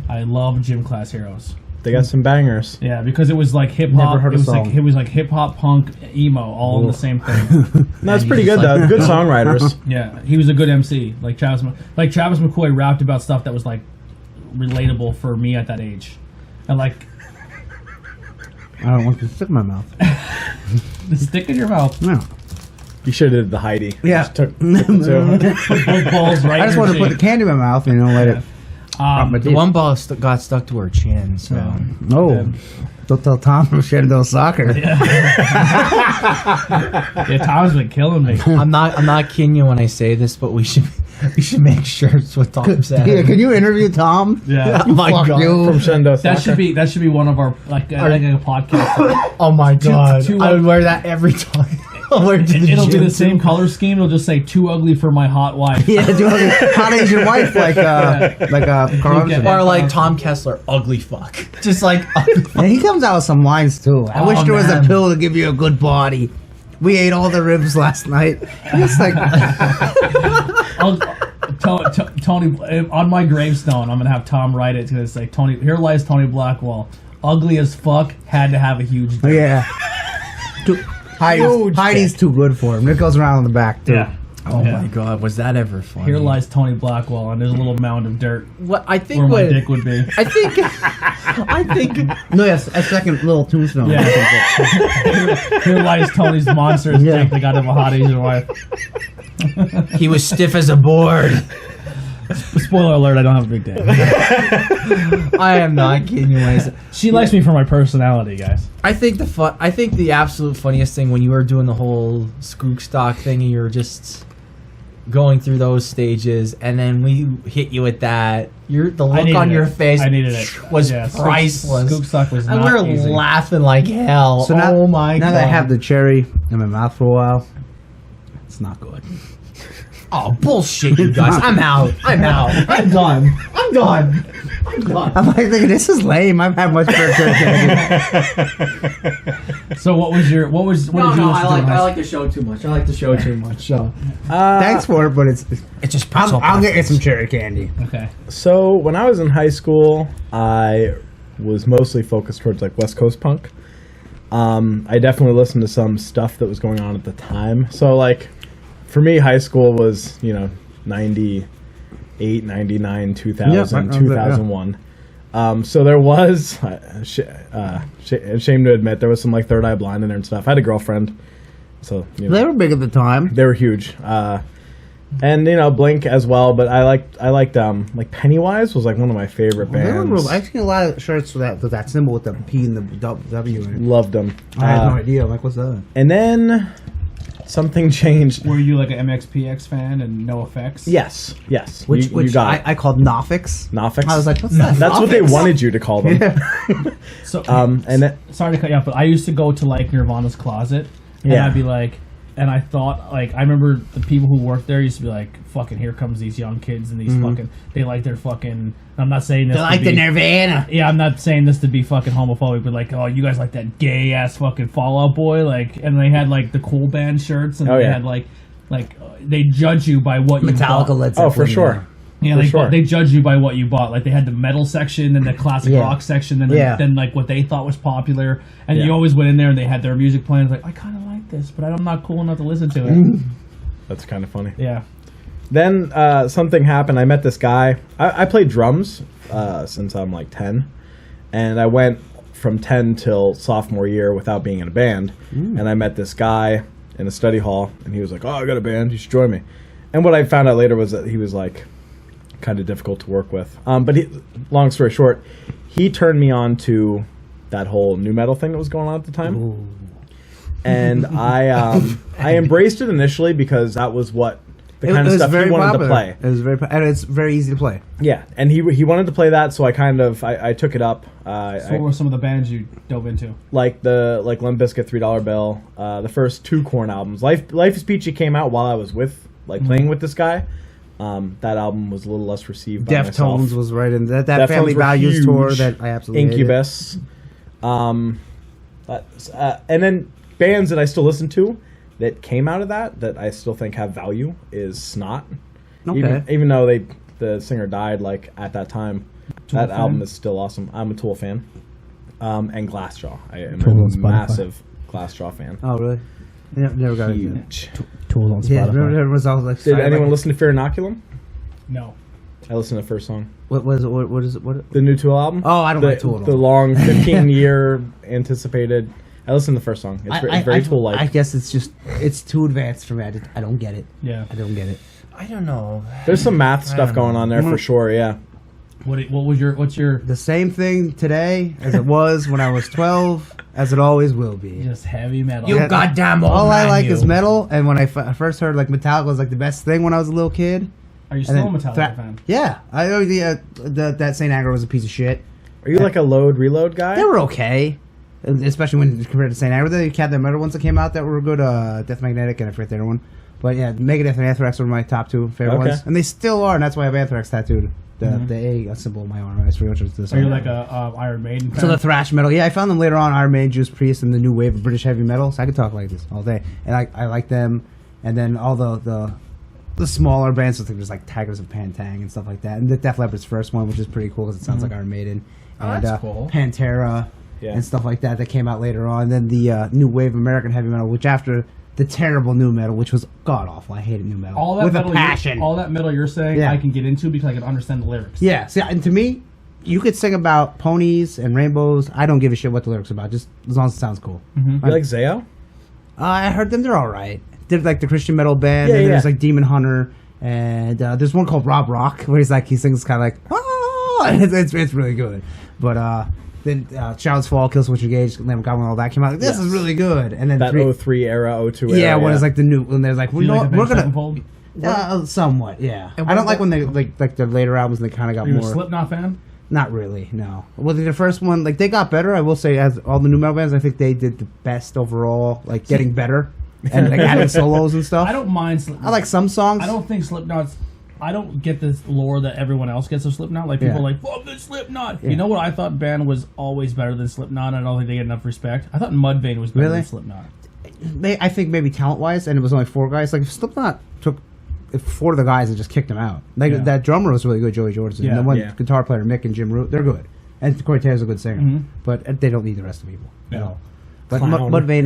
I love Gym Class Heroes. They got some bangers. Yeah, because it was like hip Never hop. heard It a was like song. it was like hip hop, punk, emo, all in the same thing. No, it's you pretty just good like- though. Good songwriters. Yeah, he was a good MC. Like Travis McCoy rapped about stuff that was like relatable for me at that age, and like I don't want to stick in my mouth. the stick in your mouth, No. You should have did the Heidi. Yeah. Just took I put both balls right. just in want to your put the candy in my mouth and let it. pop my The teeth. one ball got stuck to her chin, so No. Don't tell Tom from Shenandoah Soccer. Yeah, Tom's been killing me. I'm not kidding you when I say this, but we should make shirts with Tom said. Yeah, can you interview Tom? Yeah, Oh my Fuck god! you. from Shenandoah that Soccer. should be one of our like a podcast. Oh my god! two- I would wear that every time. I'll wear it to the It'll be gym, the same too. color scheme. It'll just say "Too ugly for my hot wife." Yeah, do hot Asian wife like Carl Yeah. Anderson. Or like Tom Kessler, ugly fuck. Just like ugly fuck. And he comes out with some lines too. I wish there was a man. pill to give you a good body. We ate all the ribs last night. It's like Tony, on my gravestone, I'm gonna have Tom write it. It's gonna say, "Tony, here lies Tony Blackwell, ugly as fuck, had to have a huge dick." yeah. Heidi's too good for him. It goes around in the back too. Yeah. Oh Yeah. my god, was that ever funny? Here lies Tony Blackwell, and there's a little mound of dirt What I think where my what dick would be. I think No, yes, a second little tombstone. Yeah. Here lies Tony's monster's Yeah. dick. They got him a hot Asian wife. he was stiff as a board. Spoiler alert: I don't have a big dick. I am not kidding you. When I say- She likes me for my personality, guys. I think the absolute funniest thing when you were doing the whole Skook stock thing and you were just going through those stages, and then we hit you with that. The I look needed on your it. face I needed it. was Yeah, priceless. Skook stock was And not we were easy. laughing like hell. So now, oh my now god! that I have the cherry in my mouth for a while, it's not good. Oh, bullshit, you guys. I'm out. I'm done. I'm done. I'm like thinking, this is lame. I've had much better candy. So what did you listen to? in high I like the show too much. I like the show too much. So Thanks for it, but it's just I'll get you some cherry candy. school? Okay. So when I was in high school, I was mostly focused towards like West Coast punk. I definitely listened to some stuff that was going on at the time. So like, for me, high school was 98, 99, 2000, Yeah, 2001. So there was, shame to admit, there was some like Third Eye Blind in there and stuff. I had a girlfriend, so They were big at the time. they were huge. And Blink as well, but I liked like Pennywise was like one of my favorite They were bands. real, I've seen a lot of shirts with that symbol with the P and the W in it. Loved them. I had no idea. I'm like, what's that? And then something changed. Were you like an MXPX fan and No Effects? Yes. Which you got it. I called Nofix. Nofix? I was like, what's that? That's what they Nofix? wanted you to call them. Yeah. So And then, sorry to cut you off, but I used to go to like Nirvana's closet, and Yeah. I'd be like, and I thought like I remember the people who worked there used to be like, fucking here comes these young kids and these fucking they like their fucking. I'm not saying this. They like the Nirvana. Yeah, I'm not saying this to be fucking homophobic, but like, oh, you guys like that gay ass fucking Fall Out Boy, like, and they had like the cool band shirts, and Oh, they yeah. had like they judge you by what you Metallica, bought. Led oh, Zeppelin. for sure. Yeah, For they, sure. they judge you by what you bought. Like they had the metal section, then the classic Yeah. rock section, then Yeah. then like what they thought was popular, and Yeah. you always went in there and they had their music playing. It's like, I kind of like this, but I'm not cool enough to listen to it. That's kind of funny. Yeah, Then something happened. I met this guy. I played drums since I'm like 10. And I went from 10 till sophomore year without being in a band. And I met this guy in a study hall. And he was like, oh, I got a band. You should join me. And what I found out later was that he was like kind of difficult to work with. But long story short, he turned me on to that whole new metal thing that was going on at the time. And I embraced it initially because that was what the kind of stuff he wanted to play. It was and it's very easy to play. Yeah, and he wanted to play that, so I took it up. so what were some of the bands you dove into? Like Limp Bizkit, $3 Bill, the first two Korn albums. Life is Peachy came out while I was playing with this guy. That album was a little less received by myself. Deftones was right in that Deftones Family were Values huge. tour that I absolutely hated. Incubus, and then bands that I still listen to that came out of that I still think have value is Snot. Okay. Even though the singer died like at that time, that album is still awesome. I'm a Tool fan, and Glassjaw. I am Tool on a Spotify. massive Glassjaw fan. Oh really? Never got into it. Huge. Tools on Yeah, it was all like. Did anyone listen to Fear Inoculum? No. I listened to the first song. What was it? What is it? What? The new Tool album? Oh, I don't like Tool at The all. long 15-year anticipated. I listened to the first song. It's very Tool-like. I guess it's too advanced for me. I don't get it. Yeah. I don't get it. I don't know. There's some math stuff don't going know. on there for sure, yeah. What's your The same thing today as it was when I was 12, as it always will be. just heavy metal? You goddamn old All I man, like you. is metal, and when I first heard like Metallica was like the best thing when I was a little kid. Are you And still a then Metallica fan? Yeah, I know that Saint Anger was a piece of shit. Are you like a load reload guy? They were okay, especially when compared to Saint Anger. They had the metal ones that came out that were good. Death Magnetic and I forget the other one, but yeah, Megadeth and Anthrax were my top two favorite Okay. ones, and they still are. And that's why I have Anthrax tattooed. The A symbol on my arm. I forget which was this. Are you like a Iron Maiden fan? So the thrash metal, yeah, I found them later on. Iron Maiden, Judas Priest, and the new wave of British heavy metal. So I could talk like this all day, and I like them. And then all the smaller bands, so there's like Tigers of Pantang and stuff like that. And the Def Leppard's first one, which is pretty cool because it sounds like Iron Maiden. Oh, And that's cool. Pantera Yeah. and stuff like that came out later on. Then the new wave of American heavy metal, which after the terrible new metal, which was god awful. I hated new metal all that with metal a passion. all that metal you're saying, Yeah. I can get into because I can understand the lyrics. Yeah, see, and to me, you could sing about ponies and rainbows. I don't give a shit what the lyrics are about, just as long as it sounds cool. You like Zayo? I heard them; they're all right. They're like the Christian metal band. Yeah, and there's yeah. like Demon Hunter, and there's one called Rob Rock where he sings kind of like oh, it's really good. But then Child's Fall, Killswitch Engage, Lamb of God, when all that came out, this is really good. And then That 03 era, 02 era. yeah, when it's like the new when there's like Do you we're like gonna Sevenfold? somewhat, yeah. And I don't what like when they like their later albums. They kind of got Are you a more. Slipknot fan? Not really, no. Well, the first one, like, they got better. I will say, as all the new metal bands, I think they did the best overall, like, getting better. and like adding solos and stuff. I don't mind Slipknot. I like some songs. I don't think Slipknot's. I don't get this lore that everyone else gets of Slipknot. Like people are like, fuck this Slipknot. Yeah. You know what? I thought band was always better than Slipknot. I don't think they get enough respect. I thought Mudvayne was better than Slipknot. I think maybe talent wise, and it was only 4 guys. Like if Slipknot took 4 of the guys and just kicked them out. Like that drummer was really good, Joey Jordison. Yeah. And the one guitar player, Mick and Jim Root, they're good. And Corey Taylor's a good singer, but they don't need the rest of the people. Yeah. No. But Mudvayne,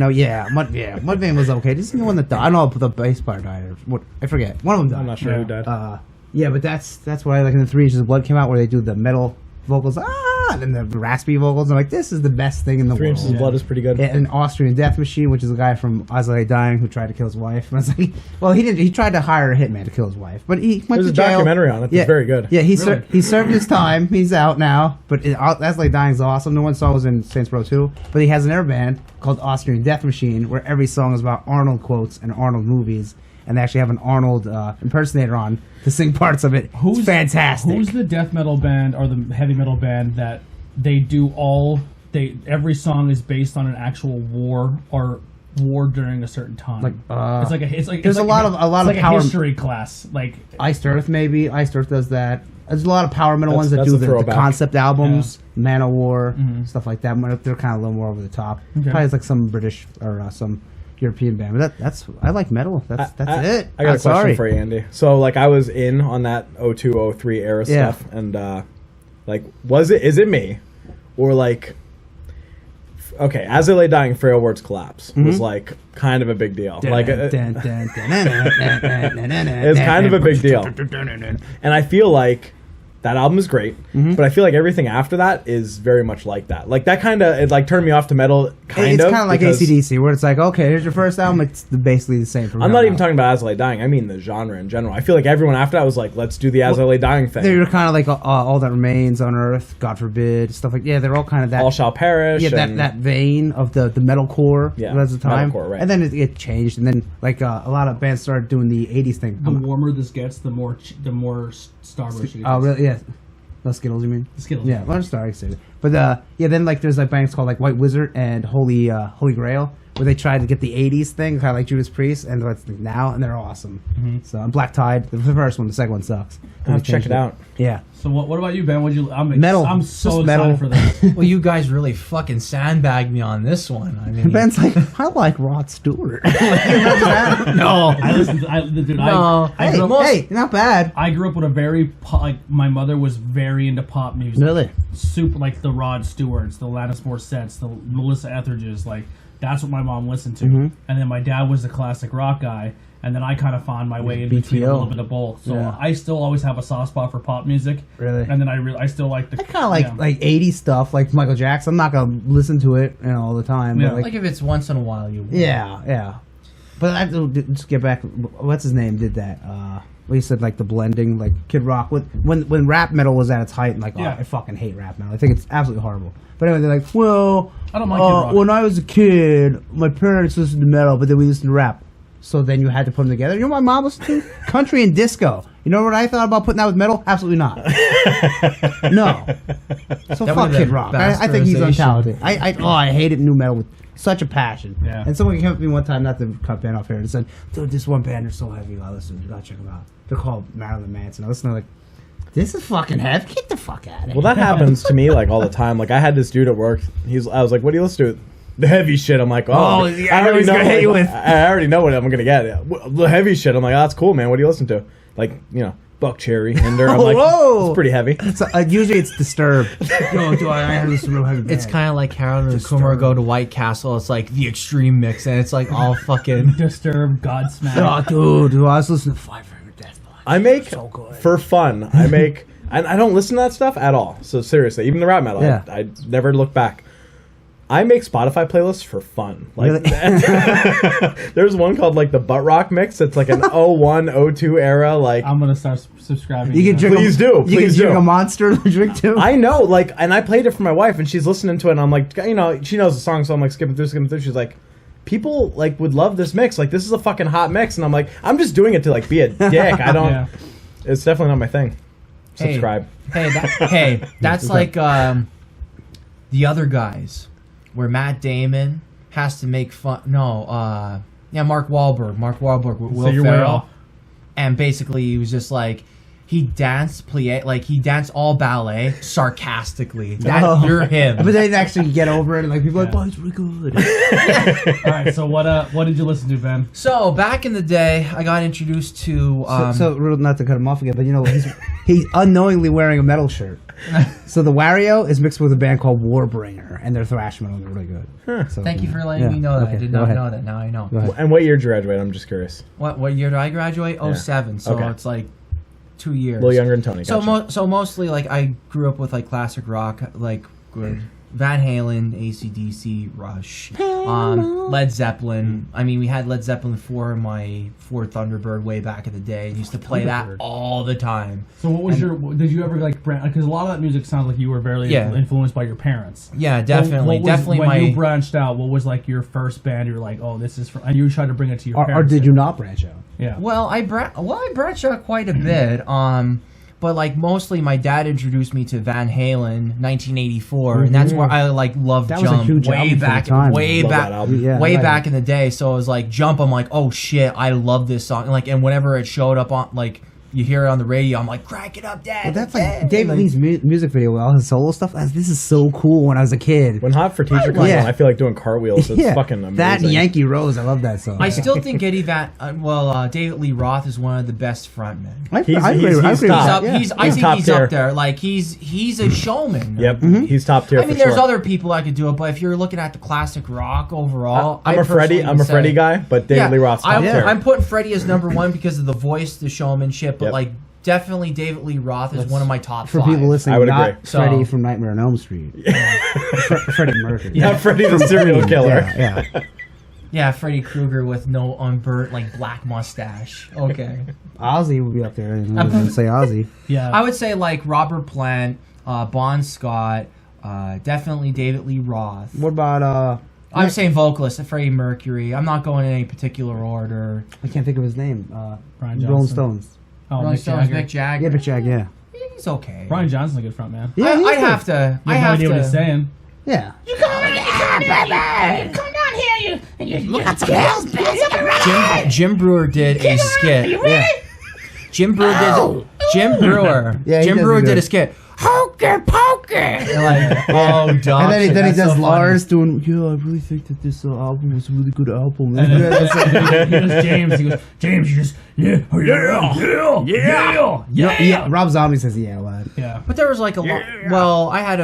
Mudvayne was okay. This is the one that died. I know the bass player died. Or what? I forget. One of them died. I'm not sure who died. Yeah, but that's what I like in the 3 Inches of Blood came out where they do the metal vocals, and then the raspy vocals. I'm like, this is the best thing in the 3 world. Inches of Blood is pretty good. Yeah, and Austrian Death Machine, which is a guy from As I Lay Dying who tried to kill his wife. And I was like, well, he didn't. He tried to hire a hitman to kill his wife, but he went There's to a jail. documentary on it that's very good. Yeah, he served his time. He's out now. But As I Lay Dying is awesome. The one song was in Saints Row 2, but he has an air band called Austrian Death Machine, where every song is about Arnold quotes and Arnold movies. And they actually have an Arnold impersonator on to sing parts of it. It's fantastic. Who's the death metal band or the heavy metal band that they do every song is based on an actual war or war during a certain time? There's a lot of power history class. Like Iced Earth, maybe. Iced Earth does that. There's a lot of power metal ones that that's do a the throwback. concept albums, Man of War, stuff like that. They're kind of a little more over the top. Probably it's like some British or some European band, but that's I like metal. That's it. I got a question sorry. for you, Andy. So like I was in on that 02, 03 era stuff, and like is it me, or like okay, As I Lay Dying, Frail Words Collapse was like kind of a big deal. Like it's kind of a big deal, and I feel like that album is great, but I feel like everything after that is very much like that. Like that kind of it like turned me off to metal. It's kind of like AC/DC, where it's like, okay, here's your first album. It's basically the same. I'm not even talking about As I Lay Dying. I mean the genre in general. I feel like everyone after that was like, let's do the As I Lay Dying thing. They're kind of like All That Remains on Earth, God Forbid, stuff like they're all kind of that. All Shall Perish. Yeah, that vein of the metalcore. Yeah, at the time, metalcore, right. And then it changed, and then like a lot of bands started doing the '80s thing. the warmer this gets, the more Starburst it gets. Oh, really? Yeah. The Skittles, you mean? The Skittles. Yeah, well, I'm sorry, I said it. But then like there's like bands called like White Wizard and Holy Grail, where they tried to get the '80s thing, kind of like Judas Priest, and what's now, and they're awesome. So and Black Tide, the first one, the second one sucks. I'll check it out. Yeah. So what about you, Ben? Metal. I'm so Just excited metal. for this. Well, you guys really fucking sandbagged me on this one. I mean, Ben's like, I like Rod Stewart. You remember that? No. I listened to dude. No. I grew up, Hey, not bad. I grew up with a very my mother was very into pop music. Really? Super like the Rod Stewarts, the Alanis Morissettes, the Melissa Etheridges. Like that's what my mom listened to. And then my dad was the classic rock guy. And then I kind of found my way in between a BTO. little bit of both. So Yeah. I still always have a soft spot for pop music. Really? And then I still like the I kind of like 80s stuff, like Michael Jackson. I'm not gonna listen to it, all the time. Yeah. But like if it's once in a while, you. yeah. But I have to just get back. What's his name did that? He said like the blending, like Kid Rock. When rap metal was at its height, like Yeah. I fucking hate rap metal. I think it's absolutely horrible. But anyway, they're like, well, I don't mind Kid Rock. when I was a kid, my parents listened to metal, but then we listened to rap. So then you had to put them together. You know what my mom listened to? Country and disco. You know what I thought about putting that with metal? Absolutely not. No. So That fuck would've Kid been Rock. I think he's bastardization. untalented. I hated new metal with such a passion. Yeah. And someone came up to me one time, not to cut band off here, and said, dude, this one band, they're so heavy. You gotta listen. You gotta check them out. They're called Marilyn Manson. I listened to like, this is fucking heavy. Get the fuck out of here. Well, that happens to me like all the time. Like I had this dude at work. I was like, "What do you listen to?" The heavy shit. I'm like, yeah, I know he's gonna hit you with. I already know what I'm gonna get. The heavy shit. I'm like, oh, that's cool, man. What do you listen to? Like, Buck Cherry, Hinder. I'm like, Whoa. it's pretty heavy. So, usually it's Disturbed. Yo, I heard this real heavy band. It's kind of like Harold and Kumar go to White Castle. It's like the extreme mix, and it's like all fucking. Disturbed, Godsmack. Oh, dude, I was listening to Five Finger Death Punch. I make So good. for fun. And I don't listen to that stuff at all. So seriously, even the rap metal, Yeah. I never look back. I make Spotify playlists for fun. Like Really? there's one called like the Butt Rock Mix. It's like an 01, 02 era. Like I'm gonna start subscribing. You can drink Please a, do, You can please drink do. a Monster to drink too. I know, like, and I played it for my wife, and she's listening to it, and I'm like, she knows the song, so I'm like skipping through. She's like, people like would love this mix. Like, this is a fucking hot mix, and I'm like, I'm just doing it to like be a dick. I don't. Yeah. It's definitely not my thing. Subscribe. That's like the other guys, where Matt Damon has to make fun. No, Yeah, Mark Wahlberg with Will So you're way Ferrell. off. And basically he was just like, he danced he danced all ballet sarcastically. You're him. But they actually get over it, and like people are like, Yeah. "Oh, it's really good." All right. So what did you listen to, Ben? So back in the day, I got introduced to so not to cut him off again, but he's unknowingly wearing a metal shirt. So the Wario is mixed with a band called Warbringer, and their thrash metal is really good. So, thank you for letting me know that. Okay, I did go not ahead. know that. Now I know. Go ahead. And what year did you graduate? I'm just curious. What year did I graduate? 07. So Okay. it's like 2 years. A little younger than Tony. So Gotcha. so mostly like I grew up with like classic rock, like Van Halen, AC/DC, Rush, Led Zeppelin. I mean, we had Led Zeppelin 4 in my Ford Thunderbird way back in the day, and used to play that Thunderbird. all the time. So what was did you ever like branch? Because a lot of that music sounds like you were very Yeah. influenced by your parents. Yeah, definitely, What was, definitely when my. you branched out, what was like your first band? You're like, oh, this is and you tried to bring it to your Or parents. did you not branch out? Yeah. Well, I branched out quite a bit. But like mostly, my dad introduced me to Van Halen, 1984, and that's where I like loved That was a Jump huge way album for the back, time. way Love back, that album. Yeah, way right. back in the day. So it was like Jump. I'm like, oh shit, I love this song. And whenever it showed up on like you hear it on the radio, I'm like, crack it up, Dad. Well, that's Dad. like David Lee's music video with all his solo stuff. This is so cool. When I was a kid, When Hot for Teacher comes Yeah. on, I feel like doing cartwheels. It's fucking amazing. That and Yankee Rose, I love that song. I still think David Lee Roth is one of the best frontmen. He's I agree with top. that, yeah. I He's think top he's tier. up there. Like he's a showman. Yep, he's top tier. I mean, for there's sure. other people I could do it, but if you're looking at the classic rock overall, I'm a Freddie. I'm a Freddie guy, but David Lee Roth's top tier. I'm putting Freddie as number one because of the voice, the showmanship, but Yep. like definitely David Lee Roth is one of my top For 5. people listening, I would not agree. Freddie So- from Nightmare on Elm Street. Freddie Mercury. Not Freddie the serial killer. Yeah. Yeah, Freddy Krueger with no unburnt like black mustache. Okay, Ozzy would be up there. I was gonna say Ozzy. Yeah. I would say like Robert Plant, Bon Scott, definitely David Lee Roth. What about I'm saying vocalist, Freddie Mercury. I'm not going in any particular order. I can't think of his name. Brian Rolling Johnson. Stones. Oh, Rolling Mick Stones, Jagger. Mick Jagger. Yeah, but Jack, yeah. He's okay. Brian Johnson's a good front man. Yeah, he's I'd good. have to. You I have no have idea what he's to. saying. Yeah. Jim Brewer did a skit. Yeah. Jim Brewer did. Jim Brewer. Yeah, he Jim does Brewer do did good. a skit. Hokey pokey. Like, oh, dog. And then he That's does so Lars doing. Yeah, I really think that this album was a really good album. And then he goes, James. He goes, James. You just yeah. Rob Zombie says yeah a lot. Yeah. But there was like a lot. Well, I had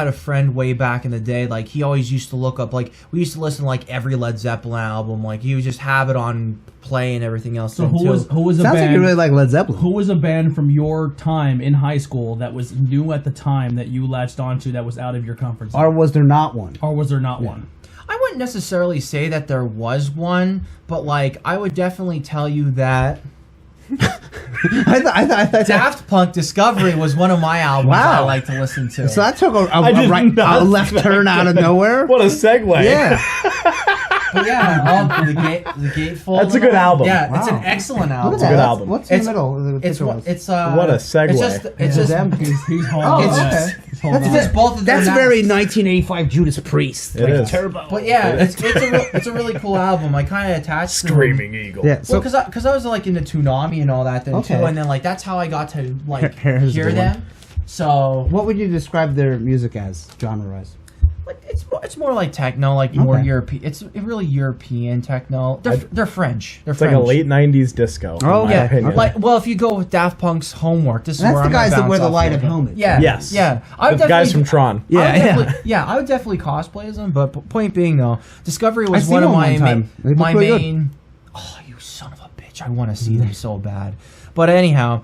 a friend way back in the day. Like he always used to look up. Like we used to listen to like every Led Zeppelin album. Like he would just have it on play and everything else. So then, who too. was a Sounds like band? you really like Led Zeppelin. Who was a band from your time in high school that was new at the time that you latched onto that was out of your comfort zone? Or was there not one? Or was there not one? I wouldn't necessarily say that there was one, but like I would definitely tell you that I thought Daft Punk Discovery was one of my albums Wow. I like to listen to. so. That took did not a left turn out of nowhere. What a segue. Yeah. But yeah, the Gatefold. That's a good album. Yeah, it's an Wow. excellent Look album. at that. good That's- album. What's in It's- the middle? It's What a segue. It's just them. He's holding Oh, on. okay. He's holding it's on. just both of their That's now- very 1985 Judas Priest. It is. Turbo. But yeah, it's a really cool album. I kind of attached to Screaming Eagle. Yeah. Well, So because I was like into Toonami and all that then Okay. too, and then like that's how I got to like Here's hear the them. So what would you describe their music as, genre-wise? like it's more like techno, like more Okay. European. It's really European techno. They're French. They're It's like a late 90s disco. Oh, in my yeah. opinion. Like, well, if you go with Daft Punk's Homework, this is That's where the I'm gonna guys that bounce wear the off light a of little bit. helmet. Yeah. Yes. Yeah. I would the guys definitely- from Tron. I would Yeah, definitely, yeah, I would definitely cosplay as them. But point being, though, Discovery I was seen one of them my one time. They look my pretty good. main. Oh, you son of a bitch! I want to see them so bad. But anyhow,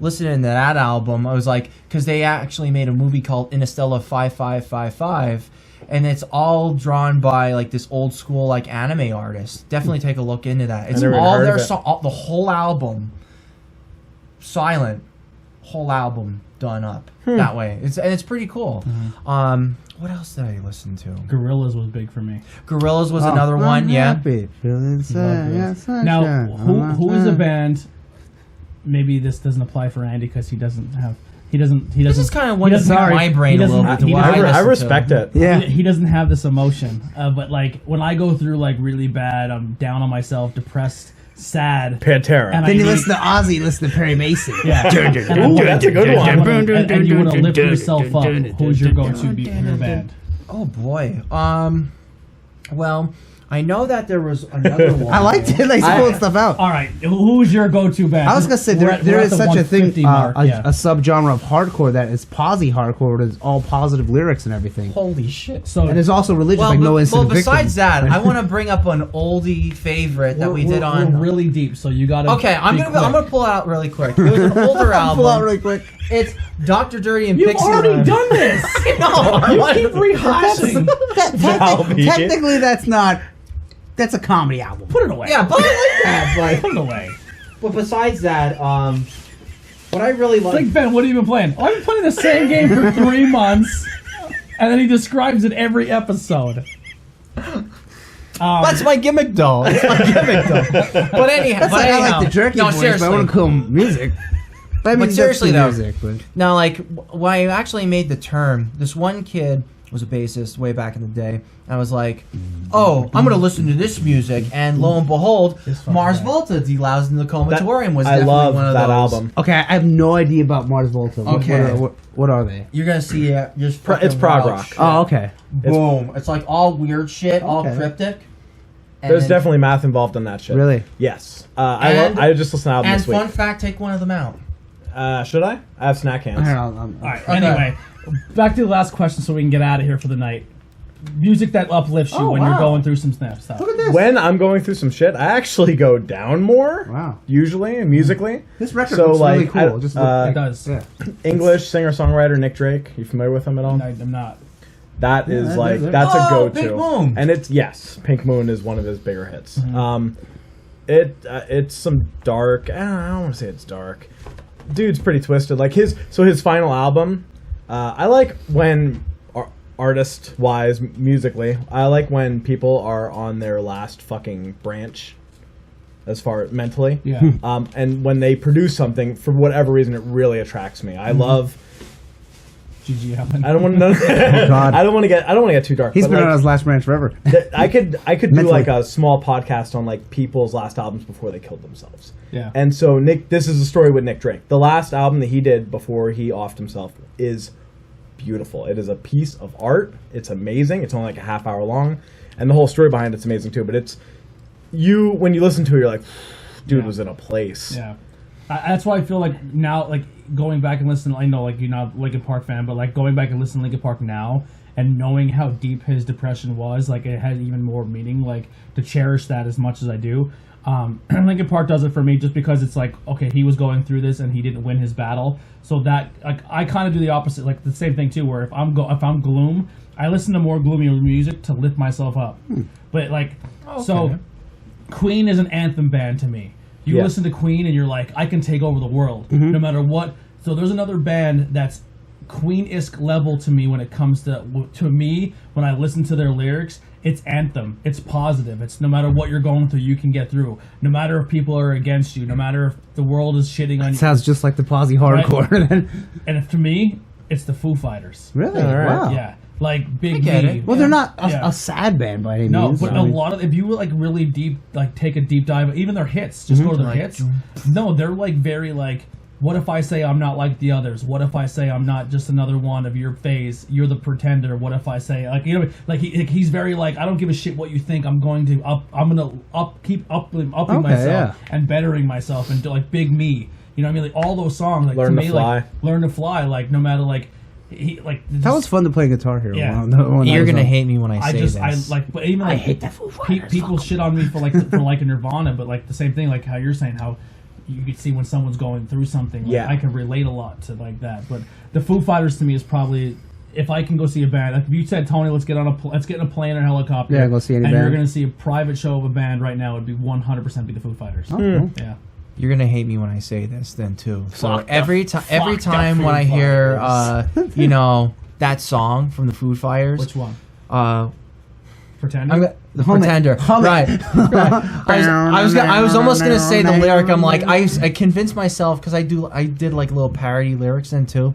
listening to that album, I was like, because they actually made a movie called Interstellar 5555. And it's all drawn by like this old school like anime artist. Definitely take a look into that. It's never even all heard their of it. the whole album, silent, whole album done up that way. It's pretty cool. What else did I listen to? Gorillas was big for me. Gorillaz was Oh, another one. I'm Yeah. happy, feeling sad, yeah, sunshine. Now, who is a band? band? Maybe this doesn't apply for Andy because he doesn't have. He doesn't. This is kind of what doesn't got my brain a little bit. To what I listen respect to. it. Yeah. He doesn't have this emotion. But like when I go through like really bad, I'm down on myself, depressed, sad. Pantera. And Then you need- listen to Ozzy, listen to Perry Mason. Yeah. Ooh, that's a good one. And you want to lift yourself up. Who's your go-to your band? Oh boy. Well, I know that there was another one. I liked it. Like pulling stuff out. All right, who's your go-to band? I was gonna say We're there at is the such a thing, 150 mark, yeah. a subgenre of hardcore that is posy hardcore, that is all positive lyrics and everything. Holy shit. So And there's also religious, like No Innocent Victim. besides that, I want to bring up an oldie favorite that we did on. We're really deep, so you gotta. Okay, I'm be gonna quick. pull it out really quick. It was an older album. Pull out really quick. It's Dr. Dirty and You've Pixie already Love. done this. No, You keep rehashing. Valby. Technically, that's not. That's a comedy album. Put it away. Yeah, but I like that. Put it away. But besides that, what I really It's like. like, Ben, what have you been playing? Oh, I've been playing the same game for 3 months, and then he describes it every episode. That's my gimmick, though. That's my gimmick, though. But anyhow, That's like I like the jerky no, voice, seriously. but I want to call music. But I mean, But seriously, that's though. music. But Now, like, when I actually made the term, this one kid was a bassist way back in the day. I was like, oh, I'm going to listen to this music. And lo and behold, fucking Mars guy. Volta, D-Loused in the Comatorium was I definitely love one of that those. album. okay, I have no idea about Mars Volta. Okay. What are they? You're going to see it. Just It's fucking prog wild rock. shit. Oh, okay. Boom. It's like all weird shit, all Okay. cryptic. And There's then- definitely math involved in that shit. Really? Yes. And- I just listened to album And this week. fun fact, take one of them out. Should I? I have snack hands. I don't know. All right. Okay. Anyway, back to the last question, so we can get out of here for the night. Music that uplifts you Oh, when you're wow. going through some stuff. Look at this. When I'm going through some shit, I actually go down more. Wow. Usually, musically. This record So, looks like, really cool. I- Just It does. yeah. English singer-songwriter Nick Drake. You familiar with him at all? I'm not. That is that- like that- that's a Oh, go-to. Pink Moon. And it's yes, Pink Moon is one of his bigger hits. It's some dark. I don't want to say it's dark. Dude's pretty twisted. Like his final album. I like when artist-wise, musically, I like when people are on their last fucking branch. As far mentally, Yeah. and when they produce something for whatever reason, it really attracts me. I love. GG Allen. I don't want to. God. I don't want to get too dark. He's but, been like, on his last branch forever. I could do Mentally. like a small podcast on like people's last albums before they killed themselves. Yeah. And so Nick, this is a story with Nick Drake. The last album that he did before he offed himself is beautiful. It is a piece of art. It's amazing. It's only like a half hour long, and the whole story behind it's amazing too. But it's when you listen to it, you're like, dude was in a place. Yeah, that's why I feel like now, like going back and listening. I know, like you're not a Linkin Park fan, but like going back and listening to Linkin Park now and knowing how deep his depression was, like it has even more meaning. Like to cherish that as much as I do. Linkin Park does it for me just because it's like, okay, he was going through this and he didn't win his battle, so that like I kind of do the opposite, like the same thing too. Where if I'm gloom, I listen to more gloomy music to lift myself up. But like, so. Queen is an anthem band to me. You Yeah. listen to Queen and you're like, I can take over the world no matter what. So there's another band that's Queen-esque level to me when it comes to me when I listen to their lyrics. It's anthem. It's positive. It's no matter what you're going through, you can get through. No matter if people are against you. No matter if the world is shitting on you. Sounds just like the posy hardcore. Then And if, to me, it's the Foo Fighters. really, All right. wow. Yeah, like Big get D. it. Well, they're not Yeah. a sad band by any No, means. but I a mean, lot of, if you were like really deep, like take a deep dive, even their hits, just go to their Like, hits. No, they're like very like, what if I say I'm not like the others? What if I say I'm not just another one of your phase? You're the pretender. What if I say like, you know, like he's very like, I don't give a shit what you think. I'm going to keep upping Okay, myself yeah. and bettering myself and do like Big Me. You know what I mean? Like all those songs, like Learn to to me, fly. like Learn to Fly, like no matter like he like that was fun to play Guitar Hero. Yeah. when I You're was gonna on. hate me when I say I this. like, but even like, hate the Foo Fighters. people shit on me for like for like a Nirvana, but like the same thing, like how you're saying how you could see when someone's going through something. Like, Yeah. I can relate a lot to like that. But the Foo Fighters to me is probably, if I can go see a band, like if you said, Tony, let's get in a plane or helicopter, Yeah, go see any and band. you're gonna see a private show of a band right now, it'd be 100% be the Foo Fighters. Oh, cool. Yeah. You're gonna hate me when I say this then too. So Fuck the- every fuck time the when I Foo hear you know, that song from the Foo Fighters. Which one? Pretender. Pretender. Right. I was almost gonna say the lyric. I'm like, I convinced myself because I did like little parody lyrics then too.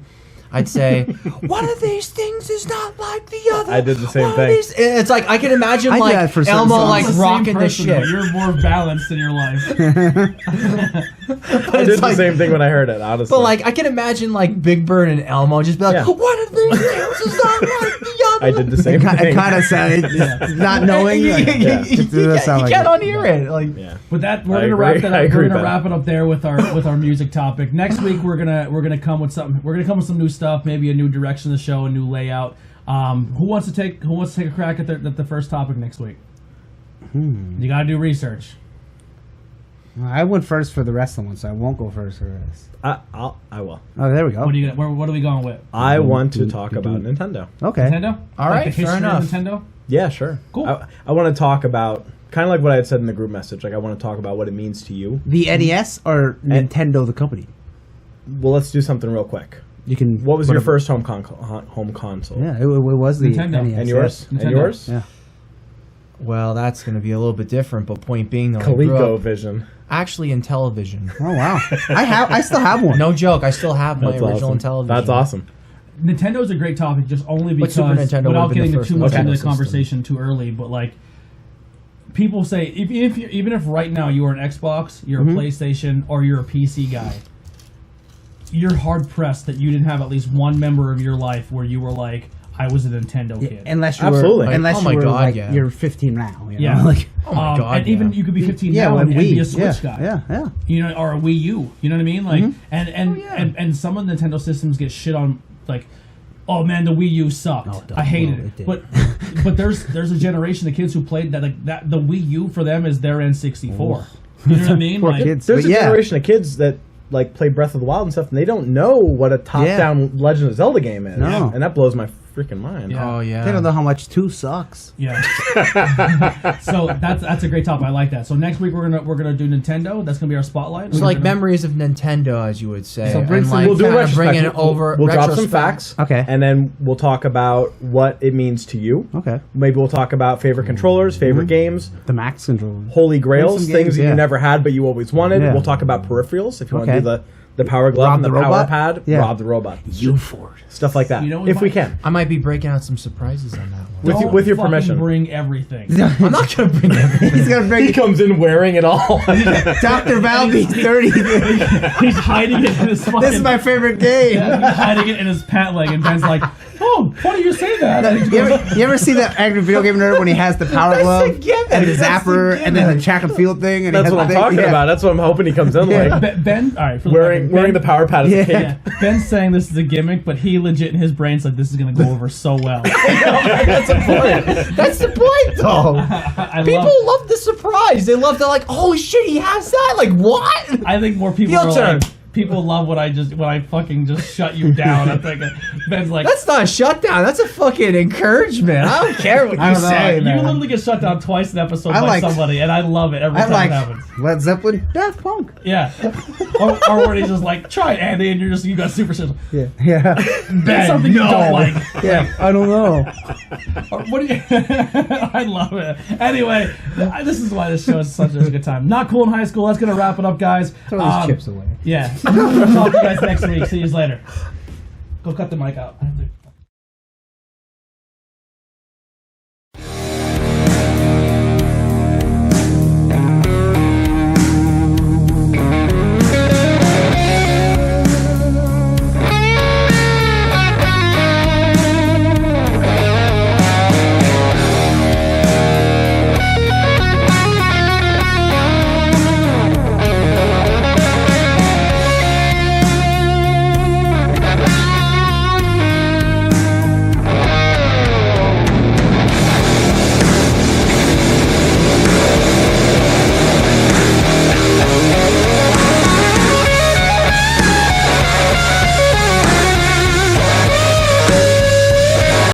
I'd say, one of these things is not like the other. I did the same One of thing. these- It's like I can imagine I do like that for certain Elmo songs. like It's the same rocking the person, shit. though. You're more balanced in your life. I did it's the like- same thing when I heard it, honestly. But like I can imagine like Big Bird and Elmo just be like, Yeah. one of these things is not like the other. I did the same It thing. kind of sounded not knowing. you, Like, it does sound like can't it. unhear it. Like Yeah. With that, we're I gonna agree. wrap that I up. agree, We're gonna Ben. wrap it up there with our music topic. Next week we're gonna come with something. We're gonna come with some new stuff, maybe a new direction of the show, a new layout. Who wants to take a crack at the first topic next week? You gotta do research. I went first for the wrestling one, so I won't go first for this. I will. Oh, there we go. What are we going with? I want to talk about Nintendo. Okay. Nintendo. All right, the fair history enough. Of Nintendo. Yeah, sure. Cool. I want to talk about kind of like what I had said in the group message. Like I want to talk about what it means to you. The NES or Nintendo, the company? Well, let's do something real quick. You can. What was your whatever. first home console? Yeah, it was the Nintendo. NES. And yours? Nintendo. And yours? Yeah. well, that's gonna be a little bit different. But point being, though, I grew up ColecoVision. actually in television. Oh wow. I still have one. No joke, I still have my That's original awesome. television. That's awesome. Nintendo is a great topic, just only But because Super Nintendo without would've been getting the too first much Nintendo into the system. conversation too early. But like, people say even if right now you are an Xbox, you're a PlayStation, or you're a PC guy, you're hard pressed that you didn't have at least one member of your life where you were like, I was a Nintendo kid. Unless you Absolutely. were, unless Oh my you were God, like yeah. you're 15 now. You know? Yeah. Like, Oh my God, and even yeah. you could be 15 yeah, now when and we be a Switch yeah, guy. Yeah. You know, or a Wii U. You know what I mean? Like, and yeah. and some of the Nintendo systems get shit on. Like, oh man, the Wii U sucked. No, I hated no, it it. did. But there's a generation of kids who played that. Like that, the Wii U for them is their N64. You know what I mean? Poor Like, kids. There's But a yeah. generation of kids that like play Breath of the Wild and stuff, and they don't know what a top-down Legend of Zelda game is. No. And that blows my freaking mind. Yeah. Oh yeah. They don't know how much 2 sucks. Yeah. So that's a great topic. I like that. So next week we're gonna do Nintendo. That's gonna be our spotlight. It's We're like gonna- memories of Nintendo, as you would say. So bring and some- like We'll do a kind of bringing it retrospect. over. We'll drop some retrospect. facts. Okay. And then we'll talk about what it means to you. Okay. Maybe we'll talk about favorite controllers, favorite games, The Max controller. holy grails, some things games, that yeah. you never had but you always wanted. Yeah. We'll talk about peripherals if you want Okay. to do the power glove Rob and the the power robot? pad. Yeah. Rob the robot. Stuff like that. You know, if we might- can. I might be breaking out some surprises on that one. Don't with your fucking permission. bring everything. I'm not gonna bring everything. He's gonna He bring comes in wearing it all. Dr. Valby 30. He's hiding it in his fucking. This is my favorite game. Yeah, he's hiding it in his pant leg, and Ben's like, "Oh, funny you say that." And he goes, You ever see that angry video game nerd when he has the power That's glove the gimmick. and the That's the zapper and then the gimmick. track and field thing? And he That's has what I'm the thing? talking Yeah. about. That's what I'm hoping he comes in Yeah. like. Ben, all right, for the Wearing record, wearing the Ben- power pad as a Yeah. cape. Yeah, Ben's saying this is a gimmick, but he legit in his brain's like, "This is gonna go over so well." That's the point. That's the point, though. I People love. love the surprise. They love. They're like, "Oh shit, he has that!" Like what? I think more people Heel are turn. like, people love when I fucking just shut you down. I think Ben's like, That's not a shutdown. That's a fucking encourage,ment. I don't care what I you don't know. say, you man. literally get shut down twice an episode I by like- somebody, and I love it every I time like it happens. Led Zeppelin, Daft Punk. Yeah, or where he's just like, "Try it, Andy," and you got super shit. Yeah. Yeah. That's something you don't like. Yeah. I don't know. Or what do you? I love it. Anyway, this is why this show is such a good time. Not cool in high school. That's gonna wrap it up, guys. Throw these chips away. Yeah. We'll talk to you guys next week. See you later. Go cut the mic out. I have to-